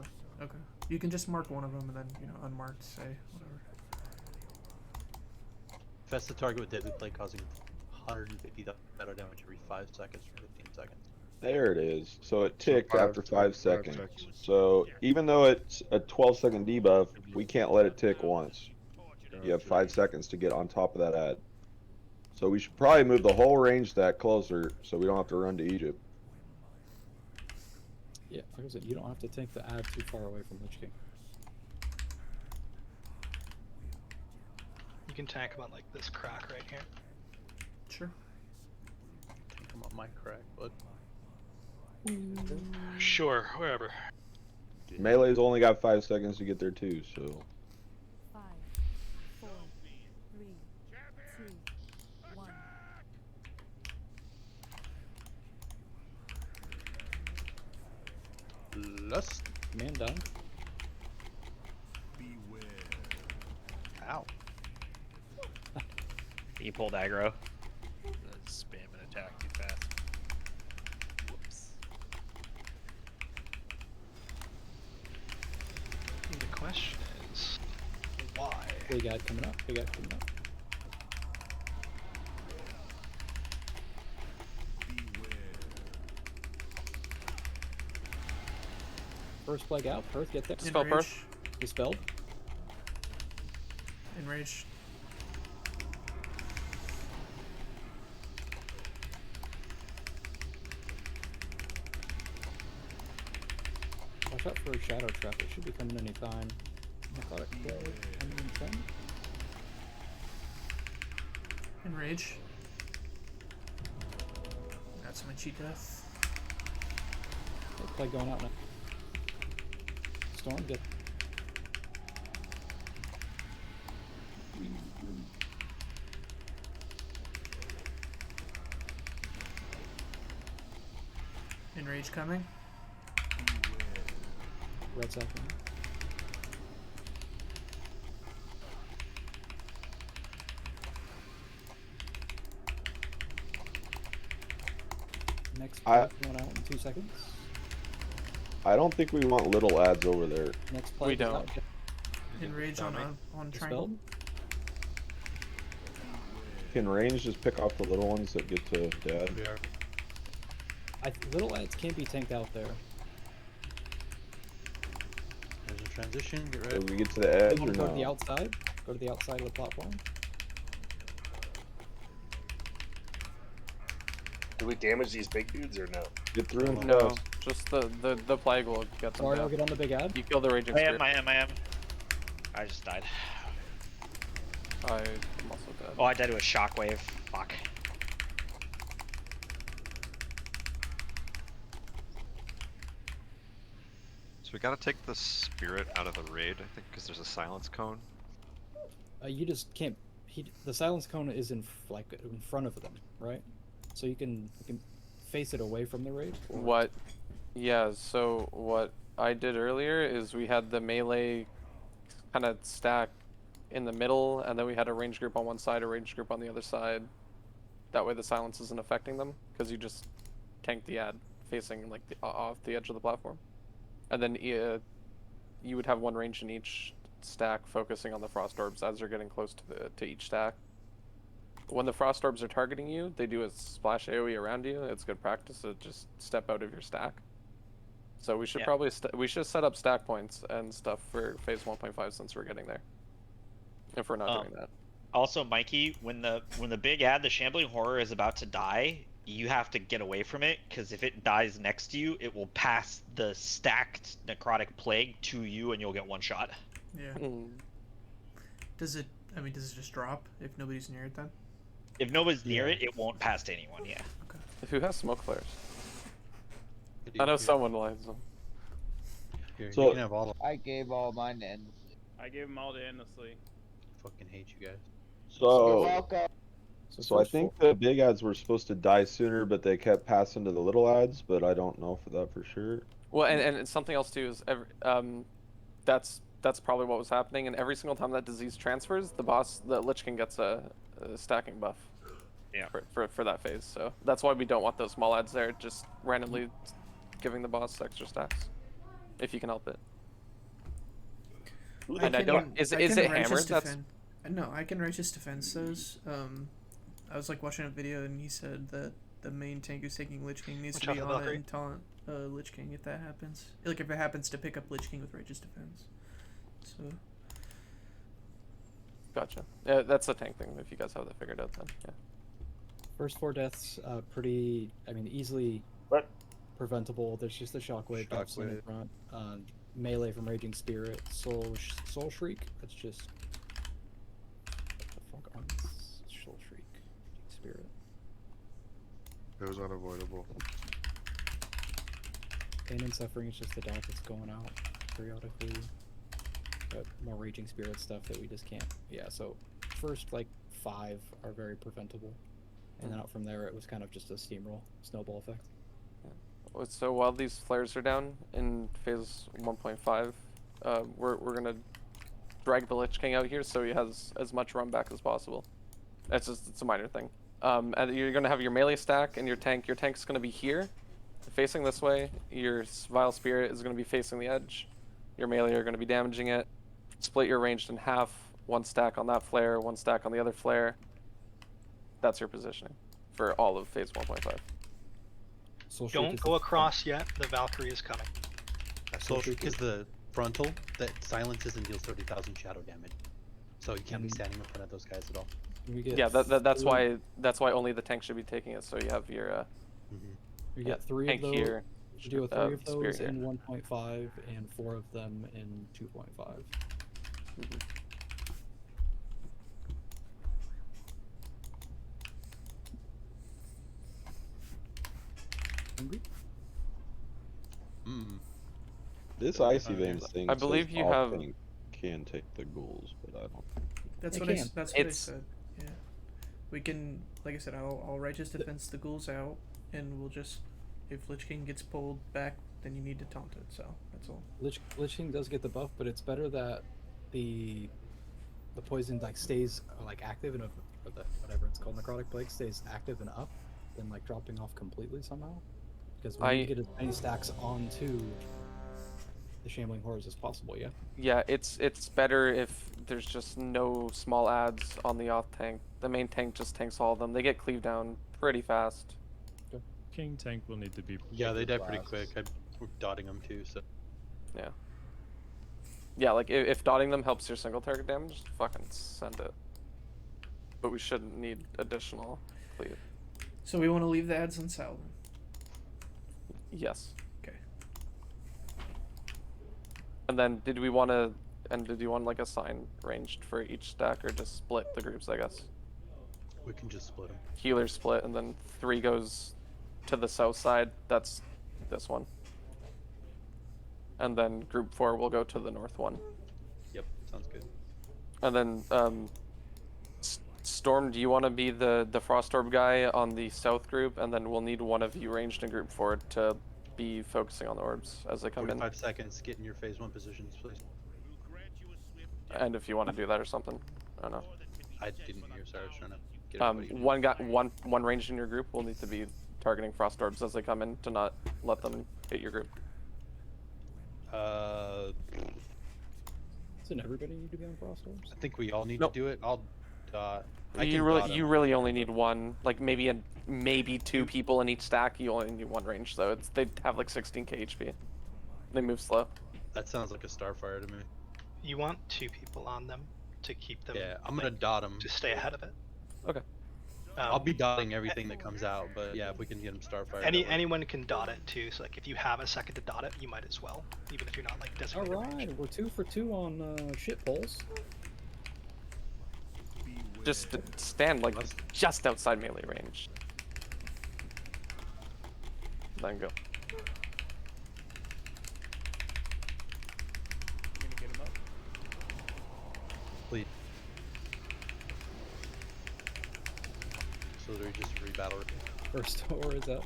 [SPEAKER 6] the. Okay. You can just mark one of them and then unmarked say whatever.
[SPEAKER 1] Infest the target with deadly plague, causing 150 battle damage every 5 seconds for 15 seconds.
[SPEAKER 7] There it is. So it ticked after 5 seconds.
[SPEAKER 11] seconds.
[SPEAKER 7] So even though it's a 12-second debuff, we can't let it tick once. You have 5 seconds to get on top of that ad. So we should probably move the whole range stack closer so we don't have to run to Egypt.
[SPEAKER 8] Yeah, like I said, you don't have to take the ad too far away from Lich King.
[SPEAKER 18] You can tank him on like this crack right here.
[SPEAKER 6] Sure.
[SPEAKER 1] Take him on my crack, bud.
[SPEAKER 18] Sure, wherever.
[SPEAKER 7] Melee's only got 5 seconds to get there too, so.
[SPEAKER 17] 5, 4, 3, 2, 1.
[SPEAKER 1] Lust.
[SPEAKER 8] Man down.
[SPEAKER 1] Ow.
[SPEAKER 3] You pulled aggro.
[SPEAKER 9] Spam and attack too fast. Whoops.
[SPEAKER 18] The question is, why?
[SPEAKER 8] Big ad coming up. Big ad coming up. First plague out. Perth, get there.
[SPEAKER 4] Dispel Perth.
[SPEAKER 8] Dispelled.
[SPEAKER 6] Enraged.
[SPEAKER 8] Watch out for a shadow trap. It should be coming anytime. Necrotic plague coming in 10.
[SPEAKER 6] Enrage. Got some itchy death.
[SPEAKER 8] Plague going out now. Storm, get.
[SPEAKER 6] Enrage coming.
[SPEAKER 8] Red second. Next plague going out in 2 seconds.
[SPEAKER 7] I don't think we want little ads over there.
[SPEAKER 8] Next plague
[SPEAKER 4] We
[SPEAKER 8] is
[SPEAKER 4] don't.
[SPEAKER 8] out.
[SPEAKER 6] Enrage on triangle.
[SPEAKER 8] Dispelled.
[SPEAKER 7] Can range just pick off the little ones that get to dad?
[SPEAKER 8] Little ads can't be tanked out there.
[SPEAKER 1] There's a transition. Get
[SPEAKER 7] So
[SPEAKER 1] ready.
[SPEAKER 7] we get to the edge
[SPEAKER 8] You
[SPEAKER 7] or
[SPEAKER 8] want to go to the
[SPEAKER 7] no?
[SPEAKER 8] outside? Go to the outside of the platform.
[SPEAKER 10] Do we damage these big dudes or no?
[SPEAKER 7] Get through them
[SPEAKER 4] No,
[SPEAKER 7] fast.
[SPEAKER 4] just the plague will get them
[SPEAKER 8] Sorry,
[SPEAKER 4] down.
[SPEAKER 8] I'll get on the big ad.
[SPEAKER 4] You kill the raging
[SPEAKER 3] I
[SPEAKER 4] spirit.
[SPEAKER 3] am. I just died.
[SPEAKER 4] I'm also dead.
[SPEAKER 3] Oh, I died to a shockwave. Fuck.
[SPEAKER 19] So we gotta take the spirit out of the raid, I think, because there's a silence cone.
[SPEAKER 8] You just can't. The silence cone is in front of them, right? So you can face it away from the raid. or-
[SPEAKER 4] What? Yeah. So what I did earlier is we had the melee kind of stack in the middle, and then we had a range group on one side, a range group on the other side. That way the silence isn't affecting them, because you just tank the ad facing like off the edge of the platform, and then you would have one range in each stack, focusing on the frost orbs as they're getting close to each stack. When the frost orbs are targeting you, they do a splash AoE around you. It's good practice to just step out of your stack. So we should probably we should set up stack points and stuff for phase 1.5 since we're getting there. If we're not doing that.
[SPEAKER 3] Also, Mikey, when the big ad, the shambling horror, is about to die, you have to get away from it, because if it dies next to you, it will pass the stacked necrotic plague to you, and you'll get one shot.
[SPEAKER 6] Yeah. Does it just drop if nobody's near it then?
[SPEAKER 3] If nobody's near it, it won't pass to anyone. Yeah.
[SPEAKER 4] Who has smoke flares? I know someone lights them.
[SPEAKER 1] Here,
[SPEAKER 7] So-
[SPEAKER 1] you can have all of
[SPEAKER 16] I gave all mine to end.
[SPEAKER 13] I gave them all to endlessly.
[SPEAKER 1] Fucking hate you guys.
[SPEAKER 16] You're
[SPEAKER 7] So,
[SPEAKER 16] welcome.
[SPEAKER 7] so I think the big ads were supposed to die sooner, but they kept passing to the little ads, but I don't know for that for sure.
[SPEAKER 4] Well, and something else too is that's probably what was happening. And every single time that disease transfers, the Lich King gets a stacking buff.
[SPEAKER 3] Yeah.
[SPEAKER 4] For that phase, so that's why we don't want those small ads there, just randomly giving the boss extra stacks, if you can help it. And I don't. Is it hammered? That's
[SPEAKER 6] No, I can righteous defense those. I was like watching a video and he said that the main tank who's taking Lich King needs
[SPEAKER 18] Watch
[SPEAKER 6] to
[SPEAKER 18] out
[SPEAKER 6] be
[SPEAKER 18] for
[SPEAKER 6] on it
[SPEAKER 18] Valkyrie.
[SPEAKER 6] and taunt Lich King if that happens. Like if it happens to pick up Lich King with Righteous Defense. So
[SPEAKER 4] Gotcha. Yeah, that's a tank thing. If you guys have that figured out, then yeah.
[SPEAKER 8] First 4 deaths, pretty, I mean, easily preventable. There's just a shockwave drops in
[SPEAKER 7] Shockwave.
[SPEAKER 8] front. Melee from Raging Spirit, Soul Shriek. That's just what the fuck on Soul Shriek, Raging Spirit.
[SPEAKER 11] It was unavoidable.
[SPEAKER 8] Pain and Suffering is just the dot that's going out periodically. But more Raging Spirit stuff that we just can't. Yeah, so first like 5 are very preventable. And then out from there it was kind of just a steamroll, snowball effect.
[SPEAKER 4] So while these flares are down in phase 1.5, we're gonna drag the Lich King out here so he has as much run back as possible. It's a minor thing. And you're gonna have your melee stack and your tank. Your tank's gonna be here, facing this way. Your Vile Spirit is gonna be facing the edge. Your melee are gonna be damaging it. Split your ranged in half. 1 stack on that flare, 1 stack on the other flare. That's your positioning for all of phase 1.5.
[SPEAKER 18] Don't go across yet. The Valkyrie is coming.
[SPEAKER 1] Soul Shriek is the frontal that silences and deals 30,000 shadow damage. So you can't be standing in front of those guys at all.
[SPEAKER 4] Yeah, that's why only the tank should be taking it. So you have your
[SPEAKER 8] We get 3 of
[SPEAKER 4] tank
[SPEAKER 8] those.
[SPEAKER 4] here,
[SPEAKER 8] We do 3 of
[SPEAKER 4] spear
[SPEAKER 8] those
[SPEAKER 4] here.
[SPEAKER 8] in 1.5 and 4 of them in 2.5.
[SPEAKER 7] This Icy Veins thing.
[SPEAKER 4] I believe
[SPEAKER 7] says
[SPEAKER 4] you
[SPEAKER 7] all
[SPEAKER 4] have-
[SPEAKER 7] tank can take the ghouls, but I don't.
[SPEAKER 6] that's
[SPEAKER 8] They
[SPEAKER 6] what
[SPEAKER 8] can.
[SPEAKER 6] that's what I
[SPEAKER 4] It's-
[SPEAKER 6] said. Yeah. We can, like I said, I'll Righteous Defense the ghouls out, and we'll just, if Lich King gets pulled back, then you need to taunt it. So that's all.
[SPEAKER 8] Lich King does get the buff, but it's better that the poison like stays like active and or the whatever it's called, Necrotic Plague, stays active and up than like dropping off completely somehow. Because we need to get as many stacks onto the Shambling Horrors as possible. Yeah.
[SPEAKER 4] Yeah, it's better if there's just no small adds on the off tank. The main tank just tanks all of them. They get cleaved down pretty fast.
[SPEAKER 14] King tank will need to be.
[SPEAKER 1] Yeah, they die
[SPEAKER 14] blasts.
[SPEAKER 1] pretty quick. We're dotting them too, so.
[SPEAKER 4] Yeah. Yeah, like if dotting them helps your single target damage, just fucking send it. But we shouldn't need additional cleave.
[SPEAKER 6] So we want to leave the ads on Sal then.
[SPEAKER 4] Yes.
[SPEAKER 6] Okay.
[SPEAKER 4] And then did you want like a sign ranged for each stack, or just split the groups? I guess.
[SPEAKER 1] We can just split them.
[SPEAKER 4] Healer split, and then 3 goes to the south side. That's this one. And then group 4 will go to the north one.
[SPEAKER 1] Yep, sounds good.
[SPEAKER 4] And then Storm, do you want to be the Frost Orb guy on the south group, and then we'll need one of you ranged in group 4 to be focusing on the orbs as they come in.
[SPEAKER 1] 45 seconds, get in your phase 1 positions, please.
[SPEAKER 4] And if you want to do that or something, I don't know.
[SPEAKER 1] I didn't hear, sorry, I was trying to get everybody.
[SPEAKER 4] One ranged in your group will need to be targeting Frost Orbs as they come in to not let them hit your group.
[SPEAKER 8] Doesn't everybody need to be on Frost Orbs?
[SPEAKER 1] I think we all need
[SPEAKER 4] Nope.
[SPEAKER 1] to do it. I'll I
[SPEAKER 4] You
[SPEAKER 1] can
[SPEAKER 4] really
[SPEAKER 1] dot 'em.
[SPEAKER 4] you really only need one, like maybe 2 people in each stack. You only need 1 range, so they have like 16k HP. They move slow.
[SPEAKER 1] That sounds like a Starfire to me.
[SPEAKER 18] You want 2 people on them to keep them.
[SPEAKER 1] Yeah, I'm gonna dot them.
[SPEAKER 18] To stay ahead of it.
[SPEAKER 4] Okay.
[SPEAKER 1] I'll be dotting everything that comes out, but yeah, if we can get them Starfire.
[SPEAKER 18] Anyone can dot it too. So like if you have a second to dot it, you might as well, even if you're not like designated.
[SPEAKER 8] Alright, we're 2 for 2 on shit polls.
[SPEAKER 4] Just stand like just outside melee range. Then go.
[SPEAKER 13] Gonna get him up.
[SPEAKER 1] Please. So do we just rebattle it?
[SPEAKER 8] First or is up.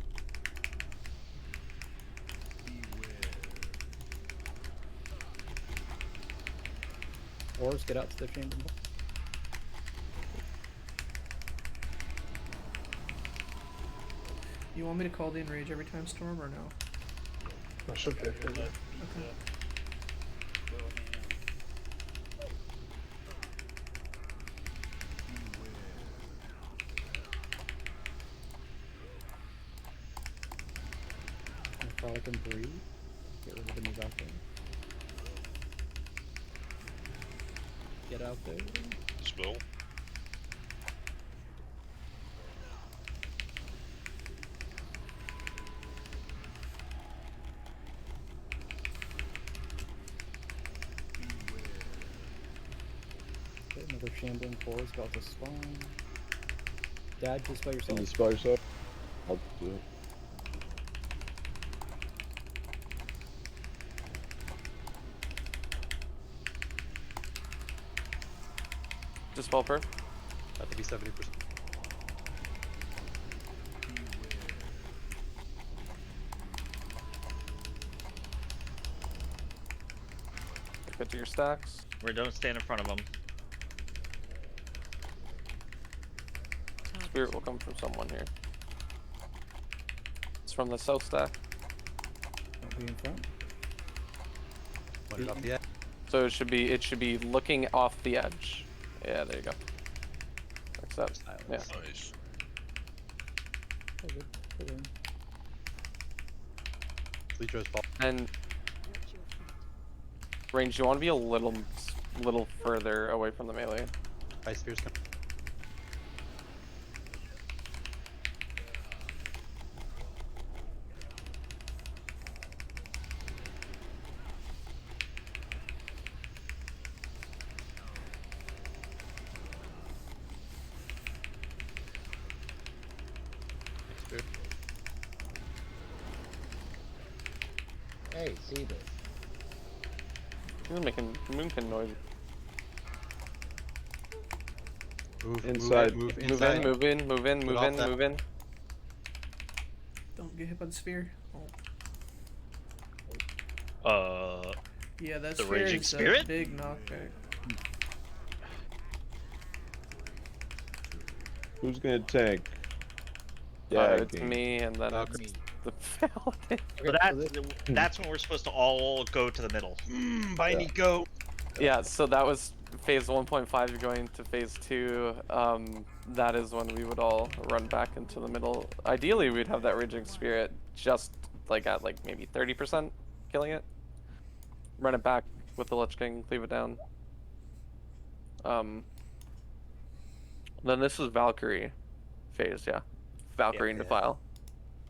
[SPEAKER 8] Oars, get out to the chamber.
[SPEAKER 6] You want me to call the enrage every time, Storm, or no?
[SPEAKER 2] That should be.
[SPEAKER 6] Okay.
[SPEAKER 8] necrotic and breathe. Get ready to move out there. Get out there.
[SPEAKER 15] Spill.
[SPEAKER 8] Okay, another shambling core is about to spawn. Dad, just by
[SPEAKER 7] Can
[SPEAKER 8] yourself.
[SPEAKER 7] you spell yourself? I'll do it.
[SPEAKER 4] Dispel per.
[SPEAKER 1] Have to be 70%.
[SPEAKER 4] Get to your stacks.
[SPEAKER 3] We don't stand in front of them.
[SPEAKER 4] Spirit will come from someone here. It's from the south stack.
[SPEAKER 8] Don't be in front.
[SPEAKER 1] Want it off the edge?
[SPEAKER 4] So it should be looking off the edge. Yeah, there you go. Accept. Yeah.
[SPEAKER 15] Nice.
[SPEAKER 8] Oh, good. Good in.
[SPEAKER 1] Leetro's fault.
[SPEAKER 4] And range, you want to be a little further away from the melee.
[SPEAKER 1] Ice Spear's coming.
[SPEAKER 16] Hey, see this.
[SPEAKER 4] You're making moonkin noise.
[SPEAKER 1] Move
[SPEAKER 7] Inside.
[SPEAKER 1] Move
[SPEAKER 4] Move
[SPEAKER 1] inside.
[SPEAKER 4] in, move in, move in,
[SPEAKER 1] Put
[SPEAKER 4] move
[SPEAKER 1] off
[SPEAKER 4] in,
[SPEAKER 1] that.
[SPEAKER 4] move in.
[SPEAKER 6] Don't get hit by the sphere. Oh. Yeah, that
[SPEAKER 3] The
[SPEAKER 6] sphere
[SPEAKER 3] Raging
[SPEAKER 6] is
[SPEAKER 3] Spirit?
[SPEAKER 6] a big knockback.
[SPEAKER 7] Who's gonna tank?
[SPEAKER 4] Yeah,
[SPEAKER 7] Viking.
[SPEAKER 4] it's me, and then it's the paladin.
[SPEAKER 3] So that's when we're supposed to all go to the middle.
[SPEAKER 1] Bye,
[SPEAKER 7] Yeah.
[SPEAKER 1] Nico.
[SPEAKER 4] Yeah, so that was phase 1.5. You're going to phase 2. That is when we would all run back into the middle. Ideally, we'd have that Raging Spirit just like at like maybe 30% killing it. Run it back with the Lich King, leave it down. Then this is Valkyrie phase, yeah. Valkyrie and Defile.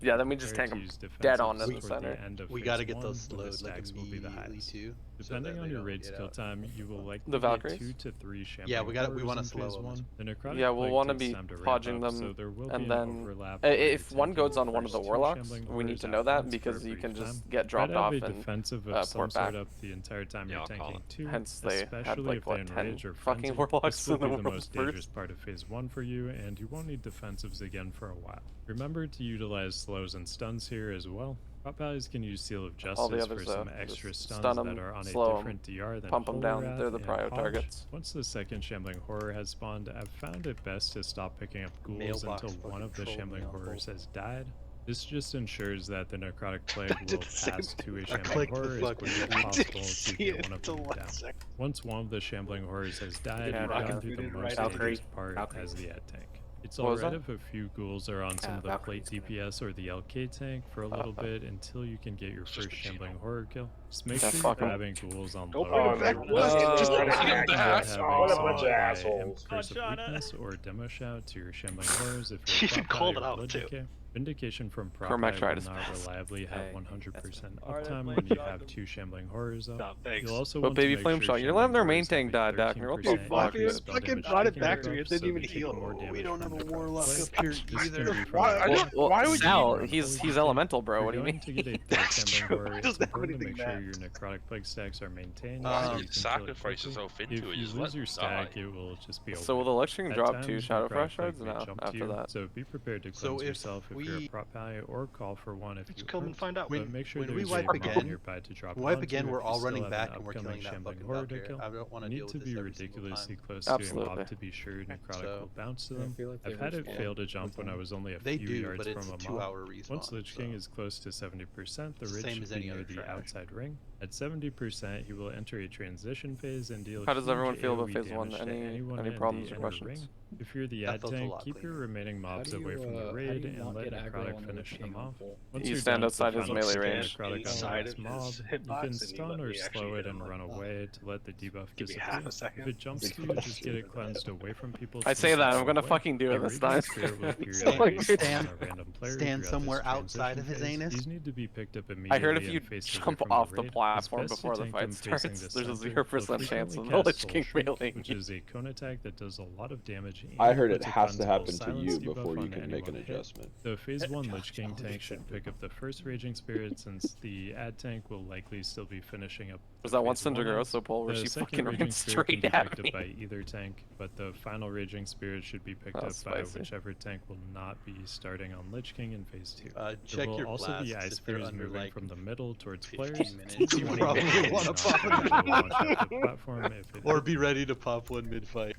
[SPEAKER 4] Yeah, then we just tank them dead on in the center.
[SPEAKER 1] We gotta get those slowed like immediately too.
[SPEAKER 14] Depending on your raid skill time, you will likely
[SPEAKER 4] The
[SPEAKER 14] get
[SPEAKER 4] Valkyries?
[SPEAKER 14] 2 to 3 shambling
[SPEAKER 1] Yeah, we wanna
[SPEAKER 14] in
[SPEAKER 1] slow
[SPEAKER 14] phase
[SPEAKER 1] them.
[SPEAKER 14] 1. The necrotic
[SPEAKER 4] Yeah, we'll
[SPEAKER 14] plague
[SPEAKER 4] want to
[SPEAKER 14] takes
[SPEAKER 4] be
[SPEAKER 14] time to ramp
[SPEAKER 4] podging
[SPEAKER 14] up,
[SPEAKER 4] them,
[SPEAKER 14] so there will be
[SPEAKER 4] and
[SPEAKER 14] an
[SPEAKER 4] then
[SPEAKER 14] overlap
[SPEAKER 4] if
[SPEAKER 14] where
[SPEAKER 4] one
[SPEAKER 14] you're
[SPEAKER 4] goes
[SPEAKER 14] taking
[SPEAKER 4] on one of the
[SPEAKER 14] first 2
[SPEAKER 4] warlocks,
[SPEAKER 14] shambling
[SPEAKER 4] we need
[SPEAKER 14] horrors
[SPEAKER 4] to
[SPEAKER 14] at
[SPEAKER 4] know that
[SPEAKER 14] once for a
[SPEAKER 4] because you
[SPEAKER 14] brief
[SPEAKER 4] can just
[SPEAKER 14] time.
[SPEAKER 4] get dropped
[SPEAKER 14] Try to
[SPEAKER 4] off
[SPEAKER 14] have a
[SPEAKER 4] and
[SPEAKER 14] defensive of
[SPEAKER 4] port
[SPEAKER 14] some
[SPEAKER 4] back.
[SPEAKER 14] sort up the entire time
[SPEAKER 19] Yeah,
[SPEAKER 14] you're
[SPEAKER 19] I'll call
[SPEAKER 14] tanking too.
[SPEAKER 4] Hence they had
[SPEAKER 14] especially
[SPEAKER 4] like
[SPEAKER 14] if
[SPEAKER 4] what
[SPEAKER 14] they
[SPEAKER 4] 10
[SPEAKER 14] enrage or
[SPEAKER 4] fucking
[SPEAKER 14] frenzy.
[SPEAKER 4] warlocks
[SPEAKER 14] This will
[SPEAKER 4] in the
[SPEAKER 14] be the
[SPEAKER 4] world
[SPEAKER 14] most dangerous
[SPEAKER 4] first.
[SPEAKER 14] part of phase 1 for you, and you won't need defensives again for a while. Remember to utilize slows and stuns here as well. Prop allies can use Seal of
[SPEAKER 4] All the
[SPEAKER 14] Justice
[SPEAKER 4] others,
[SPEAKER 14] for some
[SPEAKER 4] just
[SPEAKER 14] extra stuns
[SPEAKER 4] stun
[SPEAKER 14] that
[SPEAKER 4] 'em,
[SPEAKER 14] are on a
[SPEAKER 4] slow 'em,
[SPEAKER 14] different DR than
[SPEAKER 4] pump 'em
[SPEAKER 14] Holy
[SPEAKER 4] down,
[SPEAKER 14] Wrath
[SPEAKER 4] they're the
[SPEAKER 14] and
[SPEAKER 4] prio
[SPEAKER 14] Hodge.
[SPEAKER 4] targets.
[SPEAKER 14] Once the second Shambling Horror has spawned, I've found it best to stop picking up ghouls
[SPEAKER 1] Mailbox
[SPEAKER 14] until one
[SPEAKER 1] fucking
[SPEAKER 14] of the
[SPEAKER 1] trolled me
[SPEAKER 14] Shambling
[SPEAKER 1] on
[SPEAKER 14] Horrors
[SPEAKER 1] both.
[SPEAKER 14] has died. This just ensures that the Necrotic Plague
[SPEAKER 9] I did
[SPEAKER 14] will
[SPEAKER 9] the same
[SPEAKER 14] pass to a
[SPEAKER 9] thing. I
[SPEAKER 14] Shambling
[SPEAKER 9] clicked the
[SPEAKER 14] Horror as
[SPEAKER 9] fucking
[SPEAKER 14] quickly as
[SPEAKER 9] thing. I
[SPEAKER 14] possible
[SPEAKER 9] didn't
[SPEAKER 14] to
[SPEAKER 9] see
[SPEAKER 14] get
[SPEAKER 9] it
[SPEAKER 14] one of
[SPEAKER 9] till
[SPEAKER 14] them
[SPEAKER 9] last
[SPEAKER 14] down.
[SPEAKER 9] second.
[SPEAKER 14] Once one of the Shambling Horrors has died,
[SPEAKER 20] Yeah,
[SPEAKER 14] you've
[SPEAKER 20] Rocket
[SPEAKER 14] gone through
[SPEAKER 9] Booted
[SPEAKER 14] the
[SPEAKER 9] it
[SPEAKER 14] most
[SPEAKER 9] right
[SPEAKER 14] dangerous
[SPEAKER 20] out.
[SPEAKER 14] part
[SPEAKER 20] Valkyrie.
[SPEAKER 14] as the ad tank. It's
[SPEAKER 4] What was
[SPEAKER 14] alright
[SPEAKER 4] that?
[SPEAKER 14] if a few ghouls are on some
[SPEAKER 20] Yeah,
[SPEAKER 14] of the plate
[SPEAKER 20] Valkyrie's gonna-
[SPEAKER 14] DPS or the LK tank for a little bit until you can get your
[SPEAKER 15] It's just
[SPEAKER 14] first
[SPEAKER 15] a Gino.
[SPEAKER 14] Shambling Horror kill. Just make
[SPEAKER 4] That
[SPEAKER 14] sure you're
[SPEAKER 4] fucking-
[SPEAKER 14] grabbing ghouls on
[SPEAKER 9] Go
[SPEAKER 14] low
[SPEAKER 9] for the back
[SPEAKER 14] level.
[SPEAKER 9] west.
[SPEAKER 10] Just
[SPEAKER 4] Oh,
[SPEAKER 10] run it
[SPEAKER 14] If
[SPEAKER 10] back.
[SPEAKER 14] you're
[SPEAKER 10] What
[SPEAKER 14] having
[SPEAKER 10] a
[SPEAKER 14] some
[SPEAKER 10] bunch of
[SPEAKER 14] by
[SPEAKER 10] assholes.
[SPEAKER 14] Curse of
[SPEAKER 13] Shot it.
[SPEAKER 14] Weakness or Demo Shout to your Shambling Horrors if
[SPEAKER 18] You
[SPEAKER 14] you're
[SPEAKER 18] even
[SPEAKER 14] prop
[SPEAKER 18] called
[SPEAKER 14] ally
[SPEAKER 18] it
[SPEAKER 14] or
[SPEAKER 18] out,
[SPEAKER 14] blood
[SPEAKER 18] too.
[SPEAKER 14] decay. Vindication from prop
[SPEAKER 4] Cormac
[SPEAKER 14] ally
[SPEAKER 4] tried
[SPEAKER 14] will
[SPEAKER 4] his
[SPEAKER 14] not
[SPEAKER 4] best.
[SPEAKER 14] reliably have
[SPEAKER 20] Hey,
[SPEAKER 14] 100%
[SPEAKER 13] Alright,
[SPEAKER 14] uptime
[SPEAKER 13] flame
[SPEAKER 14] when you
[SPEAKER 13] shot
[SPEAKER 14] have
[SPEAKER 13] them.
[SPEAKER 14] 2 Shambling Horrors up.
[SPEAKER 9] No, thanks.
[SPEAKER 14] You'll also
[SPEAKER 4] But
[SPEAKER 14] want to
[SPEAKER 4] baby
[SPEAKER 14] make
[SPEAKER 4] flame
[SPEAKER 14] sure
[SPEAKER 4] shot, you're letting their main
[SPEAKER 14] Shambling
[SPEAKER 4] tank die,
[SPEAKER 14] Horrors have a
[SPEAKER 4] Dak. You're
[SPEAKER 14] 13%
[SPEAKER 4] okay,
[SPEAKER 9] Why
[SPEAKER 4] fuck
[SPEAKER 9] do you
[SPEAKER 14] increased spell
[SPEAKER 9] fucking
[SPEAKER 14] damage
[SPEAKER 9] brought it
[SPEAKER 14] taken
[SPEAKER 9] back
[SPEAKER 14] buff,
[SPEAKER 9] to me? It
[SPEAKER 14] so
[SPEAKER 9] didn't even
[SPEAKER 14] they take
[SPEAKER 9] heal.
[SPEAKER 14] more
[SPEAKER 9] We
[SPEAKER 14] damage
[SPEAKER 9] don't
[SPEAKER 14] from
[SPEAKER 9] have a
[SPEAKER 14] necrotic
[SPEAKER 9] warlock
[SPEAKER 14] plague.
[SPEAKER 9] up here
[SPEAKER 14] This can
[SPEAKER 9] either.
[SPEAKER 14] be from
[SPEAKER 9] Why-
[SPEAKER 14] a
[SPEAKER 9] I
[SPEAKER 14] block,
[SPEAKER 9] don't- why would you-
[SPEAKER 4] Sal,
[SPEAKER 14] from
[SPEAKER 4] he's
[SPEAKER 14] Holy
[SPEAKER 4] elemental, bro.
[SPEAKER 14] If
[SPEAKER 4] What do
[SPEAKER 14] you're
[SPEAKER 4] you
[SPEAKER 14] going
[SPEAKER 4] mean?
[SPEAKER 14] to get a third
[SPEAKER 9] That's
[SPEAKER 14] Shambling
[SPEAKER 9] true.
[SPEAKER 14] Horror,
[SPEAKER 9] It
[SPEAKER 14] it's
[SPEAKER 9] doesn't have
[SPEAKER 14] important to
[SPEAKER 9] anything
[SPEAKER 14] make sure
[SPEAKER 9] bad.
[SPEAKER 14] your necrotic plague stacks are maintained.
[SPEAKER 15] Why
[SPEAKER 14] so
[SPEAKER 15] do
[SPEAKER 14] you
[SPEAKER 15] you
[SPEAKER 14] can kill it
[SPEAKER 15] sacrifice
[SPEAKER 14] quickly.
[SPEAKER 15] yourself into
[SPEAKER 14] If
[SPEAKER 15] it?
[SPEAKER 14] you
[SPEAKER 15] Just
[SPEAKER 14] lose
[SPEAKER 15] let
[SPEAKER 14] your
[SPEAKER 15] them
[SPEAKER 14] stack,
[SPEAKER 15] die.
[SPEAKER 14] it will just be over.
[SPEAKER 4] So will the Lich King
[SPEAKER 14] At
[SPEAKER 4] drop
[SPEAKER 14] times,
[SPEAKER 4] 2 Shadow
[SPEAKER 14] necrotic
[SPEAKER 4] Frost
[SPEAKER 14] plague
[SPEAKER 4] shards
[SPEAKER 14] may
[SPEAKER 4] now
[SPEAKER 14] jump
[SPEAKER 4] after
[SPEAKER 14] to you,
[SPEAKER 4] that?
[SPEAKER 14] so be prepared to
[SPEAKER 1] So
[SPEAKER 14] cleanse
[SPEAKER 1] if
[SPEAKER 14] yourself if you're a
[SPEAKER 1] we-
[SPEAKER 14] prop ally or call for one if
[SPEAKER 18] Let's
[SPEAKER 14] you
[SPEAKER 18] come
[SPEAKER 14] are.
[SPEAKER 18] and find out.
[SPEAKER 14] But make sure
[SPEAKER 1] when we
[SPEAKER 14] there's
[SPEAKER 1] wipe
[SPEAKER 14] a mob
[SPEAKER 1] again,
[SPEAKER 14] nearby to drop
[SPEAKER 1] wipe
[SPEAKER 14] onto
[SPEAKER 1] again,
[SPEAKER 14] if
[SPEAKER 1] we're
[SPEAKER 14] you
[SPEAKER 1] all
[SPEAKER 14] still
[SPEAKER 1] running
[SPEAKER 14] have an
[SPEAKER 1] back and we're
[SPEAKER 14] upcoming
[SPEAKER 1] killing that
[SPEAKER 14] Shambling
[SPEAKER 1] fucking
[SPEAKER 14] Horror to
[SPEAKER 1] Valkyrie.
[SPEAKER 14] kill.
[SPEAKER 1] I don't want to
[SPEAKER 14] You
[SPEAKER 1] deal
[SPEAKER 14] need
[SPEAKER 1] with
[SPEAKER 14] to
[SPEAKER 1] this
[SPEAKER 14] be
[SPEAKER 1] every single
[SPEAKER 14] ridiculously
[SPEAKER 1] time.
[SPEAKER 14] close to a
[SPEAKER 4] Absolutely.
[SPEAKER 14] mob to be sure necrotic
[SPEAKER 1] So-
[SPEAKER 14] will bounce to
[SPEAKER 8] I
[SPEAKER 14] them.
[SPEAKER 8] feel like they
[SPEAKER 14] I've had it
[SPEAKER 8] respawn
[SPEAKER 14] fail to jump
[SPEAKER 8] with
[SPEAKER 14] when I
[SPEAKER 8] them.
[SPEAKER 14] was only a
[SPEAKER 1] They
[SPEAKER 14] few
[SPEAKER 1] do,
[SPEAKER 14] yards
[SPEAKER 1] but it's
[SPEAKER 14] from
[SPEAKER 1] a
[SPEAKER 14] a
[SPEAKER 1] 2-hour
[SPEAKER 14] mob.
[SPEAKER 1] respawn.
[SPEAKER 14] Once Lich King
[SPEAKER 1] so-
[SPEAKER 14] is close to 70%, the
[SPEAKER 1] Same
[SPEAKER 14] rage
[SPEAKER 1] as
[SPEAKER 14] should be
[SPEAKER 1] any
[SPEAKER 14] near
[SPEAKER 1] other
[SPEAKER 14] the
[SPEAKER 1] trash.
[SPEAKER 14] outside ring. At 70%, he will enter a transition phase and deal
[SPEAKER 4] How does
[SPEAKER 14] huge
[SPEAKER 4] everyone feel about
[SPEAKER 14] AoE
[SPEAKER 4] phase 1?
[SPEAKER 14] damage to anyone
[SPEAKER 4] Any
[SPEAKER 14] in
[SPEAKER 4] problems
[SPEAKER 14] the
[SPEAKER 4] or
[SPEAKER 14] inner
[SPEAKER 4] questions?
[SPEAKER 14] ring. If you're the
[SPEAKER 1] That
[SPEAKER 14] ad
[SPEAKER 1] felt a
[SPEAKER 14] tank,
[SPEAKER 1] lot
[SPEAKER 14] keep your
[SPEAKER 1] cleaner.
[SPEAKER 14] remaining mobs away from the
[SPEAKER 8] how
[SPEAKER 14] raid
[SPEAKER 8] do you
[SPEAKER 14] and
[SPEAKER 8] not
[SPEAKER 14] let
[SPEAKER 8] get aggro
[SPEAKER 14] Necrotic
[SPEAKER 8] on the
[SPEAKER 14] finish
[SPEAKER 8] Lich
[SPEAKER 14] them
[SPEAKER 8] King on
[SPEAKER 14] off.
[SPEAKER 8] full?
[SPEAKER 14] Once
[SPEAKER 4] You
[SPEAKER 14] you're
[SPEAKER 4] stand
[SPEAKER 14] done with the
[SPEAKER 4] outside his
[SPEAKER 14] final
[SPEAKER 4] melee
[SPEAKER 14] stage,
[SPEAKER 4] range.
[SPEAKER 14] Necrotic on
[SPEAKER 10] Inside
[SPEAKER 14] the
[SPEAKER 10] of
[SPEAKER 14] mob,
[SPEAKER 10] his
[SPEAKER 14] you
[SPEAKER 10] hitbox,
[SPEAKER 14] can
[SPEAKER 10] and you
[SPEAKER 14] stun
[SPEAKER 10] let
[SPEAKER 14] or
[SPEAKER 10] me actually
[SPEAKER 14] slow
[SPEAKER 10] hit
[SPEAKER 14] it
[SPEAKER 10] him,
[SPEAKER 14] and
[SPEAKER 10] like,
[SPEAKER 14] run
[SPEAKER 10] oh,
[SPEAKER 14] away to let the debuff
[SPEAKER 10] give me
[SPEAKER 14] disappear.
[SPEAKER 10] half a
[SPEAKER 14] If
[SPEAKER 10] second.
[SPEAKER 14] it jumps
[SPEAKER 7] Good
[SPEAKER 14] to you, just get
[SPEAKER 7] question.
[SPEAKER 14] it cleansed away from people.
[SPEAKER 4] I say
[SPEAKER 14] since
[SPEAKER 4] that,
[SPEAKER 14] it's
[SPEAKER 4] I'm gonna
[SPEAKER 14] away.
[SPEAKER 4] fucking do it
[SPEAKER 14] A
[SPEAKER 4] this
[SPEAKER 14] raging
[SPEAKER 4] time.
[SPEAKER 14] spirit will appear
[SPEAKER 4] It's
[SPEAKER 14] like
[SPEAKER 4] like,
[SPEAKER 14] a
[SPEAKER 4] dude,
[SPEAKER 14] spawn a random player
[SPEAKER 1] Stand
[SPEAKER 14] throughout
[SPEAKER 1] somewhere
[SPEAKER 14] this
[SPEAKER 1] outside of
[SPEAKER 14] transition
[SPEAKER 1] his
[SPEAKER 14] phase.
[SPEAKER 1] anus?
[SPEAKER 14] These need to be picked up immediately
[SPEAKER 4] I heard if you
[SPEAKER 14] and faced away
[SPEAKER 4] jump
[SPEAKER 14] from
[SPEAKER 4] off
[SPEAKER 14] the
[SPEAKER 4] the
[SPEAKER 14] raid.
[SPEAKER 4] platform
[SPEAKER 14] It's best
[SPEAKER 4] before
[SPEAKER 14] to
[SPEAKER 4] the
[SPEAKER 14] tank
[SPEAKER 4] fight
[SPEAKER 14] them facing
[SPEAKER 4] starts,
[SPEAKER 14] the
[SPEAKER 4] there's a
[SPEAKER 14] center.
[SPEAKER 4] 0%
[SPEAKER 14] They'll
[SPEAKER 4] chance
[SPEAKER 14] frequently
[SPEAKER 4] of the
[SPEAKER 14] cast
[SPEAKER 4] Lich
[SPEAKER 14] Soul
[SPEAKER 4] King
[SPEAKER 14] Shard,
[SPEAKER 4] mailing
[SPEAKER 14] which
[SPEAKER 4] you.
[SPEAKER 14] is a cone attack that does a lot of damage.
[SPEAKER 7] I
[SPEAKER 14] and
[SPEAKER 7] heard it
[SPEAKER 14] puts a
[SPEAKER 7] has to
[SPEAKER 14] cleansable
[SPEAKER 7] happen to
[SPEAKER 14] silence
[SPEAKER 7] you
[SPEAKER 14] debuff
[SPEAKER 7] before you
[SPEAKER 14] on
[SPEAKER 7] can make an
[SPEAKER 14] anyone hit.
[SPEAKER 7] adjustment.
[SPEAKER 14] The phase 1 Lich King tank should pick up the first Raging Spirit since the ad tank will likely still be finishing up.
[SPEAKER 4] Was that one
[SPEAKER 14] phase 1
[SPEAKER 4] Cindergrosso
[SPEAKER 14] ends.
[SPEAKER 4] pull where
[SPEAKER 14] The
[SPEAKER 4] she
[SPEAKER 14] second
[SPEAKER 4] fucking
[SPEAKER 14] Raging
[SPEAKER 4] ran
[SPEAKER 14] Spirit can
[SPEAKER 4] straight
[SPEAKER 14] be
[SPEAKER 4] at
[SPEAKER 14] picked
[SPEAKER 4] me?
[SPEAKER 14] up by either tank, but the final Raging Spirit should be picked
[SPEAKER 4] Oh,
[SPEAKER 14] up by
[SPEAKER 4] spicy.
[SPEAKER 14] whichever tank will not be starting on Lich King in phase 2.
[SPEAKER 1] Check
[SPEAKER 14] There will
[SPEAKER 1] your
[SPEAKER 14] also be
[SPEAKER 1] blasts
[SPEAKER 14] ice
[SPEAKER 1] if they're
[SPEAKER 14] spears
[SPEAKER 1] under,
[SPEAKER 14] moving
[SPEAKER 1] like,
[SPEAKER 14] from the middle towards
[SPEAKER 1] 15
[SPEAKER 14] players.
[SPEAKER 1] minutes. You
[SPEAKER 14] 20
[SPEAKER 1] probably
[SPEAKER 14] minutes
[SPEAKER 1] wanna
[SPEAKER 14] not
[SPEAKER 1] pop
[SPEAKER 14] going to
[SPEAKER 1] it.
[SPEAKER 14] launch off the platform if it
[SPEAKER 1] Or
[SPEAKER 14] hits.
[SPEAKER 1] be ready to pop one mid-fight.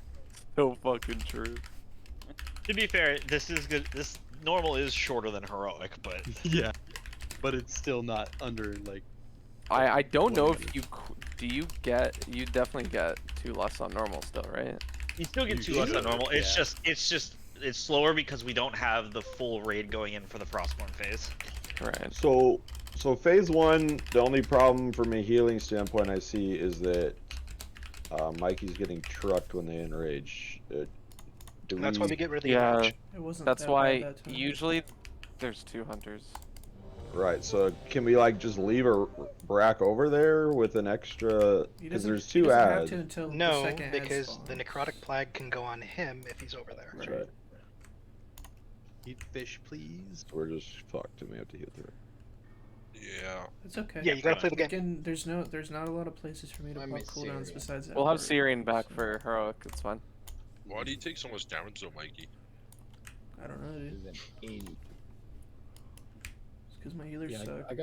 [SPEAKER 4] So fucking true.
[SPEAKER 3] To be fair, this is good. This normal is shorter than heroic, but
[SPEAKER 1] Yeah, but it's still not under, like...
[SPEAKER 4] I don't know
[SPEAKER 1] 20
[SPEAKER 4] if you you definitely get 2 less on normal still, right?
[SPEAKER 3] you still get
[SPEAKER 1] You
[SPEAKER 3] 2 less than
[SPEAKER 1] should,
[SPEAKER 3] normal. It's
[SPEAKER 1] yeah.
[SPEAKER 3] it's slower because we don't have the full raid going in for the Frostborn phase.
[SPEAKER 4] Right.
[SPEAKER 7] So phase 1, the only problem from a healing standpoint I see is that Mikey's getting trucked when they enrage.
[SPEAKER 18] That's why we get rid of the
[SPEAKER 4] Yeah,
[SPEAKER 18] enrage.
[SPEAKER 6] It wasn't
[SPEAKER 4] that's
[SPEAKER 6] that
[SPEAKER 4] why
[SPEAKER 6] bad that time.
[SPEAKER 4] usually there's 2 hunters.
[SPEAKER 7] Right, so can we like just leave a rack over there with an extra?
[SPEAKER 6] He
[SPEAKER 7] Because
[SPEAKER 6] doesn't-
[SPEAKER 7] there's
[SPEAKER 6] he
[SPEAKER 7] 2
[SPEAKER 6] doesn't have
[SPEAKER 7] ads.
[SPEAKER 6] to until the
[SPEAKER 18] No,
[SPEAKER 6] second ad
[SPEAKER 18] because
[SPEAKER 6] spawns.
[SPEAKER 18] the necrotic plague can go on him if he's over there.
[SPEAKER 7] That's right.
[SPEAKER 1] Eat fish, please.
[SPEAKER 7] So we're just fucked and we have to heal through.
[SPEAKER 15] Yeah.
[SPEAKER 6] It's okay.
[SPEAKER 18] Yeah, you gotta play the game.
[SPEAKER 6] Again, there's not a lot of places for me to
[SPEAKER 16] I
[SPEAKER 6] pop
[SPEAKER 16] miss
[SPEAKER 6] cooldowns
[SPEAKER 16] Syria.
[SPEAKER 6] besides that.
[SPEAKER 4] We'll have
[SPEAKER 6] part,
[SPEAKER 4] Syrian back
[SPEAKER 6] so-
[SPEAKER 4] for heroic, it's fine.
[SPEAKER 15] Why do you take so much damage though, Mikey?
[SPEAKER 6] I don't know, dude.
[SPEAKER 16] Is an 80.
[SPEAKER 6] It's because my healers
[SPEAKER 8] Yeah,
[SPEAKER 6] suck.
[SPEAKER 8] I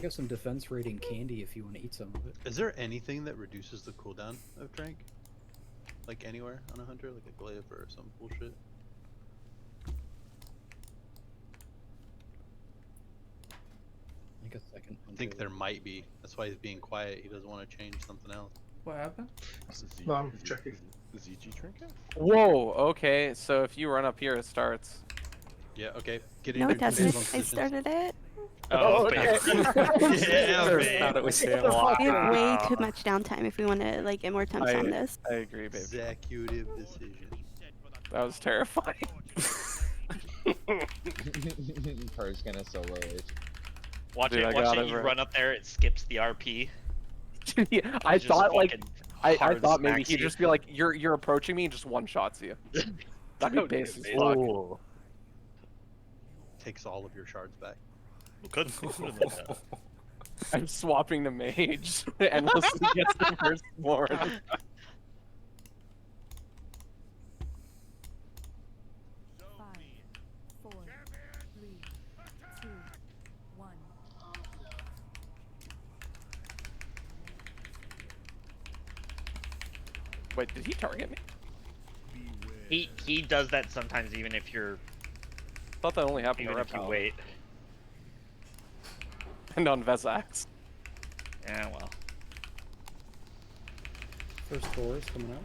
[SPEAKER 8] got some defense rating candy if you want to eat some of it.
[SPEAKER 1] Is there anything that reduces the cooldown of Trank? Like anywhere on a hunter? Like a glaive or some bullshit?
[SPEAKER 8] I think a second.
[SPEAKER 1] I think there might be. That's why he's being quiet. He doesn't want to change something else.
[SPEAKER 6] What happened?
[SPEAKER 2] No, I'm checking.
[SPEAKER 11] ZG trinket?
[SPEAKER 4] Whoa, okay, so if you run up here, it starts.
[SPEAKER 1] Yeah, okay. Get
[SPEAKER 12] No,
[SPEAKER 1] in
[SPEAKER 12] it
[SPEAKER 1] your
[SPEAKER 12] doesn't.
[SPEAKER 1] phase
[SPEAKER 12] I
[SPEAKER 1] 1
[SPEAKER 12] started it.
[SPEAKER 3] Oh,
[SPEAKER 4] okay.
[SPEAKER 3] yeah,
[SPEAKER 4] There's
[SPEAKER 3] babe.
[SPEAKER 4] not a way to-
[SPEAKER 12] We have way
[SPEAKER 3] Wow.
[SPEAKER 12] too much downtime if we want to like get more temps on this.
[SPEAKER 4] I agree, babe.
[SPEAKER 1] Executive decision.
[SPEAKER 4] That was terrifying.
[SPEAKER 16] Per's gonna solo it.
[SPEAKER 3] Watch
[SPEAKER 4] Dude, I
[SPEAKER 3] it.
[SPEAKER 4] got
[SPEAKER 3] Watch
[SPEAKER 4] it,
[SPEAKER 3] it. You
[SPEAKER 4] bro.
[SPEAKER 3] run up there. It skips the RP.
[SPEAKER 4] Yeah, I
[SPEAKER 3] Just
[SPEAKER 4] thought like
[SPEAKER 3] fucking
[SPEAKER 4] I
[SPEAKER 3] hard
[SPEAKER 4] thought maybe
[SPEAKER 3] smacks
[SPEAKER 4] he'd
[SPEAKER 3] you.
[SPEAKER 4] just be like, you're approaching me and just one shots you. That'd be base as fuck.
[SPEAKER 3] Ooh.
[SPEAKER 1] Takes all of your shards back.
[SPEAKER 3] Could
[SPEAKER 4] I'm swapping to mage unless he gets the first born.
[SPEAKER 6] 5, 4, 3, 2, 1.
[SPEAKER 4] Wait, did he target me?
[SPEAKER 3] He does that sometimes, even if you're
[SPEAKER 4] I thought that only happened
[SPEAKER 3] even
[SPEAKER 4] to
[SPEAKER 3] if you
[SPEAKER 4] Repel.
[SPEAKER 3] wait.
[SPEAKER 4] And on Vesax.
[SPEAKER 3] Yeah, well.
[SPEAKER 8] First Thor's coming out.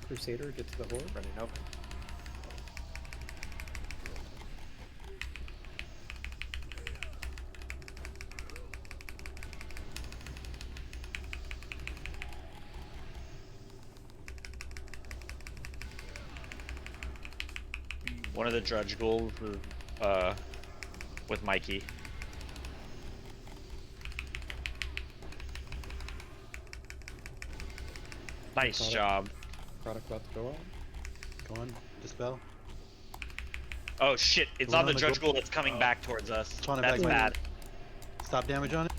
[SPEAKER 8] Crusader gets the horde.
[SPEAKER 4] Running up.
[SPEAKER 3] One of the Drudge Ghouls with Mikey. Nice
[SPEAKER 8] Product.
[SPEAKER 3] job.
[SPEAKER 8] Product about to go out.
[SPEAKER 1] Go on, dispel.
[SPEAKER 3] Oh shit, it's
[SPEAKER 1] The one
[SPEAKER 3] on the
[SPEAKER 1] on the
[SPEAKER 3] Drudge
[SPEAKER 1] go-
[SPEAKER 3] Ghoul that's coming back towards us.
[SPEAKER 1] It's on it
[SPEAKER 3] That's
[SPEAKER 1] back.
[SPEAKER 3] bad.
[SPEAKER 1] Stop damage on it.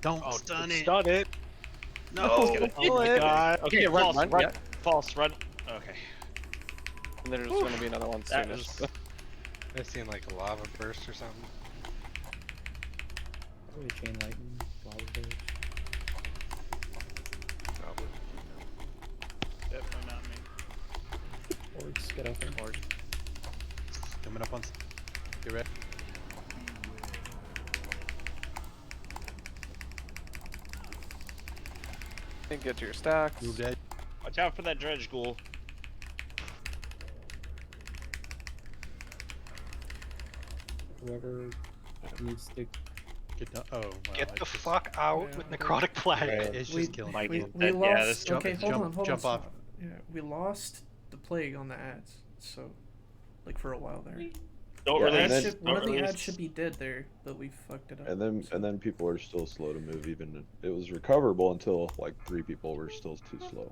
[SPEAKER 1] Don't stun it.
[SPEAKER 9] Stun it.
[SPEAKER 1] No.
[SPEAKER 3] Oh
[SPEAKER 9] my god.
[SPEAKER 3] Okay,
[SPEAKER 4] run,
[SPEAKER 3] false,
[SPEAKER 4] run,
[SPEAKER 3] run,
[SPEAKER 4] yeah.
[SPEAKER 3] false, run. Okay.
[SPEAKER 4] And there's gonna be another one
[SPEAKER 3] That
[SPEAKER 4] soon.
[SPEAKER 3] was-
[SPEAKER 9] I seen like a lava burst or something.
[SPEAKER 8] Probably chain lightning, lava burst.
[SPEAKER 13] Definitely not me.
[SPEAKER 8] Orcs, get out there.
[SPEAKER 1] Orc. Coming up on. Get ready.
[SPEAKER 4] And get to your stacks.
[SPEAKER 1] Move dead.
[SPEAKER 3] Watch out for that dredge ghoul.
[SPEAKER 8] Whoever needs to
[SPEAKER 1] Get down. Oh, wow.
[SPEAKER 18] Get the
[SPEAKER 1] it's just-
[SPEAKER 18] fuck out
[SPEAKER 6] Yeah,
[SPEAKER 18] with
[SPEAKER 6] okay.
[SPEAKER 18] necrotic plague.
[SPEAKER 1] It's just killing me.
[SPEAKER 6] We lost.
[SPEAKER 3] Yeah, this
[SPEAKER 6] okay, hold on, hold
[SPEAKER 1] jump
[SPEAKER 6] on.
[SPEAKER 1] off.
[SPEAKER 6] Yeah, we lost the plague on the ads, so like for a while there.
[SPEAKER 3] Don't
[SPEAKER 7] Yeah,
[SPEAKER 3] release.
[SPEAKER 7] and then-
[SPEAKER 6] One of the
[SPEAKER 3] release.
[SPEAKER 6] ads should be dead there, but we fucked it up.
[SPEAKER 7] And then people are still slow to move. Even it was recoverable until like 3 people were still too slow.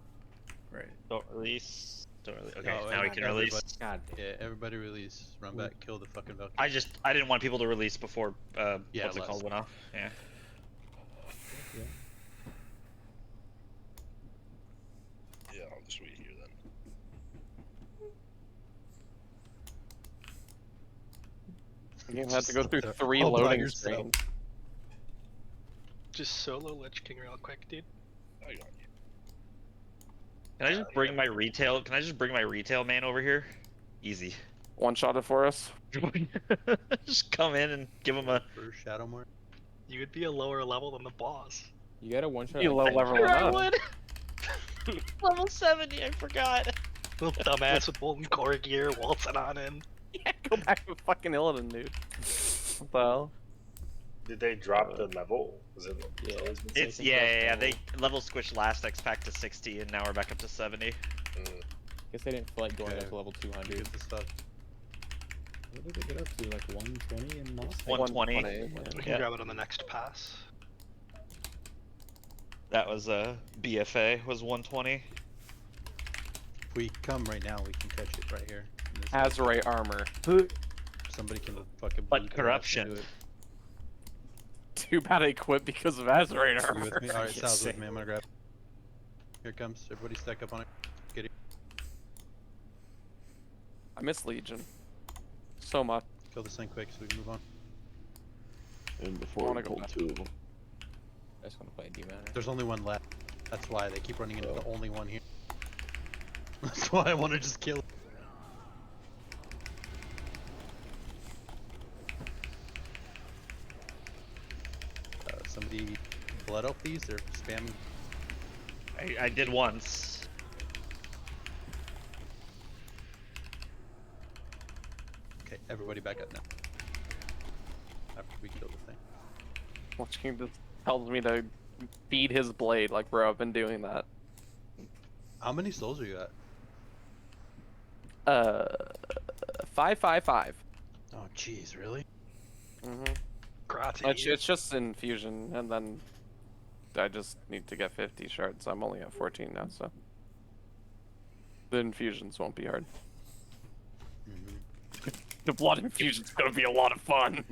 [SPEAKER 6] Right.
[SPEAKER 3] Don't release. Don't release. Okay,
[SPEAKER 1] No,
[SPEAKER 3] now we can
[SPEAKER 1] everybody-
[SPEAKER 3] release.
[SPEAKER 20] God damn.
[SPEAKER 1] Yeah, everybody release. Run back. Kill the fucking Valkyrie.
[SPEAKER 3] I didn't want people to release before.
[SPEAKER 1] Yeah,
[SPEAKER 3] What's it
[SPEAKER 1] less.
[SPEAKER 3] called? Went off. Yeah.
[SPEAKER 10] Yeah, I'll just wait here then.
[SPEAKER 4] You had to go through
[SPEAKER 1] Just
[SPEAKER 4] 3
[SPEAKER 1] all by
[SPEAKER 4] loading
[SPEAKER 1] yourself.
[SPEAKER 4] screens.
[SPEAKER 18] Just solo Lich King real quick, dude.
[SPEAKER 10] I got you.
[SPEAKER 3] Can I just bring my retail? Can I just bring my retail man over here? Easy.
[SPEAKER 4] One shot it for us.
[SPEAKER 3] Just come in and give him a.
[SPEAKER 1] For Shadowmoor.
[SPEAKER 18] You would be a lower level than the boss.
[SPEAKER 20] You got a one shot.
[SPEAKER 4] You low level
[SPEAKER 3] Sure, I
[SPEAKER 4] enough.
[SPEAKER 3] would. Level 70. I forgot.
[SPEAKER 18] Little dumbass with molten core gear waltzing on in.
[SPEAKER 4] Yeah, go back to fucking Illidan, dude. What the hell?
[SPEAKER 10] Did they drop the level? Was it?
[SPEAKER 20] Yeah,
[SPEAKER 3] It's yeah. They level squished last X pack to 60, and now we're back up to 70.
[SPEAKER 20] Guess they didn't feel like going
[SPEAKER 1] Okay.
[SPEAKER 20] up to level 200.
[SPEAKER 1] Get the stuff.
[SPEAKER 8] What did they get up to? Like 120 in Moss?
[SPEAKER 3] 120.
[SPEAKER 18] We can
[SPEAKER 3] Yeah.
[SPEAKER 18] grab it on the next pass.
[SPEAKER 3] That was BFA was 120.
[SPEAKER 1] If we come right now, we can catch it right here. in this-
[SPEAKER 4] Azerite armor.
[SPEAKER 1] Somebody can fucking.
[SPEAKER 3] But
[SPEAKER 1] bleed their ass
[SPEAKER 3] corruption.
[SPEAKER 1] into it.
[SPEAKER 4] Too bad I quit because of Azerite
[SPEAKER 1] You
[SPEAKER 4] armor.
[SPEAKER 1] with me? Alright,
[SPEAKER 20] Yes,
[SPEAKER 1] Sal's with
[SPEAKER 20] sir.
[SPEAKER 1] me. I'm gonna grab. Here it comes. Everybody stack up on it. Get it.
[SPEAKER 4] I miss Legion. So much.
[SPEAKER 1] Kill this thing quick so we can move on.
[SPEAKER 7] And before
[SPEAKER 4] wanna
[SPEAKER 7] we
[SPEAKER 4] go
[SPEAKER 7] pull
[SPEAKER 4] back.
[SPEAKER 7] 2 of them.
[SPEAKER 20] I just want to play D-Man.
[SPEAKER 1] There's only one left. That's why they keep running into the only one here. That's why I want to just kill it. Somebody blood up these? They're spamming.
[SPEAKER 3] I did once.
[SPEAKER 1] Okay, everybody back up now. After we kill the thing.
[SPEAKER 4] Watching this tells me to feed his blade. Like, bro, I've been doing that.
[SPEAKER 1] How many souls are you at?
[SPEAKER 4] 555.
[SPEAKER 1] Oh, jeez, really?
[SPEAKER 4] Mm-hmm.
[SPEAKER 18] Gratis.
[SPEAKER 4] It's just infusion, and then I just need to get 50 shards. I'm only at 14 now, so the infusions won't be hard. The blood infusion's gonna be a lot of fun.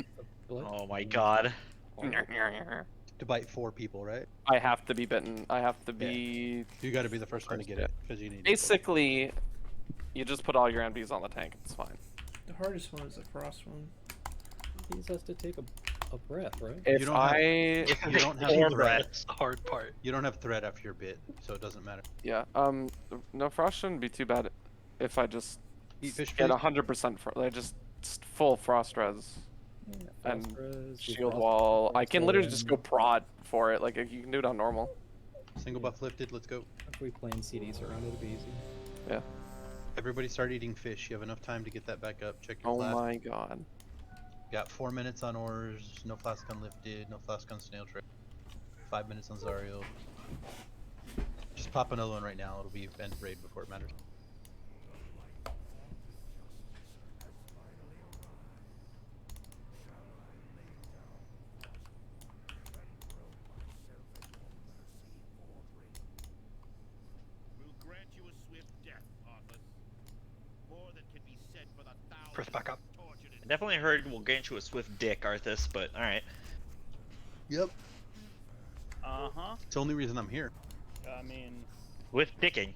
[SPEAKER 3] Oh my god.
[SPEAKER 1] To bite 4 people, right?
[SPEAKER 4] I have to be bitten. I have to be.
[SPEAKER 1] You gotta be the first one to get it, because you need
[SPEAKER 4] Basically, you just put all your MDs on the tank. It's fine.
[SPEAKER 6] The hardest one is the frost one.
[SPEAKER 8] He just has to take a breath, right?
[SPEAKER 4] If
[SPEAKER 1] You don't
[SPEAKER 4] I
[SPEAKER 1] have, you don't have
[SPEAKER 18] Four
[SPEAKER 1] threat.
[SPEAKER 18] breaths, the hard part.
[SPEAKER 1] You don't have threat after your bit, so it doesn't matter.
[SPEAKER 4] yeah, no frost shouldn't be too bad if I just
[SPEAKER 1] Eat fish
[SPEAKER 4] get
[SPEAKER 1] please?
[SPEAKER 4] 100% I just full frost res and
[SPEAKER 8] Frost res, do
[SPEAKER 4] shield
[SPEAKER 8] frost
[SPEAKER 4] wall. I
[SPEAKER 8] res,
[SPEAKER 4] can literally just go
[SPEAKER 8] and
[SPEAKER 4] prod for it. Like, you can do it on normal.
[SPEAKER 1] Single buff lifted, let's go.
[SPEAKER 8] If we plan CDs around, it'll be easy.
[SPEAKER 4] Yeah.
[SPEAKER 1] Everybody start eating fish. You have enough time to get that back up. Check your
[SPEAKER 4] Oh
[SPEAKER 1] flask.
[SPEAKER 4] my god.
[SPEAKER 1] Got 4 minutes on ores, no flask unlifted, no flask on snail trail. 5 minutes on Zariel. Just pop another one right now. It'll be end raid before it matters.
[SPEAKER 18] First back up.
[SPEAKER 3] I definitely heard we'll grant you a swift dick, Arthas, but alright.
[SPEAKER 1] Yep.
[SPEAKER 13] Uh-huh.
[SPEAKER 1] It's the only reason I'm here.
[SPEAKER 13] I mean,
[SPEAKER 3] Swift dicking.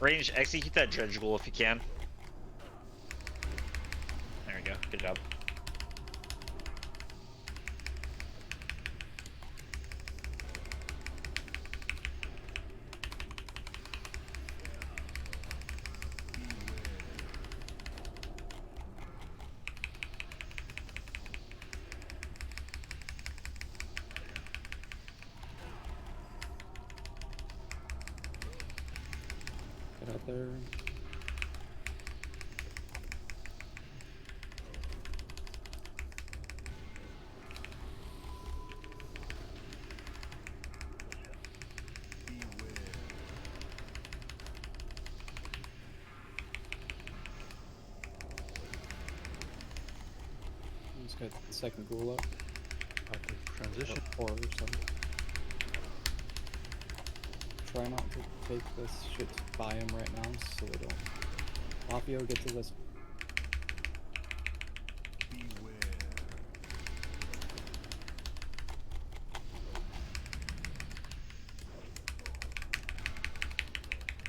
[SPEAKER 3] Range, execute that Dredge Ghoul if you can. There we go. Good job.
[SPEAKER 8] Get out there. Just got the second ghoul up.
[SPEAKER 1] Transition.
[SPEAKER 8] Or something. Try not to take this shit by him right now, so they don't. Mafio, get to this.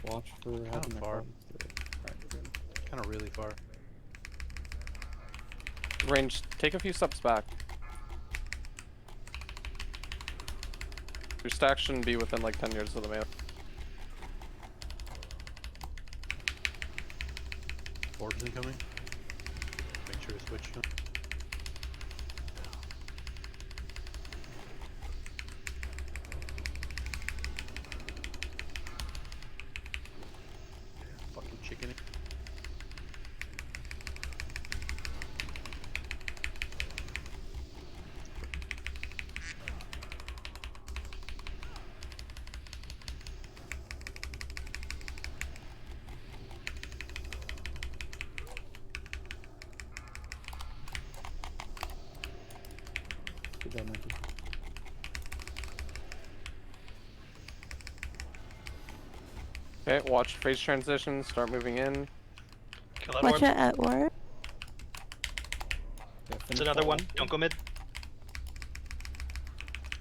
[SPEAKER 8] Watch for having their
[SPEAKER 1] far.
[SPEAKER 8] problems through it. Alright, we're good.
[SPEAKER 1] Kind of really far.
[SPEAKER 4] Range, take a few steps back. Your stack shouldn't be within like 10 yards of the map.
[SPEAKER 1] Orbs incoming. Make sure to switch. Fucking chicken.
[SPEAKER 8] Good job, Mikey.
[SPEAKER 4] Okay, watch phase transition, start moving in.
[SPEAKER 18] Kill that
[SPEAKER 12] Watch
[SPEAKER 18] orb.
[SPEAKER 12] it at orb.
[SPEAKER 8] Yeah,
[SPEAKER 18] There's
[SPEAKER 8] finish
[SPEAKER 18] another
[SPEAKER 8] that
[SPEAKER 18] one. Don't go mid.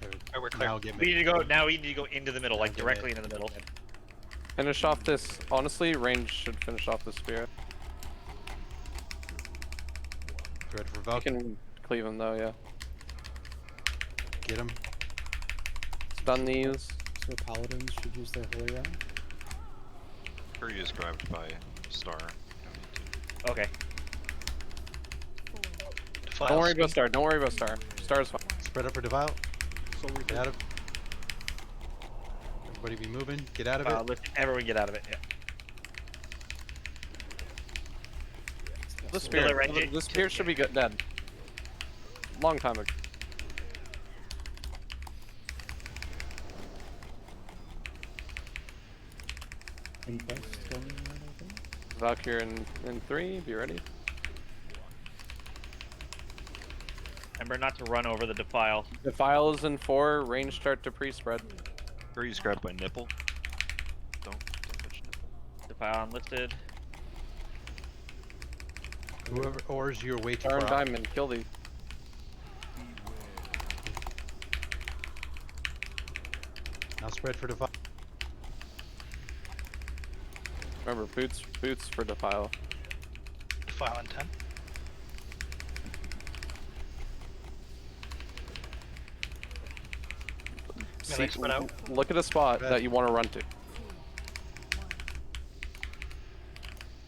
[SPEAKER 18] Alright, we're clear.
[SPEAKER 1] Now get
[SPEAKER 3] We
[SPEAKER 1] me.
[SPEAKER 3] need to go. Now we need to go into the middle, like
[SPEAKER 1] Okay,
[SPEAKER 3] directly
[SPEAKER 1] mid.
[SPEAKER 3] into the middle.
[SPEAKER 4] Finish off this. Honestly, range should finish off the spirit.
[SPEAKER 1] Ready for
[SPEAKER 4] You
[SPEAKER 1] Valk.
[SPEAKER 4] can cleave him though, yeah.
[SPEAKER 1] Get him.
[SPEAKER 4] Stun these.
[SPEAKER 8] So paladins should use their holy round.
[SPEAKER 19] Fury is grabbed by Star.
[SPEAKER 3] Okay.
[SPEAKER 18] Defile
[SPEAKER 4] Don't worry
[SPEAKER 18] speed.
[SPEAKER 4] about Star. Don't worry about Star. Star's fine.
[SPEAKER 1] Spread up for Devile. Get out of. Everybody be moving. Get out of it.
[SPEAKER 3] Lift. Everyone get out of it. Yeah.
[SPEAKER 4] The
[SPEAKER 3] Kill
[SPEAKER 4] spirit.
[SPEAKER 3] it, Randy.
[SPEAKER 4] The spirit should be good. Dead. Long time ago.
[SPEAKER 8] Infest going right, I think.
[SPEAKER 4] Valkyrie in 3. Be ready.
[SPEAKER 3] Remember not to run over the defile.
[SPEAKER 4] Defile is in 4. Range start to pre-spread.
[SPEAKER 19] Fury is grabbed by Nipple. Don't touch Nipple.
[SPEAKER 3] Defile unlifted.
[SPEAKER 1] Whoever oars your way to
[SPEAKER 4] Star and
[SPEAKER 1] far.
[SPEAKER 4] diamond. Kill these.
[SPEAKER 1] Now spread for Devile.
[SPEAKER 4] Remember, boots for defile.
[SPEAKER 18] Defile in 10. Melee spread out.
[SPEAKER 4] Look at a spot
[SPEAKER 1] Red.
[SPEAKER 4] that you want to run to.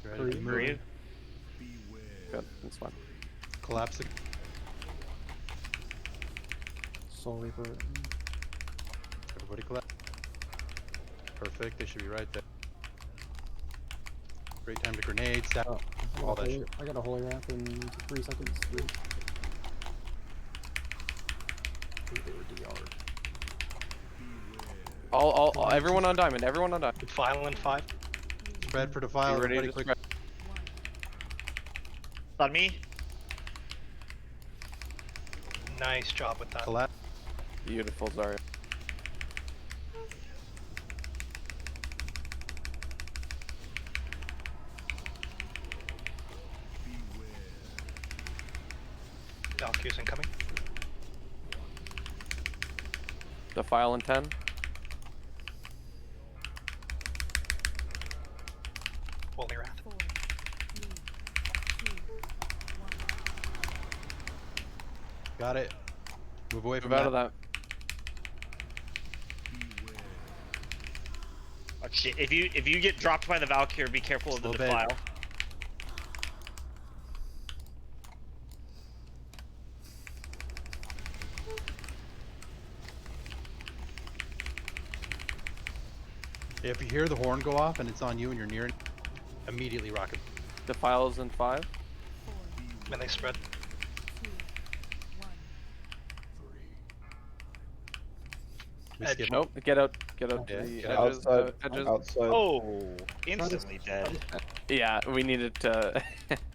[SPEAKER 1] Ready to be moving.
[SPEAKER 3] Breathe.
[SPEAKER 4] Good, that's fine.
[SPEAKER 1] Collapsing.
[SPEAKER 8] Soul Reaper.
[SPEAKER 1] Everybody collapse. Perfect. They should be right there. Great time to grenade. Sap.
[SPEAKER 8] Oh,
[SPEAKER 1] All that shit.
[SPEAKER 8] I got a holy wrap in 3 seconds. 3. They were DR'd.
[SPEAKER 4] All everyone on diamond. Everyone on diamond.
[SPEAKER 18] Defile in 5.
[SPEAKER 1] Spread for Defile.
[SPEAKER 4] Be ready
[SPEAKER 1] Everybody
[SPEAKER 4] to
[SPEAKER 1] quick.
[SPEAKER 4] spread.
[SPEAKER 3] On me.
[SPEAKER 18] Nice job with that.
[SPEAKER 1] Collapse.
[SPEAKER 4] Beautiful, Zarya.
[SPEAKER 18] Valkyries incoming.
[SPEAKER 4] Defile in 10.
[SPEAKER 18] Holy Wrath.
[SPEAKER 17] 4, 3, 2, 1.
[SPEAKER 1] Got it. Move away from
[SPEAKER 4] Move out
[SPEAKER 1] that.
[SPEAKER 4] of that.
[SPEAKER 3] Oh, shit. If you get dropped by the Valkyrie, be careful of the
[SPEAKER 1] Slow bed.
[SPEAKER 3] defile.
[SPEAKER 1] If you hear the horn go off and it's on you and you're near it, immediately rock it.
[SPEAKER 4] Defiles in 5.
[SPEAKER 18] When they spread.
[SPEAKER 17] 2, 1.
[SPEAKER 1] We
[SPEAKER 18] Edge.
[SPEAKER 1] skip.
[SPEAKER 4] Nope. Get out. Get out
[SPEAKER 1] Yeah,
[SPEAKER 4] to the
[SPEAKER 1] get
[SPEAKER 4] edges.
[SPEAKER 7] Outside.
[SPEAKER 4] Edges.
[SPEAKER 7] Outside.
[SPEAKER 3] Oh, instantly dead.
[SPEAKER 4] Yeah, we needed to.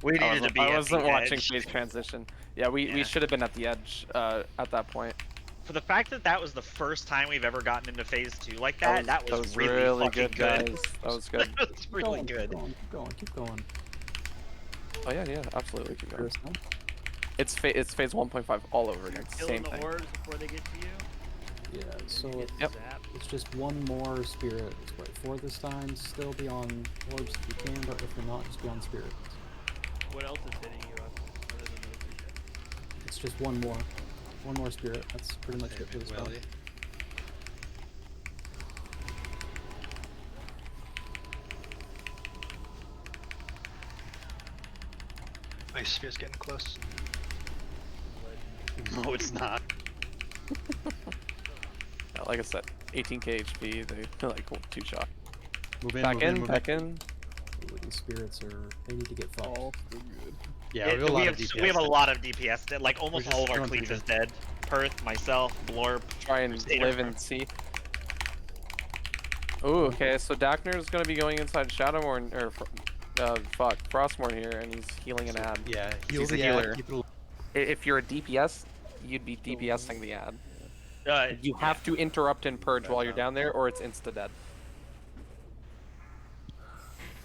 [SPEAKER 3] We
[SPEAKER 4] I
[SPEAKER 3] needed to
[SPEAKER 4] wasn't-
[SPEAKER 3] be
[SPEAKER 4] I
[SPEAKER 3] at
[SPEAKER 4] wasn't
[SPEAKER 3] the
[SPEAKER 4] watching
[SPEAKER 3] edge.
[SPEAKER 4] phase transition. Yeah, we should have been at the edge at that point.
[SPEAKER 3] For the fact that that was the first time we've ever gotten into phase 2 like that, that was
[SPEAKER 4] really
[SPEAKER 3] fucking
[SPEAKER 4] good, guys. That was good.
[SPEAKER 3] That was really good.
[SPEAKER 8] Keep going.
[SPEAKER 4] Oh yeah, yeah, absolutely. Keep going.
[SPEAKER 8] First time.
[SPEAKER 4] It's phase 1.5 all over again.
[SPEAKER 13] Killing
[SPEAKER 4] Same
[SPEAKER 13] the
[SPEAKER 4] thing.
[SPEAKER 13] orbs before they get to you.
[SPEAKER 8] Yeah, so
[SPEAKER 4] Yep.
[SPEAKER 13] Zap.
[SPEAKER 8] it's just one more spirit. It's what, 4 this time. Still be on orbs if you can, but if you're not, just be on spirits.
[SPEAKER 13] What else is hitting you up other than those two ships?
[SPEAKER 8] It's just one more. One more spirit. That's pretty much it for the spell.
[SPEAKER 18] Ice Sphere's getting close.
[SPEAKER 1] No, it's not.
[SPEAKER 4] Yeah, like I said, 18k HP. They like 2 shot.
[SPEAKER 1] Move in,
[SPEAKER 4] Back
[SPEAKER 1] move
[SPEAKER 4] in,
[SPEAKER 1] move
[SPEAKER 4] back in.
[SPEAKER 8] Ooh, these spirits they need to get fucked.
[SPEAKER 4] Oh, so good.
[SPEAKER 1] Yeah, we have a lot of DPS.
[SPEAKER 3] we have a lot of DPS dead. Like almost
[SPEAKER 1] just
[SPEAKER 3] all of our
[SPEAKER 1] going
[SPEAKER 3] cleave
[SPEAKER 1] through
[SPEAKER 3] is dead. Perth, myself, Blorp.
[SPEAKER 4] Try and
[SPEAKER 3] Crusader.
[SPEAKER 4] live and see. Ooh, okay, so Dakner is gonna be going inside Shadowmourne, or Frostmourne here, and he's healing an ad.
[SPEAKER 1] Yeah, heal
[SPEAKER 4] He's a
[SPEAKER 1] the ad,
[SPEAKER 4] healer.
[SPEAKER 1] keep it al-
[SPEAKER 4] If you're a DPS, you'd be DPSing the ad.
[SPEAKER 3] Uh,
[SPEAKER 4] You have to interrupt and purge while you're down there, or it's insta dead.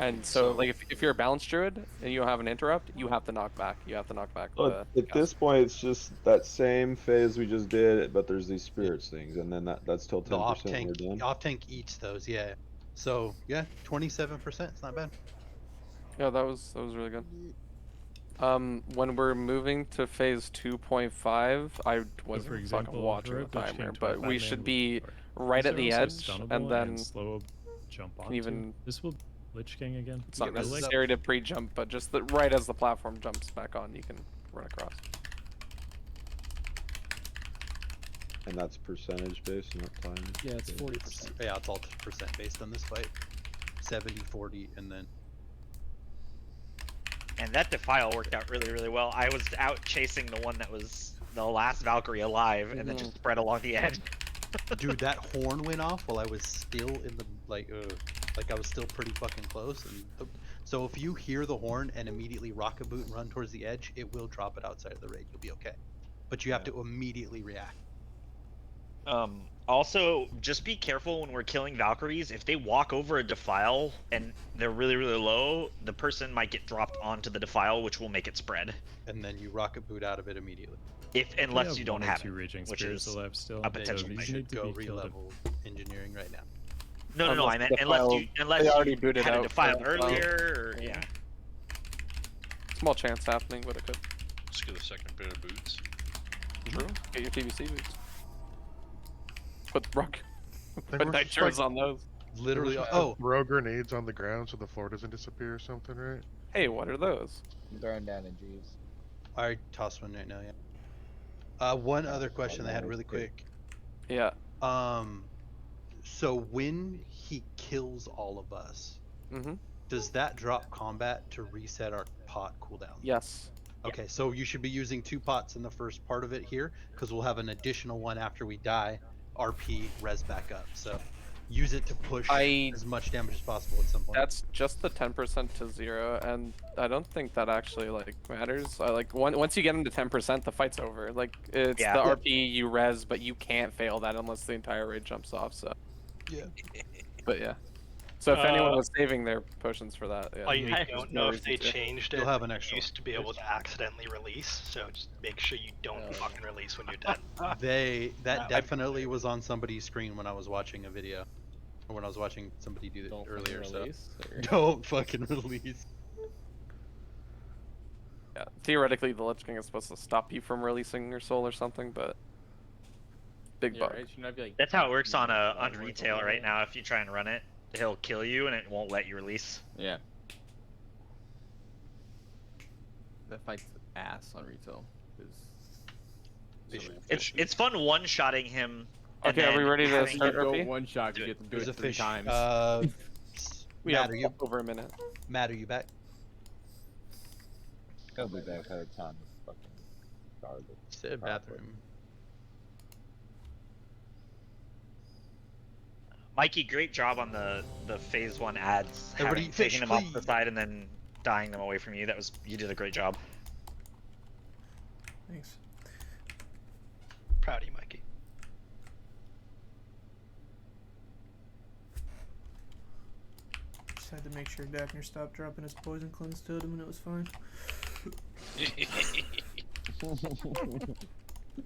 [SPEAKER 4] And so, like, if you're a balanced druid and you don't have an interrupt, you have to knock back. You have to knock back.
[SPEAKER 7] But
[SPEAKER 4] the
[SPEAKER 7] at this point, it's just that same phase we just did, but there's these spirits things, and then that's till
[SPEAKER 1] the
[SPEAKER 7] 10%
[SPEAKER 1] off
[SPEAKER 7] we're
[SPEAKER 1] tank.
[SPEAKER 7] done.
[SPEAKER 1] Off tank eats those. Yeah. So yeah, 27%. It's not bad.
[SPEAKER 4] Yeah, that was really good. When we're moving to phase 2.5, I wasn't
[SPEAKER 14] for
[SPEAKER 4] fucking
[SPEAKER 14] example,
[SPEAKER 4] watching
[SPEAKER 14] Heroic
[SPEAKER 4] the
[SPEAKER 14] Lich
[SPEAKER 4] timer,
[SPEAKER 14] King to
[SPEAKER 4] but
[SPEAKER 14] a
[SPEAKER 4] we
[SPEAKER 14] Batman
[SPEAKER 4] should
[SPEAKER 14] with
[SPEAKER 4] be
[SPEAKER 14] Thor.
[SPEAKER 4] right
[SPEAKER 14] These
[SPEAKER 4] at
[SPEAKER 14] are
[SPEAKER 4] the
[SPEAKER 14] also
[SPEAKER 4] edge,
[SPEAKER 14] stunnable
[SPEAKER 4] and then
[SPEAKER 14] slow jump onto.
[SPEAKER 4] even
[SPEAKER 14] This will Lich King again.
[SPEAKER 4] it's not
[SPEAKER 14] I like-
[SPEAKER 4] necessary to pre-jump, but just right as the platform jumps back on, you can run across.
[SPEAKER 7] And that's percentage based, not time.
[SPEAKER 8] Yeah, it's 40%.
[SPEAKER 1] Yeah, it's all percent based on this fight. 70, 40, and then
[SPEAKER 3] And that defile worked out really, really well. I was out chasing the one that was the last Valkyrie alive, and then just spread along the edge.
[SPEAKER 1] dude, that horn went off while I was still in the like I was still pretty fucking close. And so if you hear the horn and immediately rock a boot and run towards the edge, it will drop it outside of the raid. You'll be okay, but you have to immediately react.
[SPEAKER 3] Also, just be careful when we're killing Valkyries. If they walk over a defile and they're really, really low, the person might get dropped onto the defile, which will make it spread.
[SPEAKER 1] And then you rocket boot out of it immediately.
[SPEAKER 3] Unless you don't
[SPEAKER 14] one or
[SPEAKER 3] have
[SPEAKER 14] two
[SPEAKER 3] it,
[SPEAKER 14] raging
[SPEAKER 3] which
[SPEAKER 14] spirits
[SPEAKER 3] is
[SPEAKER 14] alive still.
[SPEAKER 3] a potential
[SPEAKER 14] These
[SPEAKER 3] thing.
[SPEAKER 1] You
[SPEAKER 14] need
[SPEAKER 1] should
[SPEAKER 14] to
[SPEAKER 1] go
[SPEAKER 14] be killed.
[SPEAKER 1] re-level engineering right now.
[SPEAKER 3] No, I
[SPEAKER 4] Unless
[SPEAKER 3] meant
[SPEAKER 4] the
[SPEAKER 3] unless
[SPEAKER 4] defile-
[SPEAKER 3] you unless
[SPEAKER 4] they already
[SPEAKER 3] you
[SPEAKER 4] booted
[SPEAKER 3] had a
[SPEAKER 4] out
[SPEAKER 3] defile
[SPEAKER 4] the
[SPEAKER 3] earlier, or, yeah.
[SPEAKER 4] Small chance happening, but it could.
[SPEAKER 15] Just get a second pair of boots.
[SPEAKER 4] True. Get your TBC boots. Put rock.
[SPEAKER 11] They
[SPEAKER 4] Put
[SPEAKER 11] were just
[SPEAKER 4] nitros
[SPEAKER 11] like-
[SPEAKER 4] on those.
[SPEAKER 1] Literally,
[SPEAKER 11] There was
[SPEAKER 1] oh,
[SPEAKER 11] throw grenades on the ground so the floor doesn't disappear or something, right?
[SPEAKER 4] Hey, what are those?
[SPEAKER 16] I'm throwing down in Jeeves.
[SPEAKER 1] I tossed one right now. Yeah. One other question I had really quick.
[SPEAKER 4] Yeah.
[SPEAKER 1] So when he kills all of us, does that drop combat to reset our pot cooldown?
[SPEAKER 4] Yes.
[SPEAKER 1] Okay, so you should be using 2 pots in the first part of it here, because we'll have an additional one after we die. RP res back up. So use it to push as much damage as possible at some point.
[SPEAKER 4] That's just the 10% to 0, and I don't think that actually like matters. Once you get into 10%, the fight's over. Like it's
[SPEAKER 3] Yeah.
[SPEAKER 4] the RP you res, but you can't fail that unless the entire raid jumps off. So
[SPEAKER 1] yeah.
[SPEAKER 4] But yeah. So if anyone was saving their potions for that, yeah.
[SPEAKER 18] I don't know if they
[SPEAKER 4] reason to.
[SPEAKER 18] changed
[SPEAKER 1] You'll
[SPEAKER 18] it.
[SPEAKER 1] have an extra
[SPEAKER 18] You used to be able to accidentally release, so just make sure you don't fucking release when you're dead.
[SPEAKER 1] That definitely was on somebody's screen when I was watching a video. when I was watching somebody do that
[SPEAKER 20] Don't
[SPEAKER 1] earlier.
[SPEAKER 20] fucking
[SPEAKER 1] So
[SPEAKER 20] release, or-
[SPEAKER 1] don't fucking release.
[SPEAKER 4] Yeah, theoretically, the Lich King is supposed to stop you from releasing your soul or something, but big
[SPEAKER 20] Yeah,
[SPEAKER 4] bug.
[SPEAKER 20] right? Shouldn't I be like?
[SPEAKER 3] That's how it works on
[SPEAKER 20] "Mm,
[SPEAKER 3] on
[SPEAKER 20] like,
[SPEAKER 3] retail
[SPEAKER 20] over
[SPEAKER 3] right
[SPEAKER 20] there?"
[SPEAKER 3] now. If you try and run it, he'll kill you and it won't let you release.
[SPEAKER 20] Yeah. That fight's ass on retail.
[SPEAKER 3] It's fun one-shotting him. and
[SPEAKER 4] Okay, are we
[SPEAKER 3] then
[SPEAKER 4] ready to
[SPEAKER 3] having
[SPEAKER 4] start,
[SPEAKER 3] him-
[SPEAKER 20] Go
[SPEAKER 4] RP?
[SPEAKER 20] one shot. You get to do
[SPEAKER 1] There's
[SPEAKER 20] it
[SPEAKER 1] a
[SPEAKER 20] 3
[SPEAKER 1] fish.
[SPEAKER 20] times.
[SPEAKER 4] We
[SPEAKER 1] Matt,
[SPEAKER 4] have
[SPEAKER 1] are you
[SPEAKER 4] over a minute.
[SPEAKER 1] Matt, are you back?
[SPEAKER 16] He'll be back by the time it's fucking garbage.
[SPEAKER 1] Said bathroom.
[SPEAKER 3] Mikey, great job on the phase 1 ads.
[SPEAKER 1] Everybody
[SPEAKER 3] Having,
[SPEAKER 1] fish,
[SPEAKER 3] taking them off the
[SPEAKER 1] please.
[SPEAKER 3] side and then dying them away from you. You did a great job.
[SPEAKER 6] Thanks.
[SPEAKER 18] Proud of you, Mikey.
[SPEAKER 6] Just had to make sure Daphne stopped dropping his poison cleanse totem and it was fine.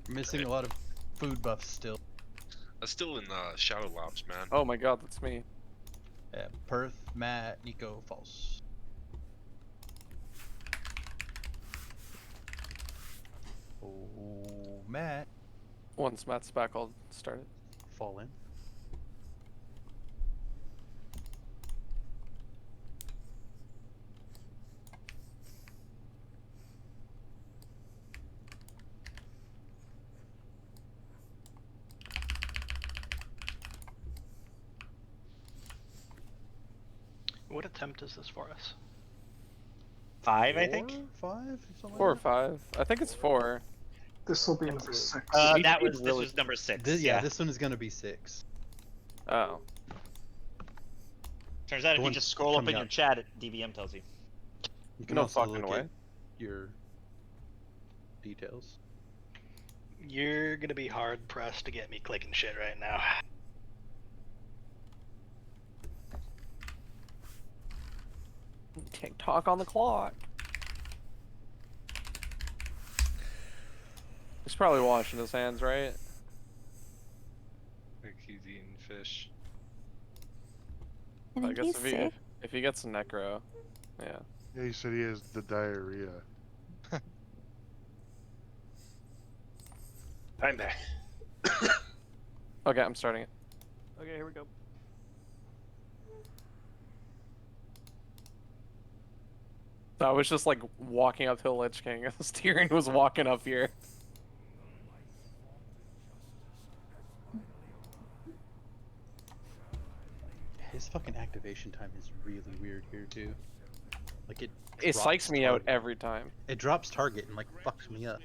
[SPEAKER 1] Missing a lot of food buffs still.
[SPEAKER 15] I'm still in Shadow Labs, man.
[SPEAKER 4] Oh my god, that's me.
[SPEAKER 1] Yeah, Perth, Matt, Nico, false. Oh, Matt.
[SPEAKER 4] Once Matt's back, I'll start it.
[SPEAKER 1] Fall in.
[SPEAKER 18] What attempt is this for us?
[SPEAKER 3] 5, I think.
[SPEAKER 1] 5?
[SPEAKER 4] 4 or 5. I think it's 4.
[SPEAKER 2] This will be number 6.
[SPEAKER 3] This was number 6.
[SPEAKER 1] Yeah, this one is gonna be 6.
[SPEAKER 4] Oh.
[SPEAKER 3] Turns out if
[SPEAKER 1] The
[SPEAKER 3] you
[SPEAKER 1] one
[SPEAKER 3] just scroll up
[SPEAKER 1] coming
[SPEAKER 3] in your
[SPEAKER 1] up.
[SPEAKER 3] chat, DVM tells you.
[SPEAKER 1] You can
[SPEAKER 4] No
[SPEAKER 1] also
[SPEAKER 4] fucking
[SPEAKER 1] look
[SPEAKER 4] way.
[SPEAKER 1] at your details.
[SPEAKER 18] You're gonna be hard pressed to get me clicking shit right now.
[SPEAKER 4] TikTok on the clock. He's probably washing his hands, right?
[SPEAKER 15] Like he's eating fish.
[SPEAKER 12] I think
[SPEAKER 4] guess
[SPEAKER 12] he's
[SPEAKER 4] if he,
[SPEAKER 12] sick.
[SPEAKER 4] if he gets a necro, yeah.
[SPEAKER 11] Yeah, he said he has the diarrhea.
[SPEAKER 9] I'm back.
[SPEAKER 4] Okay, I'm starting it.
[SPEAKER 13] Okay, here we go.
[SPEAKER 4] So I was just like walking up to the Lich King as Tyrion was walking up here.
[SPEAKER 1] His fucking activation time is really weird here too. Like it
[SPEAKER 4] It
[SPEAKER 1] drops
[SPEAKER 4] psychs me out
[SPEAKER 1] target.
[SPEAKER 4] every time.
[SPEAKER 1] It drops target and like fucks me up.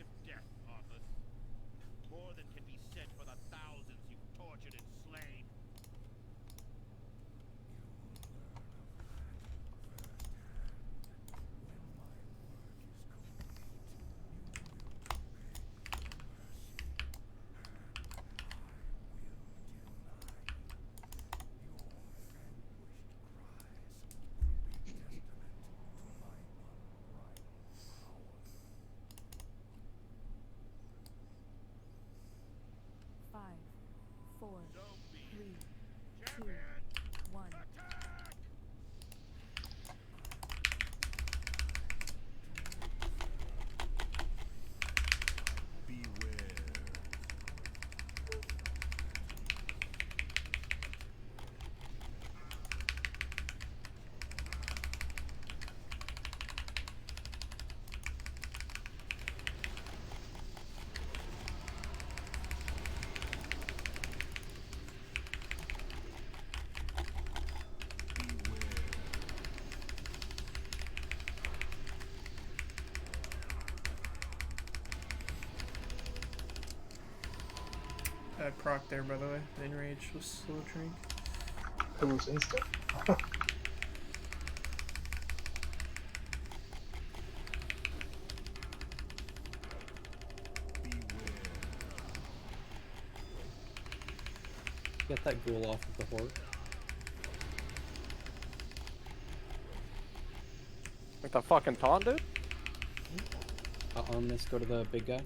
[SPEAKER 17] Five, 4, 3, 2, 1.
[SPEAKER 6] Proc there, by the way. The enrage was slow drink.
[SPEAKER 2] It was instant.
[SPEAKER 8] Get that ghoul off of the horde.
[SPEAKER 4] Like the fucking taunt, dude?
[SPEAKER 8] I'll arm this, go to the big guy.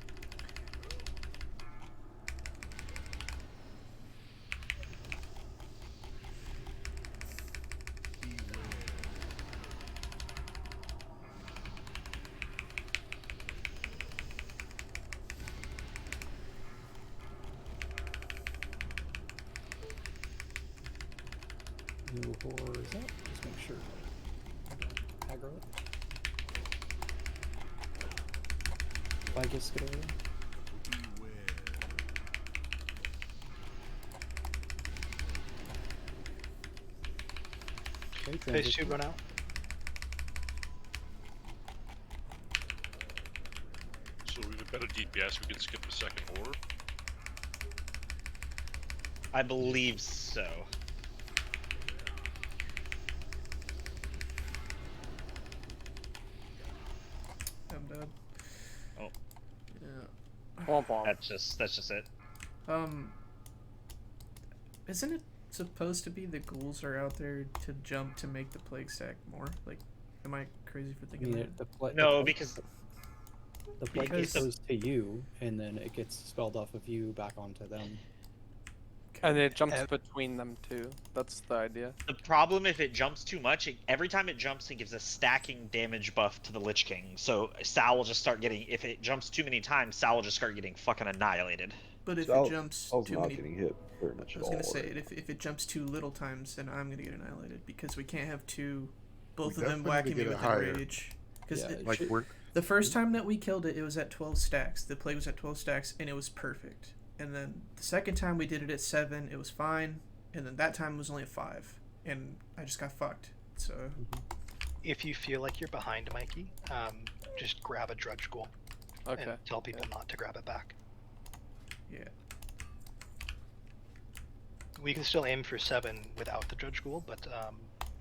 [SPEAKER 8] New horror is up. Just make sure. Aggro it. Vigus Scudero. Okay,
[SPEAKER 18] Phase 2
[SPEAKER 8] transition.
[SPEAKER 18] go now.
[SPEAKER 5] So with a better DPS, we can skip the second horror.
[SPEAKER 3] I believe so.
[SPEAKER 6] I'm dead.
[SPEAKER 3] Oh.
[SPEAKER 6] Yeah.
[SPEAKER 3] That's just it.
[SPEAKER 6] Isn't it supposed to be the ghouls are out there to jump to make the plague stack more? Like, am I crazy for thinking that?
[SPEAKER 3] No, because
[SPEAKER 8] the plague
[SPEAKER 6] because-
[SPEAKER 8] goes to you, and then it gets spelled off of you back onto them.
[SPEAKER 4] And it jumps between them too. That's the idea.
[SPEAKER 3] the problem if it jumps too much, every time it jumps, it gives a stacking damage buff to the Lich King. So Sal will just start getting. If it jumps too many times, Sal will just start getting fucking annihilated.
[SPEAKER 6] But if
[SPEAKER 7] Sal's-
[SPEAKER 6] it jumps
[SPEAKER 7] Sal's
[SPEAKER 6] too
[SPEAKER 7] not
[SPEAKER 6] many,
[SPEAKER 7] getting hit very much
[SPEAKER 6] I
[SPEAKER 7] at
[SPEAKER 6] was gonna
[SPEAKER 7] all
[SPEAKER 6] say
[SPEAKER 7] right
[SPEAKER 6] if it jumps too little times, then I'm gonna get annihilated because we can't have both
[SPEAKER 11] We
[SPEAKER 6] of them
[SPEAKER 11] definitely
[SPEAKER 6] whacking me
[SPEAKER 11] get it
[SPEAKER 6] with
[SPEAKER 11] higher.
[SPEAKER 6] enrage. Because
[SPEAKER 8] Yeah,
[SPEAKER 11] Like we're
[SPEAKER 6] the first time that we killed it, it was at 12 stacks. The plague was at 12 stacks, and it was perfect. And then the second time we did it at 7, it was fine. And then that time was only at 5, and I just got fucked. So
[SPEAKER 18] If you feel like you're behind, Mikey, just grab a Drudge Ghoul.
[SPEAKER 4] Okay.
[SPEAKER 18] And tell people not to grab it back.
[SPEAKER 6] yeah,
[SPEAKER 18] We can still aim for 7 without the Drudge Ghoul, but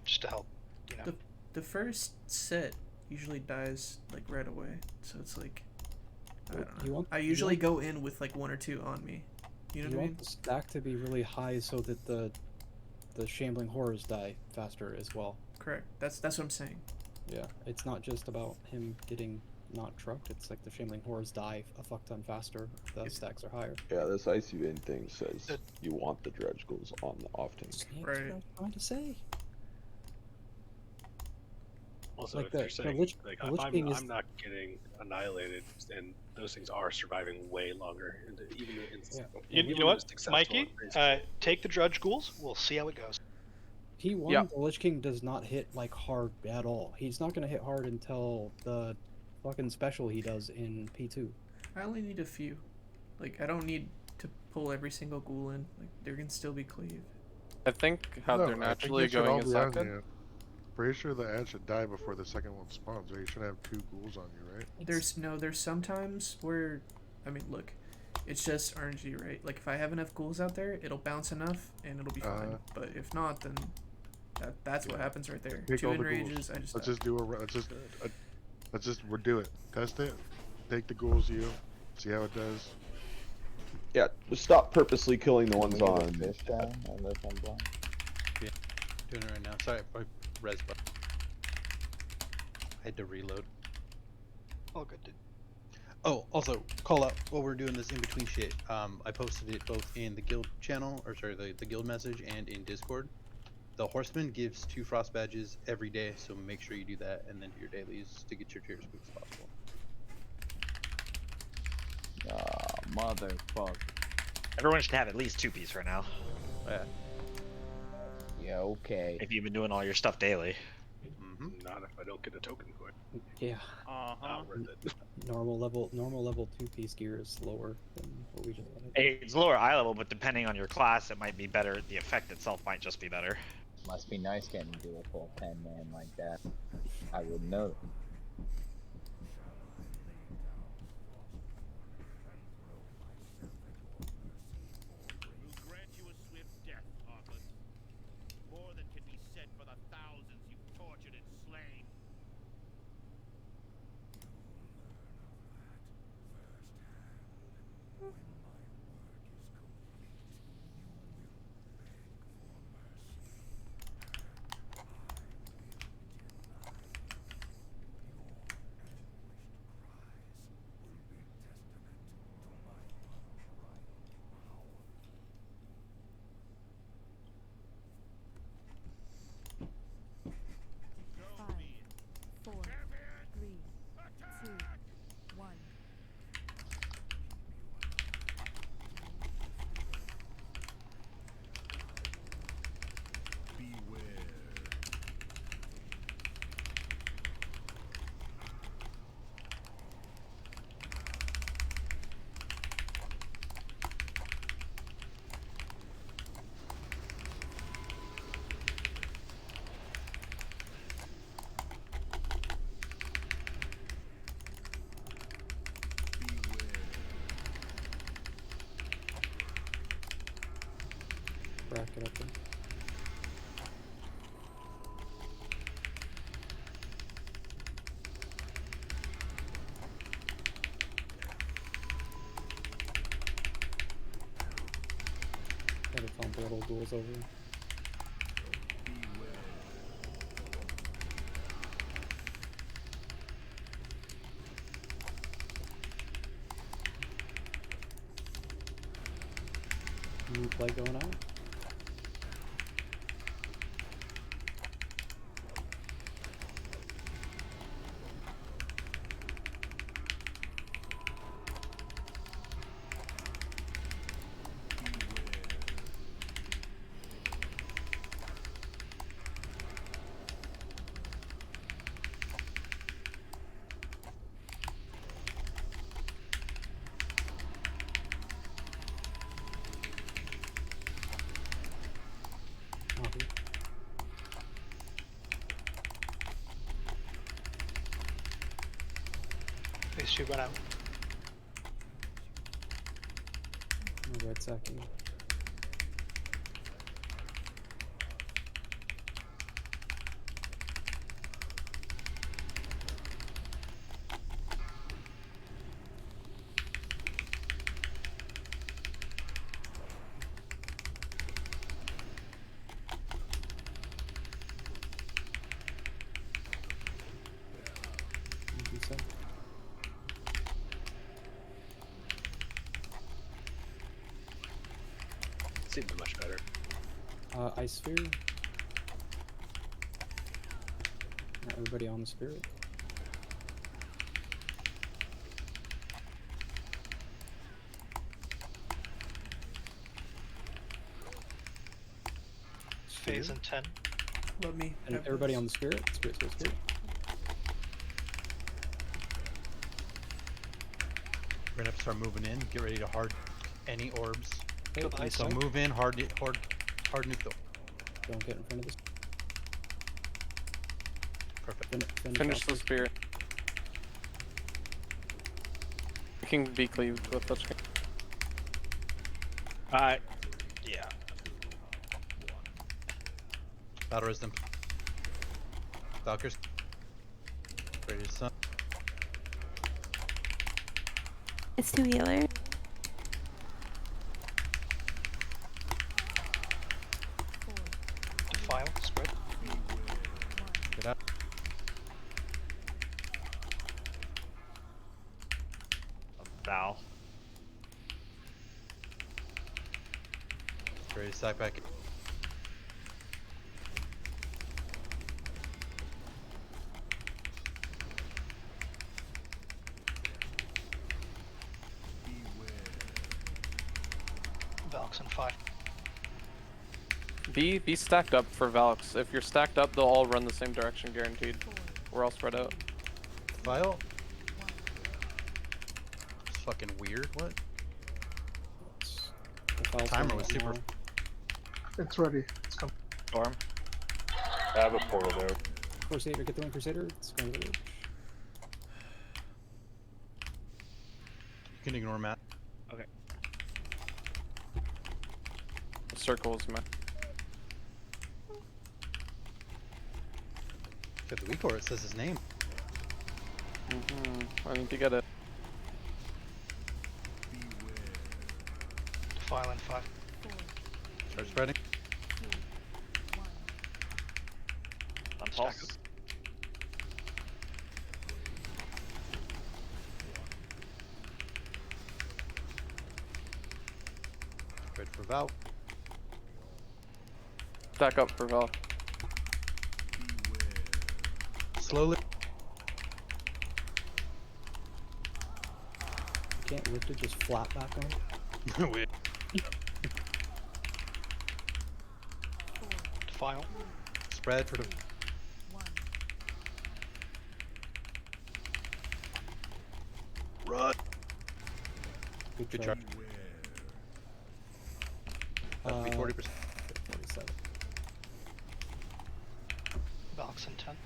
[SPEAKER 18] just to help, you know.
[SPEAKER 6] the first set usually dies like right away. So it's like I don't know. I usually go in with like 1 or 2 on me. You know
[SPEAKER 8] You
[SPEAKER 6] what I
[SPEAKER 8] want
[SPEAKER 6] mean?
[SPEAKER 8] the stack to be really high so that the shambling horrors die faster as well.
[SPEAKER 6] Correct. That's what I'm saying.
[SPEAKER 8] Yeah, it's not just about him getting not trucked. It's like the shambling horrors die a fuck ton faster. The stacks are higher.
[SPEAKER 7] Yeah, this Icy Vein thing says you want the dredge ghouls on the off tank.
[SPEAKER 8] That's what I was trying to say.
[SPEAKER 9] Also,
[SPEAKER 8] Like
[SPEAKER 9] if
[SPEAKER 8] the-
[SPEAKER 9] you're
[SPEAKER 8] the
[SPEAKER 9] saying,
[SPEAKER 8] Lich-
[SPEAKER 9] like,
[SPEAKER 8] the
[SPEAKER 9] if
[SPEAKER 8] Lich
[SPEAKER 9] I'm,
[SPEAKER 8] King is-
[SPEAKER 9] I'm not getting annihilated, and those things are surviving way longer, and even in,
[SPEAKER 18] You know what, Mikey? Take the Drudge Ghouls. We'll see how it goes.
[SPEAKER 8] P1, the Lich King does not hit like hard at all. He's not gonna hit hard until the fucking special he does in P2.
[SPEAKER 6] I only need a few. Like I don't need to pull every single ghoul in. Like there can still be cleave.
[SPEAKER 4] I think how
[SPEAKER 11] No,
[SPEAKER 4] they're
[SPEAKER 11] I think
[SPEAKER 4] naturally
[SPEAKER 11] they should
[SPEAKER 4] going
[SPEAKER 11] all
[SPEAKER 4] is
[SPEAKER 11] be
[SPEAKER 4] not
[SPEAKER 11] on
[SPEAKER 4] good.
[SPEAKER 11] you. Pretty sure the ad should die before the second one spawns, right? You should have 2 ghouls on you, right?
[SPEAKER 6] There's sometimes where, I mean, look, it's just RNG, right? Like if I have enough ghouls out there, it'll bounce enough and it'll be fine. But if not, then that's what happens right there.
[SPEAKER 11] Take
[SPEAKER 6] 2
[SPEAKER 11] all the
[SPEAKER 6] enrages,
[SPEAKER 11] ghouls.
[SPEAKER 6] I just
[SPEAKER 11] let's
[SPEAKER 6] die.
[SPEAKER 11] just do let's just do it. Test it. Take the ghouls, you see how it does.
[SPEAKER 7] Yeah, just stop purposely killing the ones
[SPEAKER 16] Can we get a
[SPEAKER 7] on.
[SPEAKER 16] fish down unless I'm blind?
[SPEAKER 1] Yeah, doing it right now. Sorry, I res button. I had to reload.
[SPEAKER 18] All good, dude.
[SPEAKER 1] Oh, also, call out while we're doing this in between shit. I posted it both in the guild channel, or sorry, the guild message, and in Discord. The Horseman gives 2 frost badges every day, so make sure you do that, and then do your dailies to get your tier as quick as possible.
[SPEAKER 16] Motherfucker.
[SPEAKER 3] Everyone should have at least 2 piece right now.
[SPEAKER 1] Yeah.
[SPEAKER 16] Yeah, okay.
[SPEAKER 3] If you've been doing all your stuff daily.
[SPEAKER 9] Not if I don't get a token quick.
[SPEAKER 8] Yeah.
[SPEAKER 9] Not worth it.
[SPEAKER 8] Normal level 2-piece gear is lower than what we just wanted.
[SPEAKER 3] It's lower eye level, but depending on your class, it might be better. The effect itself might just be better.
[SPEAKER 16] Must be nice getting to do a full 10-man like that. I wouldn't know.
[SPEAKER 22] More than can be said for the thousands you've tortured and slain.
[SPEAKER 8] bracket up there. Gotta find the little duels over here. New play going on.
[SPEAKER 18] Phase 2 run out.
[SPEAKER 8] Red sacking.
[SPEAKER 9] Seems much better.
[SPEAKER 8] Ice sphere. Everybody on the spirit.
[SPEAKER 18] Phase in 10.
[SPEAKER 6] Let me.
[SPEAKER 8] And
[SPEAKER 6] have
[SPEAKER 8] everybody
[SPEAKER 6] this.
[SPEAKER 8] on the spirit. Spirit.
[SPEAKER 1] We're gonna have to start moving in. Get ready to hard any orbs.
[SPEAKER 8] Hey,
[SPEAKER 1] So move in, hard nuke the.
[SPEAKER 8] Don't get in front of this.
[SPEAKER 1] Perfect.
[SPEAKER 4] Finish the spirit. You can be cleaved with touch.
[SPEAKER 3] Yeah.
[SPEAKER 1] Battle wisdom. Valkyrs. Ready to sun.
[SPEAKER 12] It's 2 healer.
[SPEAKER 18] Defile, spread.
[SPEAKER 1] Get out.
[SPEAKER 3] Val.
[SPEAKER 1] Ready to sack back.
[SPEAKER 18] Valks in 5.
[SPEAKER 4] Be stacked up for Valks. If you're stacked up, they'll all run the same direction, guaranteed. We're all spread out.
[SPEAKER 1] File. It's fucking weird. What?
[SPEAKER 8] The
[SPEAKER 1] Timer was super.
[SPEAKER 2] It's ready. It's coming.
[SPEAKER 3] Storm.
[SPEAKER 11] I have a portal there.
[SPEAKER 8] Crusader, get the one Crusader. It's going to the ridge.
[SPEAKER 1] You can ignore Matt.
[SPEAKER 3] Okay.
[SPEAKER 4] The circle is met.
[SPEAKER 1] Get the weak aura. It says his name.
[SPEAKER 4] I need to get it.
[SPEAKER 18] Defile in 5.
[SPEAKER 1] Start spreading.
[SPEAKER 3] On pulse.
[SPEAKER 1] Ready for Val.
[SPEAKER 4] Stack up for Val.
[SPEAKER 1] Slowly.
[SPEAKER 8] You can't lift it just flat back on.
[SPEAKER 1] Weird.
[SPEAKER 18] Defile.
[SPEAKER 1] Spread for the. Run. Good job. That'll be 40%.
[SPEAKER 8] 47.
[SPEAKER 18] Valks in 10.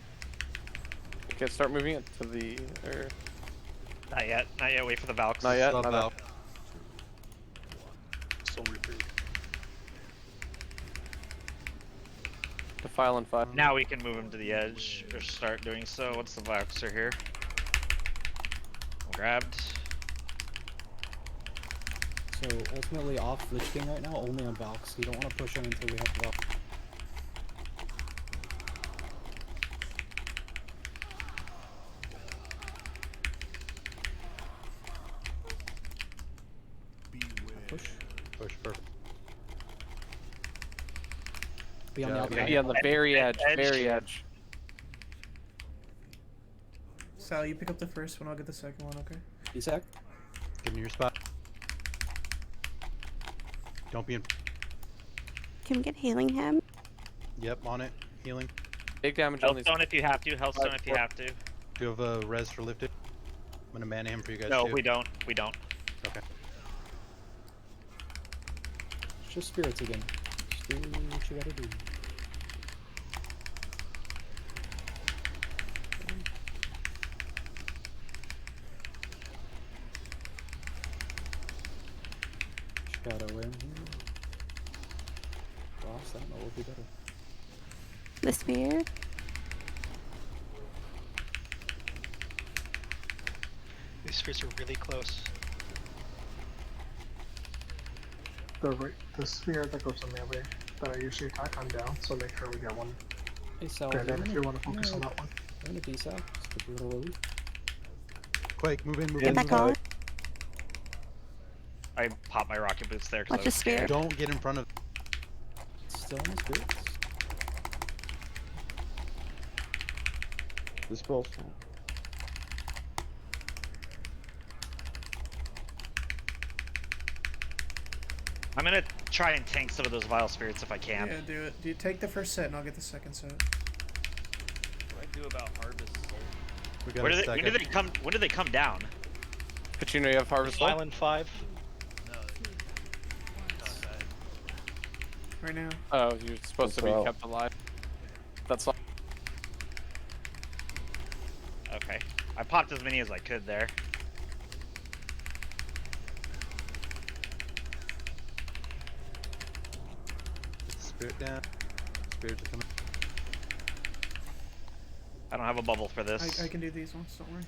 [SPEAKER 4] Okay, start moving it to the.
[SPEAKER 3] Not yet. Not yet. Wait for the Valks.
[SPEAKER 4] Not yet.
[SPEAKER 1] Sub
[SPEAKER 4] Not
[SPEAKER 1] Val.
[SPEAKER 4] yet.
[SPEAKER 9] Soul Reaper.
[SPEAKER 4] Defile and 5.
[SPEAKER 3] Now we can move him to the edge, or start doing so. What's the Voxer here? Grabbed.
[SPEAKER 8] So ultimately off Lich King right now, only on Valks. You don't want to push him until we have Valks. Push.
[SPEAKER 1] Push, perfect.
[SPEAKER 8] Be on the outside.
[SPEAKER 4] Be on the very edge, very edge.
[SPEAKER 6] Sal, you pick up the first one, I'll get the second one, okay?
[SPEAKER 8] Isak?
[SPEAKER 1] Get in your spot. Don't be in.
[SPEAKER 12] Can we get healing him?
[SPEAKER 1] Yep, on it. Healing.
[SPEAKER 4] Big damage on these.
[SPEAKER 3] Healthstone if you have to. Healthstone if you have to.
[SPEAKER 1] Do you have a res for lifted? I'm gonna mana him for you guys
[SPEAKER 3] No,
[SPEAKER 1] too.
[SPEAKER 3] we don't. We don't.
[SPEAKER 1] Okay.
[SPEAKER 8] It's just spirits again. Just do what you gotta do. Shadow in here. Ross, I don't know what would be better.
[SPEAKER 12] The spear?
[SPEAKER 18] These spheres are really close.
[SPEAKER 2] The sphere that goes on melee that I usually attack, I'm down, so make sure we get one.
[SPEAKER 8] Hey Sal,
[SPEAKER 2] Granted, if you want to focus on that one.
[SPEAKER 8] I'm gonna D-Sack, just give you a little relief.
[SPEAKER 1] Quake, move in, move
[SPEAKER 12] Get
[SPEAKER 1] in.
[SPEAKER 12] back
[SPEAKER 1] move in.
[SPEAKER 12] on.
[SPEAKER 3] I popped my rocket boots there because
[SPEAKER 12] Watch
[SPEAKER 3] I
[SPEAKER 12] the
[SPEAKER 3] was
[SPEAKER 12] spear.
[SPEAKER 3] scared.
[SPEAKER 1] Don't get in front of.
[SPEAKER 8] Still on the spirits?
[SPEAKER 7] The spell's
[SPEAKER 3] I'm gonna try and tank some of those vile spirits if I can.
[SPEAKER 6] Yeah, do it. Do you take the first set and I'll get the second set.
[SPEAKER 13] What do I do about Harvest Soul?
[SPEAKER 1] We got
[SPEAKER 3] When
[SPEAKER 1] a
[SPEAKER 3] do they
[SPEAKER 1] second.
[SPEAKER 3] come? When do they come down?
[SPEAKER 4] Kachino, you have Harvest Soul?
[SPEAKER 18] Island 5.
[SPEAKER 13] No, not bad.
[SPEAKER 6] Right now.
[SPEAKER 4] Oh, you're supposed to be
[SPEAKER 7] That's all.
[SPEAKER 4] kept alive. That's all.
[SPEAKER 3] Okay. I popped as many as I could there.
[SPEAKER 1] Spirit down. Spirits are coming.
[SPEAKER 3] I don't have a bubble for this.
[SPEAKER 6] I can do these ones, don't worry.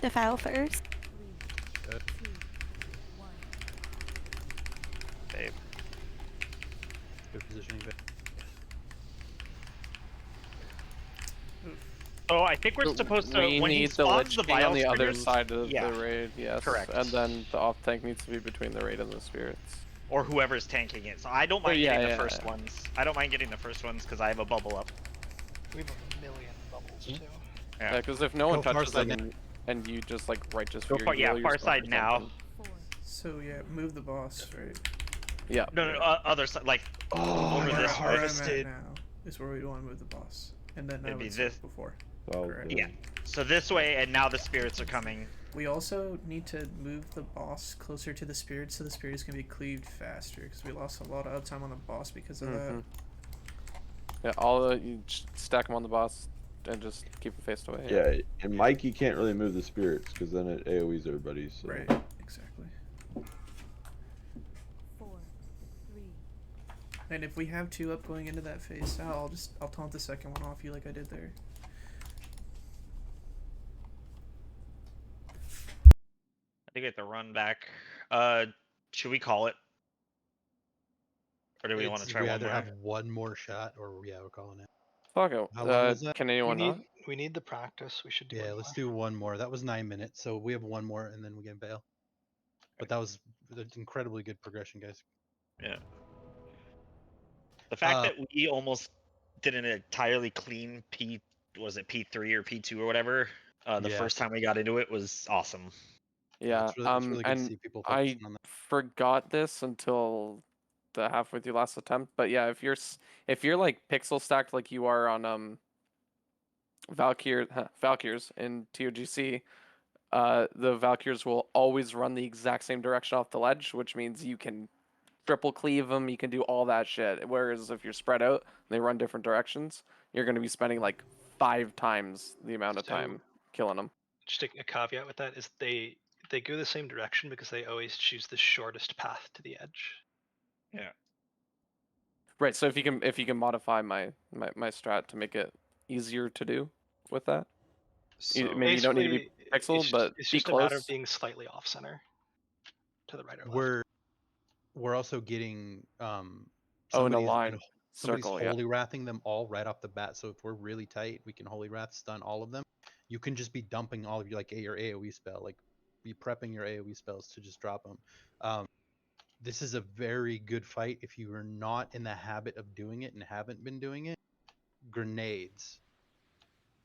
[SPEAKER 12] Defile first.
[SPEAKER 1] Good.
[SPEAKER 3] Babe.
[SPEAKER 1] Good positioning, babe.
[SPEAKER 3] Oh, I think we're supposed to.
[SPEAKER 4] We
[SPEAKER 3] when he
[SPEAKER 4] need the
[SPEAKER 3] spawns
[SPEAKER 4] Lich
[SPEAKER 3] the
[SPEAKER 4] King on the
[SPEAKER 3] vile
[SPEAKER 4] other
[SPEAKER 3] spirits-
[SPEAKER 4] side of
[SPEAKER 3] yeah,
[SPEAKER 4] the raid, yes.
[SPEAKER 3] correct.
[SPEAKER 4] And then the off tank needs to be between the raid and the spirits.
[SPEAKER 3] or whoever's tanking it. So I don't
[SPEAKER 4] Oh,
[SPEAKER 3] mind
[SPEAKER 4] yeah,
[SPEAKER 3] getting the
[SPEAKER 4] yeah,
[SPEAKER 3] first
[SPEAKER 4] yeah.
[SPEAKER 3] ones. I don't mind getting the first ones because I have a bubble up.
[SPEAKER 18] We have a million bubbles too.
[SPEAKER 4] Yeah, because if no one
[SPEAKER 1] Go far
[SPEAKER 4] touches
[SPEAKER 1] side
[SPEAKER 4] them and you just like righteous
[SPEAKER 3] Go
[SPEAKER 4] fear
[SPEAKER 3] far,
[SPEAKER 4] heal,
[SPEAKER 3] yeah,
[SPEAKER 4] you're
[SPEAKER 3] far
[SPEAKER 4] supposed
[SPEAKER 3] side
[SPEAKER 4] to
[SPEAKER 3] now.
[SPEAKER 4] something.
[SPEAKER 6] So yeah, move the boss, right?
[SPEAKER 4] Yeah.
[SPEAKER 3] No, other side, like over
[SPEAKER 6] Where
[SPEAKER 3] this
[SPEAKER 6] I'm at
[SPEAKER 3] harvested.
[SPEAKER 6] now is where we want to move the boss, and then I
[SPEAKER 3] It'd be
[SPEAKER 6] would say
[SPEAKER 3] this-
[SPEAKER 6] before.
[SPEAKER 7] Oh,
[SPEAKER 6] Correct.
[SPEAKER 3] Yeah. So this way, and now the spirits are coming.
[SPEAKER 6] We also need to move the boss closer to the spirits so the spirits can be cleaved faster, because we lost a lot of uptime on the boss because of that.
[SPEAKER 4] Yeah, all you just stack them on the boss and just keep them faced away.
[SPEAKER 7] Yeah, and Mikey can't really move the spirits because then it AoEs everybody. So.
[SPEAKER 6] Right, exactly.
[SPEAKER 17] 4, 3,
[SPEAKER 6] And if we have two up going into that phase, I'll taunt the second one off you like I did there.
[SPEAKER 3] I think we have to run back. Should we call it? Or do we want to try
[SPEAKER 1] we
[SPEAKER 3] one
[SPEAKER 1] either
[SPEAKER 3] more?
[SPEAKER 1] have one more shot, or yeah, we're calling it.
[SPEAKER 4] Fuck it.
[SPEAKER 1] How long is that?
[SPEAKER 4] Can
[SPEAKER 18] We
[SPEAKER 4] anyone
[SPEAKER 18] need,
[SPEAKER 4] not?
[SPEAKER 18] we need the practice. We should do
[SPEAKER 1] Yeah,
[SPEAKER 18] one
[SPEAKER 1] let's
[SPEAKER 18] more.
[SPEAKER 1] do one more. That was 9 minutes, so we have one more, and then we can bail. But that was incredibly good progression, guys.
[SPEAKER 3] Yeah. The fact that we almost did an entirely clean was it P3 or P2 or whatever? The
[SPEAKER 1] Yeah.
[SPEAKER 3] first time we got into it was awesome.
[SPEAKER 4] Yeah,
[SPEAKER 1] it's really good to
[SPEAKER 4] and
[SPEAKER 1] see people
[SPEAKER 4] I
[SPEAKER 1] focusing on that.
[SPEAKER 4] forgot this until the halfway through last attempt. But yeah, if you're like pixel stacked like you are on Valkyrs in TOGC, the Valkyrs will always run the exact same direction off the ledge, which means you can triple cleave them, you can do all that shit. Whereas if you're spread out, they run different directions, you're going to be spending like 5 times the amount of
[SPEAKER 18] So-
[SPEAKER 4] time killing them.
[SPEAKER 18] Just a caveat with that is they go the same direction because they always choose the shortest path to the edge.
[SPEAKER 3] Yeah.
[SPEAKER 4] Right. So if you can modify my strat to make it easier to do with that. Maybe you don't need to be pixel, but
[SPEAKER 18] it's
[SPEAKER 4] be
[SPEAKER 18] just a
[SPEAKER 4] close.
[SPEAKER 18] matter of being slightly off center, to the right or left.
[SPEAKER 1] We're also getting
[SPEAKER 4] in a
[SPEAKER 1] somebody's
[SPEAKER 4] line.
[SPEAKER 1] somebody's
[SPEAKER 4] Circle, yeah.
[SPEAKER 1] holy wrathing them all right off the bat. So if we're really tight, we can holy wrath stun all of them. You can just be dumping all of your your AoE spell, like be prepping your AoE spells to just drop them. This is a very good fight if you are not in the habit of doing it and haven't been doing it. Grenades.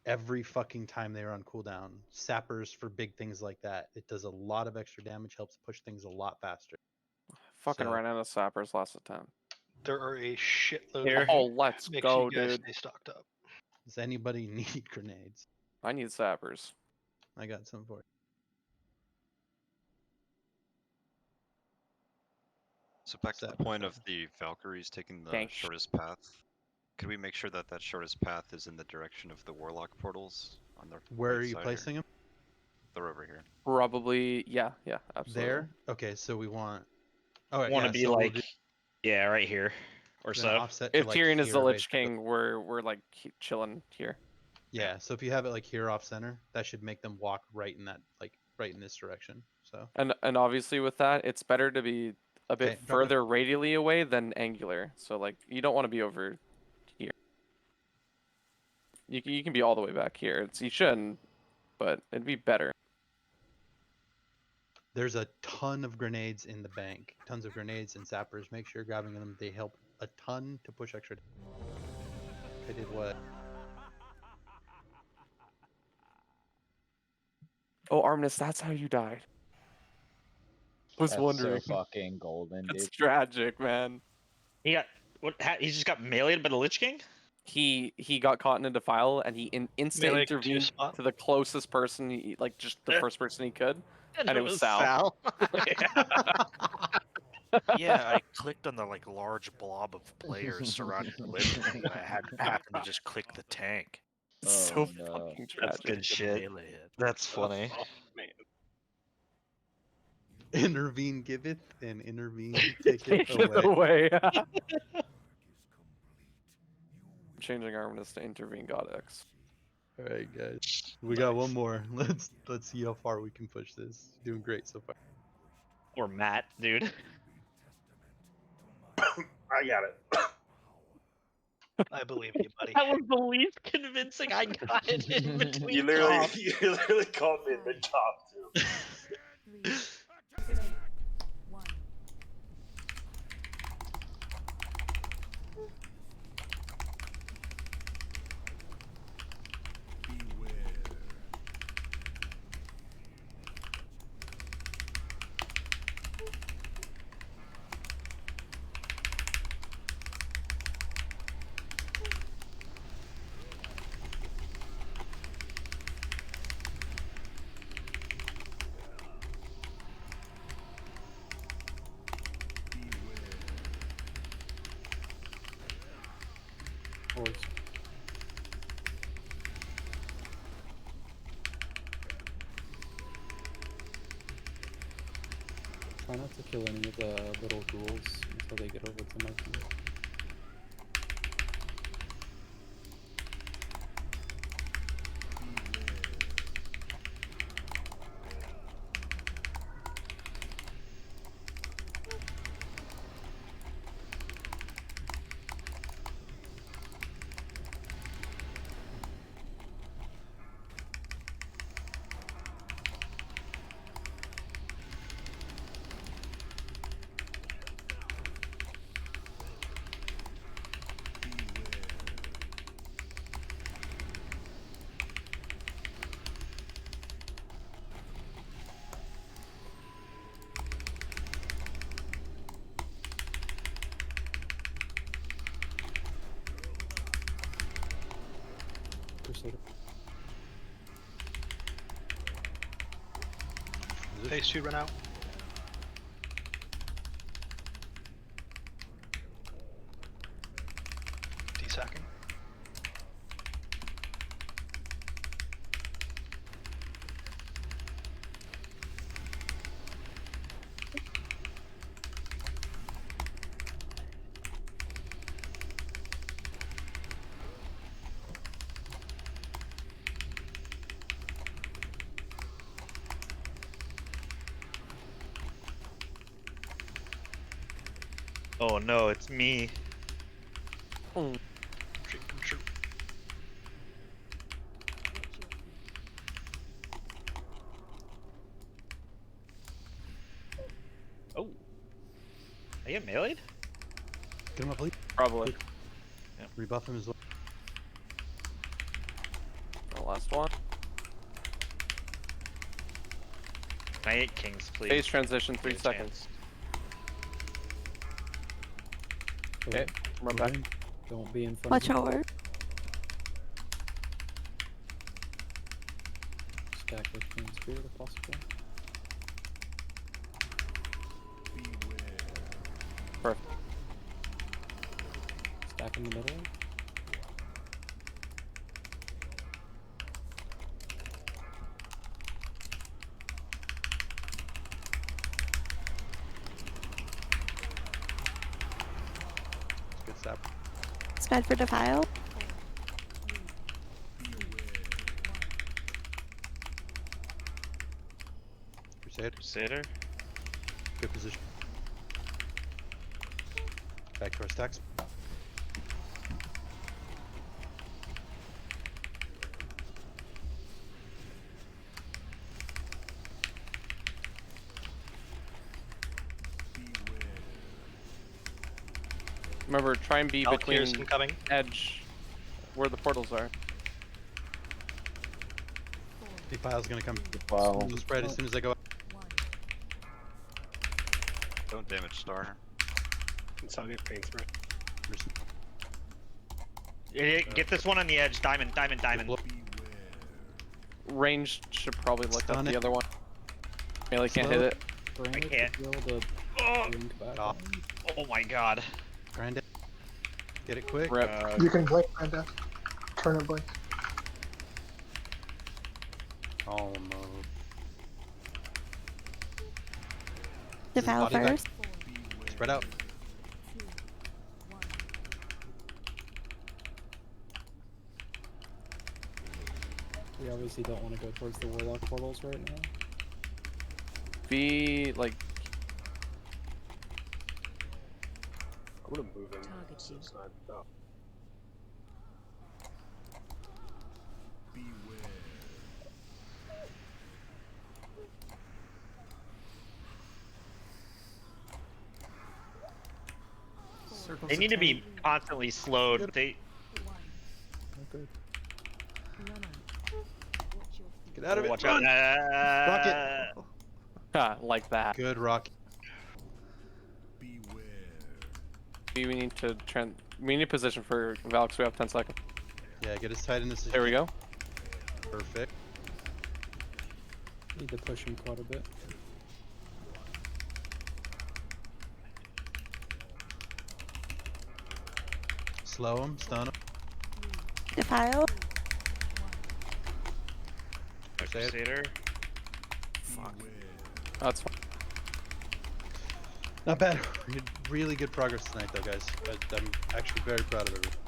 [SPEAKER 1] Every fucking time they are on cooldown. Sappers for big things like that. It does a lot of extra damage, helps push things a lot faster.
[SPEAKER 4] Fucking
[SPEAKER 1] So-
[SPEAKER 4] ran out of sappers last time.
[SPEAKER 18] There are a shitload.
[SPEAKER 4] Here.
[SPEAKER 18] of
[SPEAKER 4] Oh, let's
[SPEAKER 18] Make
[SPEAKER 4] go,
[SPEAKER 18] sure you guys
[SPEAKER 4] dude.
[SPEAKER 18] stay stocked up.
[SPEAKER 1] Does anybody need grenades?
[SPEAKER 4] I need sappers.
[SPEAKER 1] I got some for you.
[SPEAKER 19] So back to the point of the Valkyries taking the
[SPEAKER 4] Thanks.
[SPEAKER 19] shortest path. Could we make sure that that shortest path is in the direction of the Warlock portals on the
[SPEAKER 1] Where
[SPEAKER 19] right
[SPEAKER 1] are you
[SPEAKER 19] side here?
[SPEAKER 1] placing them?
[SPEAKER 19] They're over here.
[SPEAKER 4] Probably, yeah, absolutely.
[SPEAKER 1] There? Okay, so we want... Oh,
[SPEAKER 3] Want to be
[SPEAKER 1] so we'll
[SPEAKER 3] like,
[SPEAKER 1] do-
[SPEAKER 3] yeah, right here or
[SPEAKER 1] then
[SPEAKER 3] so.
[SPEAKER 1] offset to,
[SPEAKER 4] If
[SPEAKER 1] like,
[SPEAKER 4] Tyrion is the
[SPEAKER 1] here,
[SPEAKER 4] Lich
[SPEAKER 1] basically.
[SPEAKER 4] King, we're like chilling here.
[SPEAKER 1] Yeah, so if you have it like here off center, that should make them walk right in that, like right in this direction. So
[SPEAKER 4] And obviously with that, it's better to be a bit
[SPEAKER 1] Okay, drop it.
[SPEAKER 4] further radially away than angular. So like you don't want to be over here. You can be all the way back here. You shouldn't, but it'd be better.
[SPEAKER 1] there's a ton of grenades in the bank. Tons of grenades and zappers. Make sure you're grabbing them. They help a ton to push extra. I did what?
[SPEAKER 4] Oh, Arminus, that's how you died. Was
[SPEAKER 16] That's
[SPEAKER 4] wondering.
[SPEAKER 16] so fucking golden,
[SPEAKER 4] It's
[SPEAKER 16] dude.
[SPEAKER 4] tragic, man.
[SPEAKER 3] He got what? He just got meleeed by the Lich King.
[SPEAKER 4] He got caught in a defile and he instant
[SPEAKER 18] Melee to
[SPEAKER 4] intervened
[SPEAKER 18] spot.
[SPEAKER 4] to the closest person, like just the first person he could, and it was Sal.
[SPEAKER 3] Sal.
[SPEAKER 22] Yeah, I clicked on the like large blob of players surrounding the Lich King, and I happened to just click the tank.
[SPEAKER 4] So
[SPEAKER 16] no.
[SPEAKER 4] fucking
[SPEAKER 3] That's
[SPEAKER 4] tragic.
[SPEAKER 3] good
[SPEAKER 22] The
[SPEAKER 3] shit.
[SPEAKER 22] melee hit.
[SPEAKER 3] That's funny.
[SPEAKER 9] Oh, man.
[SPEAKER 1] Intervene giveth and intervene
[SPEAKER 4] Take
[SPEAKER 1] taketh
[SPEAKER 4] it
[SPEAKER 1] away.
[SPEAKER 4] away. Changing Arminus to intervene God X.
[SPEAKER 1] All right, guys. We got one more. Let's see how far we can push this. Doing great so far.
[SPEAKER 3] Or Matt, dude.
[SPEAKER 9] I got it.
[SPEAKER 18] I believe you, buddy.
[SPEAKER 3] That was the least convincing I got it in between.
[SPEAKER 9] You literally,
[SPEAKER 3] talks.
[SPEAKER 9] you literally called me in mid top too.
[SPEAKER 17] 3, 2, 1.
[SPEAKER 8] Horse. Try not to kill any of the little ghouls until they get over to my team. Crusader.
[SPEAKER 18] Phase 2 run out. D-sacking.
[SPEAKER 3] Oh no, it's me. Oh. I get meleeed?
[SPEAKER 1] Get him up, please.
[SPEAKER 4] Probably.
[SPEAKER 1] Rebuff him as well.
[SPEAKER 4] The last one.
[SPEAKER 3] Can I hit kings, please?
[SPEAKER 4] Phase transition, 3
[SPEAKER 3] Give it a
[SPEAKER 4] seconds. Okay, run back.
[SPEAKER 8] Don't be in front
[SPEAKER 12] Watch
[SPEAKER 8] of
[SPEAKER 12] your orb.
[SPEAKER 8] Stack Lich Spear if possible.
[SPEAKER 4] Perfect.
[SPEAKER 8] Stack in the middle.
[SPEAKER 1] Good step.
[SPEAKER 12] Sped for Defile.
[SPEAKER 3] Crusader.
[SPEAKER 1] Good position. Back to our stacks.
[SPEAKER 4] Remember, try and be
[SPEAKER 18] Valkyries
[SPEAKER 4] between
[SPEAKER 18] incoming.
[SPEAKER 4] edge where the portals are.
[SPEAKER 1] Defile's gonna come.
[SPEAKER 7] Defile.
[SPEAKER 1] So spread as soon as I go.
[SPEAKER 19] Don't damage Star.
[SPEAKER 9] It's all good. Pain spread.
[SPEAKER 3] Get this one on the edge. Diamond.
[SPEAKER 4] Range should probably look
[SPEAKER 1] Stun
[SPEAKER 4] up the
[SPEAKER 1] it.
[SPEAKER 4] other one. Melee can't
[SPEAKER 1] Slow.
[SPEAKER 4] hit it.
[SPEAKER 8] Brand it to
[SPEAKER 3] can't.
[SPEAKER 8] build a
[SPEAKER 3] Oh,
[SPEAKER 8] link back.
[SPEAKER 3] oh my god.
[SPEAKER 1] Grind it. Get it quick.
[SPEAKER 4] Rip.
[SPEAKER 2] You can blink, Brenda. Turn and blink.
[SPEAKER 1] Almost.
[SPEAKER 12] Defile
[SPEAKER 1] Body back.
[SPEAKER 12] first.
[SPEAKER 1] Spread out.
[SPEAKER 8] We obviously don't want to go towards the Warlock portals right now.
[SPEAKER 4] Be like,
[SPEAKER 9] I'm gonna move in. So it's not. Oh.
[SPEAKER 3] They need to be constantly slowed. They.
[SPEAKER 8] Okay.
[SPEAKER 1] Get out of it.
[SPEAKER 3] Watch
[SPEAKER 1] Run.
[SPEAKER 3] out.
[SPEAKER 1] Rocket.
[SPEAKER 4] like that.
[SPEAKER 1] Good rock.
[SPEAKER 4] We need to we need position for Valks. We have 10 seconds.
[SPEAKER 1] Yeah, get as tight in this.
[SPEAKER 4] There we go.
[SPEAKER 1] Perfect.
[SPEAKER 8] Need to push him quite a bit.
[SPEAKER 1] Slow him. Stun him.
[SPEAKER 12] Defile.
[SPEAKER 3] Crusader.
[SPEAKER 4] That's fine.
[SPEAKER 1] Not bad. Really good progress tonight, though, guys. I'm actually very proud of everyone.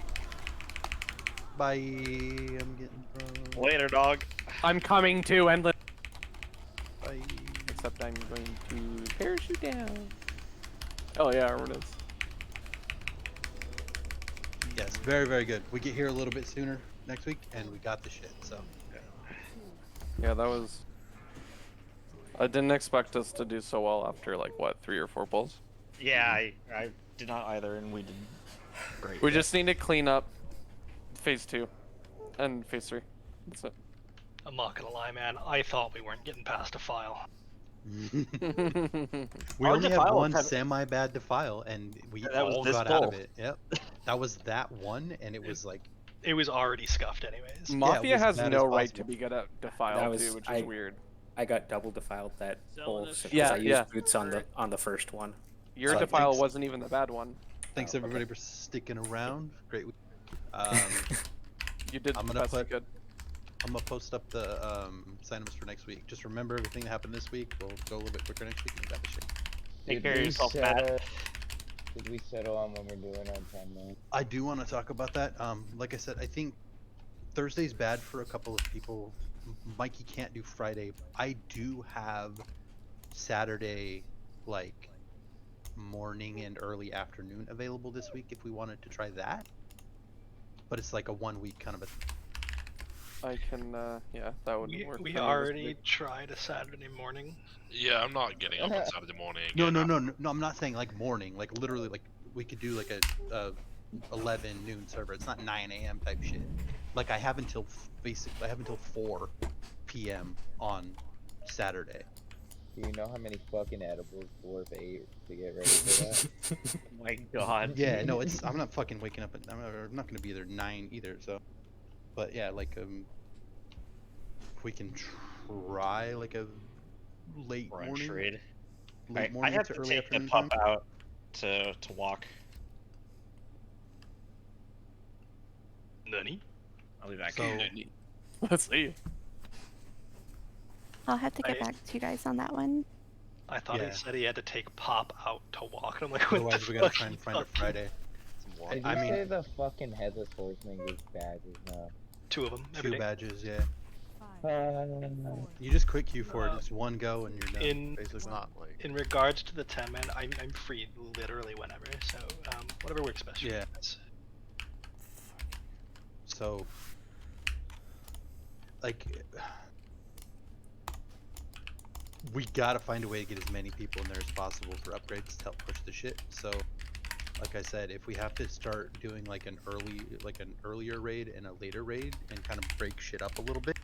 [SPEAKER 1] Bye. I'm getting drunk.
[SPEAKER 3] Later, dog.
[SPEAKER 4] I'm coming to Endless.
[SPEAKER 1] Bye.
[SPEAKER 4] Except I'm going to parachute down. Oh yeah, it is.
[SPEAKER 1] Yes, very, very good. We get here a little bit sooner next week, and we got the shit, so.
[SPEAKER 4] Yeah, that was. I didn't expect us to do so well after like what 3 or 4 pulls.
[SPEAKER 3] Yeah, I did not either, and we did great.
[SPEAKER 4] We just need to clean up phase 2 and phase 3. That's it.
[SPEAKER 18] I'm not gonna lie, man. I thought we weren't getting past a file.
[SPEAKER 1] We
[SPEAKER 3] Our
[SPEAKER 1] only had
[SPEAKER 3] defile
[SPEAKER 1] one
[SPEAKER 3] kind of-
[SPEAKER 1] semi-bad defile, and we
[SPEAKER 3] That was
[SPEAKER 1] all
[SPEAKER 3] this
[SPEAKER 1] got out of
[SPEAKER 3] pull.
[SPEAKER 1] it. Yep. That was that one, and it was like.
[SPEAKER 18] It was already scuffed, anyways.
[SPEAKER 4] Mafia
[SPEAKER 1] was
[SPEAKER 4] has
[SPEAKER 1] bad as
[SPEAKER 4] no right to
[SPEAKER 1] possible.
[SPEAKER 4] be good at defile
[SPEAKER 10] That was-
[SPEAKER 4] too, which is weird.
[SPEAKER 10] I got double defiled that
[SPEAKER 13] Selling
[SPEAKER 10] whole
[SPEAKER 13] us
[SPEAKER 10] because
[SPEAKER 4] Yeah,
[SPEAKER 10] I used
[SPEAKER 4] yeah.
[SPEAKER 10] boots on the first one.
[SPEAKER 4] Your
[SPEAKER 10] So I
[SPEAKER 4] defile
[SPEAKER 1] thanks-
[SPEAKER 4] wasn't even the bad one.
[SPEAKER 1] Thanks
[SPEAKER 10] Oh,
[SPEAKER 1] everybody
[SPEAKER 10] okay.
[SPEAKER 1] for sticking around. Great week.
[SPEAKER 4] You did
[SPEAKER 1] I'm
[SPEAKER 4] the
[SPEAKER 1] gonna
[SPEAKER 4] best you could.
[SPEAKER 1] I'm gonna post up the assignments for next week. Just remember everything that happened this week. We'll go a little bit quicker next week. And we got the shit.
[SPEAKER 3] Take care of yourself, Matt.
[SPEAKER 16] Did we settle on when we're doing our 10 man?
[SPEAKER 1] I do want to talk about that. Like I said, I think Thursday's bad for a couple of people. Mikey can't do Friday. I do have Saturday, like morning and early afternoon available this week if we wanted to try that. But it's like a 1 week kind of a.
[SPEAKER 4] I can, yeah, that would
[SPEAKER 18] We
[SPEAKER 4] work.
[SPEAKER 18] we
[SPEAKER 4] for me this
[SPEAKER 18] already
[SPEAKER 4] week.
[SPEAKER 18] tried a Saturday morning.
[SPEAKER 5] Yeah, I'm not getting up on Saturday morning.
[SPEAKER 1] No,
[SPEAKER 5] again.
[SPEAKER 1] no. I'm not saying like morning. Like literally, like we could do like a 11 noon server. It's not 9 a.m. type shit. Like I have until 4 p.m. on Saturday.
[SPEAKER 16] Do you know how many fucking edibles Dwarf ate to get ready for that?
[SPEAKER 3] Oh my god.
[SPEAKER 1] Yeah, no, it's I'm not fucking waking up. I'm not gonna be there 9 either. So, but yeah, like if we can try like a late
[SPEAKER 3] Brunch
[SPEAKER 1] morning,
[SPEAKER 3] raid.
[SPEAKER 1] late
[SPEAKER 3] I
[SPEAKER 1] morning
[SPEAKER 3] have
[SPEAKER 1] to
[SPEAKER 3] to
[SPEAKER 1] early
[SPEAKER 3] take the
[SPEAKER 1] afternoon
[SPEAKER 3] pup
[SPEAKER 1] time.
[SPEAKER 3] out to walk.
[SPEAKER 18] Nani?
[SPEAKER 3] I'll be back.
[SPEAKER 1] So
[SPEAKER 4] Let's see.
[SPEAKER 12] I'll have to get
[SPEAKER 18] I-
[SPEAKER 12] back to you guys on that one.
[SPEAKER 18] I thought
[SPEAKER 1] Yeah.
[SPEAKER 18] he said he had to take Pop out to walk. I'm like, what the
[SPEAKER 1] otherwise we gotta
[SPEAKER 18] fuck
[SPEAKER 1] try
[SPEAKER 18] you
[SPEAKER 1] and find a
[SPEAKER 18] talking-
[SPEAKER 1] Friday.
[SPEAKER 19] Some
[SPEAKER 16] Did
[SPEAKER 1] I
[SPEAKER 16] you
[SPEAKER 1] mean-
[SPEAKER 16] say the fucking headless horseman gets badges now?
[SPEAKER 18] 2 of them every
[SPEAKER 1] 2
[SPEAKER 18] day.
[SPEAKER 1] badges, yeah.
[SPEAKER 17] 5,
[SPEAKER 1] You just quick queue for it. It's one go and you're done.
[SPEAKER 18] In-
[SPEAKER 1] basically.
[SPEAKER 15] Not like.
[SPEAKER 18] In regards to the 10 man, I'm free literally whenever. So whatever works best for you
[SPEAKER 1] Yeah.
[SPEAKER 18] guys.
[SPEAKER 1] So, like, we gotta find a way to get as many people in there as possible for upgrades to help push the shit. So, like I said, if we have to start doing like an earlier raid and a later raid and kind of break shit up a little bit,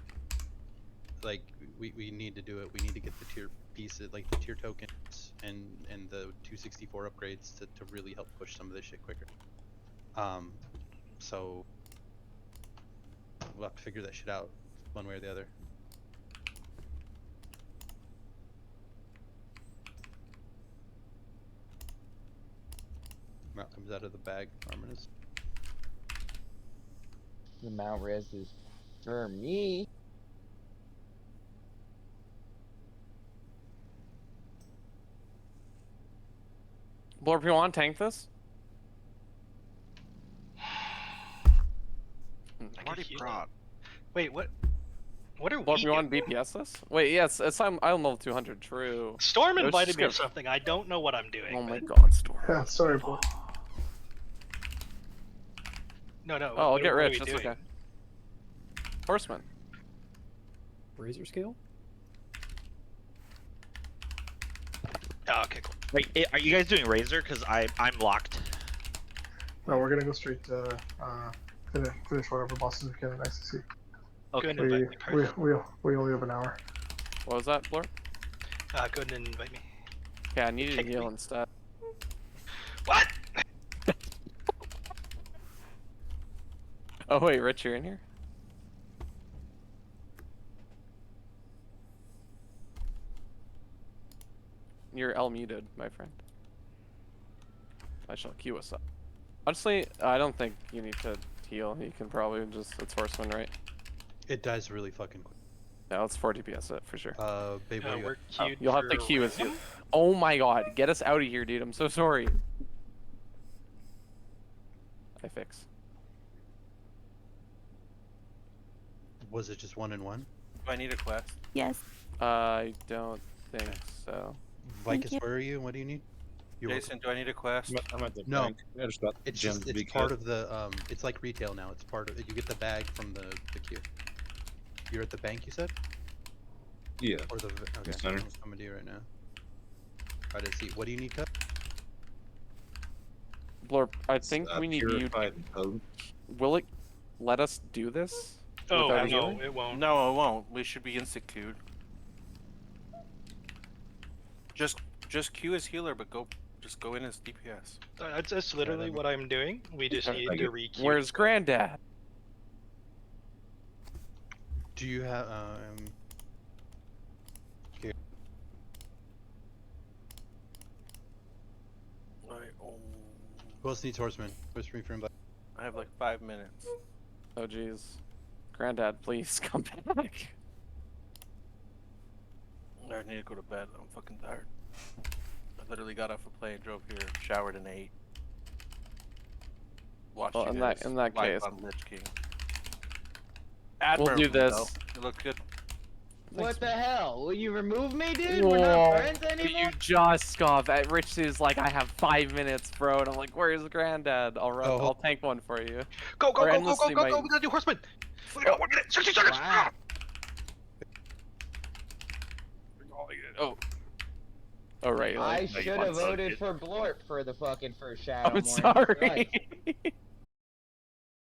[SPEAKER 1] like we need to do it. We need to get the tier pieces, like the tier tokens and the 264 upgrades to really help push some of this shit quicker. So we'll have to figure that shit out one way or the other. Mount comes out of the bag, Arminus.
[SPEAKER 16] The Mount Res is for me.
[SPEAKER 4] Blorp, you want to tank this?
[SPEAKER 22] I'm already prot.
[SPEAKER 18] Wait, what? What are
[SPEAKER 4] Blorp,
[SPEAKER 18] we
[SPEAKER 4] you want
[SPEAKER 18] doing?
[SPEAKER 4] BPS this? Wait, yes, I'm level 200. True.
[SPEAKER 18] Storm
[SPEAKER 4] Let's
[SPEAKER 18] invited
[SPEAKER 4] just
[SPEAKER 18] me to
[SPEAKER 4] get-
[SPEAKER 18] something. I don't know what I'm doing.
[SPEAKER 4] Oh my
[SPEAKER 18] but-
[SPEAKER 4] god, Storm.
[SPEAKER 2] Yeah, sorry, boy.
[SPEAKER 18] No, no.
[SPEAKER 4] Oh, I'll
[SPEAKER 18] what
[SPEAKER 4] get
[SPEAKER 18] are
[SPEAKER 4] rich.
[SPEAKER 18] we
[SPEAKER 4] That's
[SPEAKER 18] doing?
[SPEAKER 4] okay. Horseman.
[SPEAKER 8] Razor scale?
[SPEAKER 18] Oh, okay, cool.
[SPEAKER 3] Wait, are you guys doing Razor? Because I'm locked.
[SPEAKER 2] No, we're gonna go straight to finish whatever bosses we can in ICC.
[SPEAKER 18] Go ahead and
[SPEAKER 2] We,
[SPEAKER 18] invite me. Perfect.
[SPEAKER 2] we only have an hour.
[SPEAKER 4] What was that, Blorp?
[SPEAKER 18] Go ahead and invite me.
[SPEAKER 4] Yeah, I needed to
[SPEAKER 18] Take
[SPEAKER 4] heal
[SPEAKER 18] me.
[SPEAKER 4] instead.
[SPEAKER 18] What?
[SPEAKER 4] Oh wait, Rich, you're in here? You're L muted, my friend. I shall queue us up. Honestly, I don't think you need to heal. You can probably just, it's Horseman, right?
[SPEAKER 1] It dies really fucking quick.
[SPEAKER 4] Yeah, let's 4 DPS it for sure.
[SPEAKER 1] Babe, what do you
[SPEAKER 18] We're
[SPEAKER 1] got?
[SPEAKER 18] queued
[SPEAKER 4] You'll have to
[SPEAKER 18] for
[SPEAKER 4] queue us.
[SPEAKER 18] Ransom?
[SPEAKER 4] Oh my god, get us out of here, dude. I'm so sorry. I fix.
[SPEAKER 1] Was it just 1 and 1?
[SPEAKER 22] Do I need a quest?
[SPEAKER 12] Yes.
[SPEAKER 4] I don't think so.
[SPEAKER 1] Vicus,
[SPEAKER 12] you.
[SPEAKER 1] where are you? and What do you need? You're welcome.
[SPEAKER 22] Jason, do I need a quest?
[SPEAKER 15] I'm at the
[SPEAKER 1] No.
[SPEAKER 15] bank. I just got
[SPEAKER 1] It's
[SPEAKER 15] Jim's
[SPEAKER 1] just, it's
[SPEAKER 15] big
[SPEAKER 1] part
[SPEAKER 15] cut.
[SPEAKER 1] of the it's like retail now. It's part of it. You get the bag from the queue. You're at the bank, you said?
[SPEAKER 15] Yeah.
[SPEAKER 1] Or the okay.
[SPEAKER 15] center.
[SPEAKER 1] I'm coming to you right now. Try to see. What do you need, cut?
[SPEAKER 4] Blorp, I think we need you.
[SPEAKER 15] Purified code.
[SPEAKER 4] Will it let us do this?
[SPEAKER 18] Oh,
[SPEAKER 4] without
[SPEAKER 18] no,
[SPEAKER 4] healing?
[SPEAKER 18] it won't.
[SPEAKER 22] No, it won't. We should be instant queued. Just queue as healer, but just go in as DPS.
[SPEAKER 18] That's literally what I'm doing. We just
[SPEAKER 4] Okay.
[SPEAKER 18] need to re-queue.
[SPEAKER 4] Where's Granddad?
[SPEAKER 1] Do you have here. Who else needs horseman? Whisper me for invite.
[SPEAKER 22] I have like 5 minutes.
[SPEAKER 4] Oh jeez. Granddad, please come back.
[SPEAKER 22] I need to go to bed. I'm fucking tired. I literally got off a plane, drove here, showered, and ate. Watched
[SPEAKER 4] Well,
[SPEAKER 22] you
[SPEAKER 4] in
[SPEAKER 22] guys
[SPEAKER 4] that
[SPEAKER 22] live
[SPEAKER 4] case-
[SPEAKER 22] on Lich King.
[SPEAKER 4] We'll do
[SPEAKER 22] Admirably,
[SPEAKER 4] this.
[SPEAKER 22] though. It looked good.
[SPEAKER 14] What the hell? Will you remove me, dude? We're not friends anymore?
[SPEAKER 4] You just scoff at Rich is like, I have 5 minutes, bro, and I'm like, where's Granddad? I'll run. I'll tank one for you.
[SPEAKER 9] Go, go,
[SPEAKER 4] Or
[SPEAKER 9] go, go, go,
[SPEAKER 4] endlessly
[SPEAKER 9] go,
[SPEAKER 4] might-
[SPEAKER 9] go! We gotta do horseman. We got 1 minute, 60 seconds.
[SPEAKER 14] Wow.
[SPEAKER 4] Oh. Oh right.
[SPEAKER 14] I
[SPEAKER 4] like-
[SPEAKER 14] should have voted for Blort for the fucking first shadow.
[SPEAKER 4] I'm
[SPEAKER 14] Morning.
[SPEAKER 4] sorry.
[SPEAKER 14] Christ.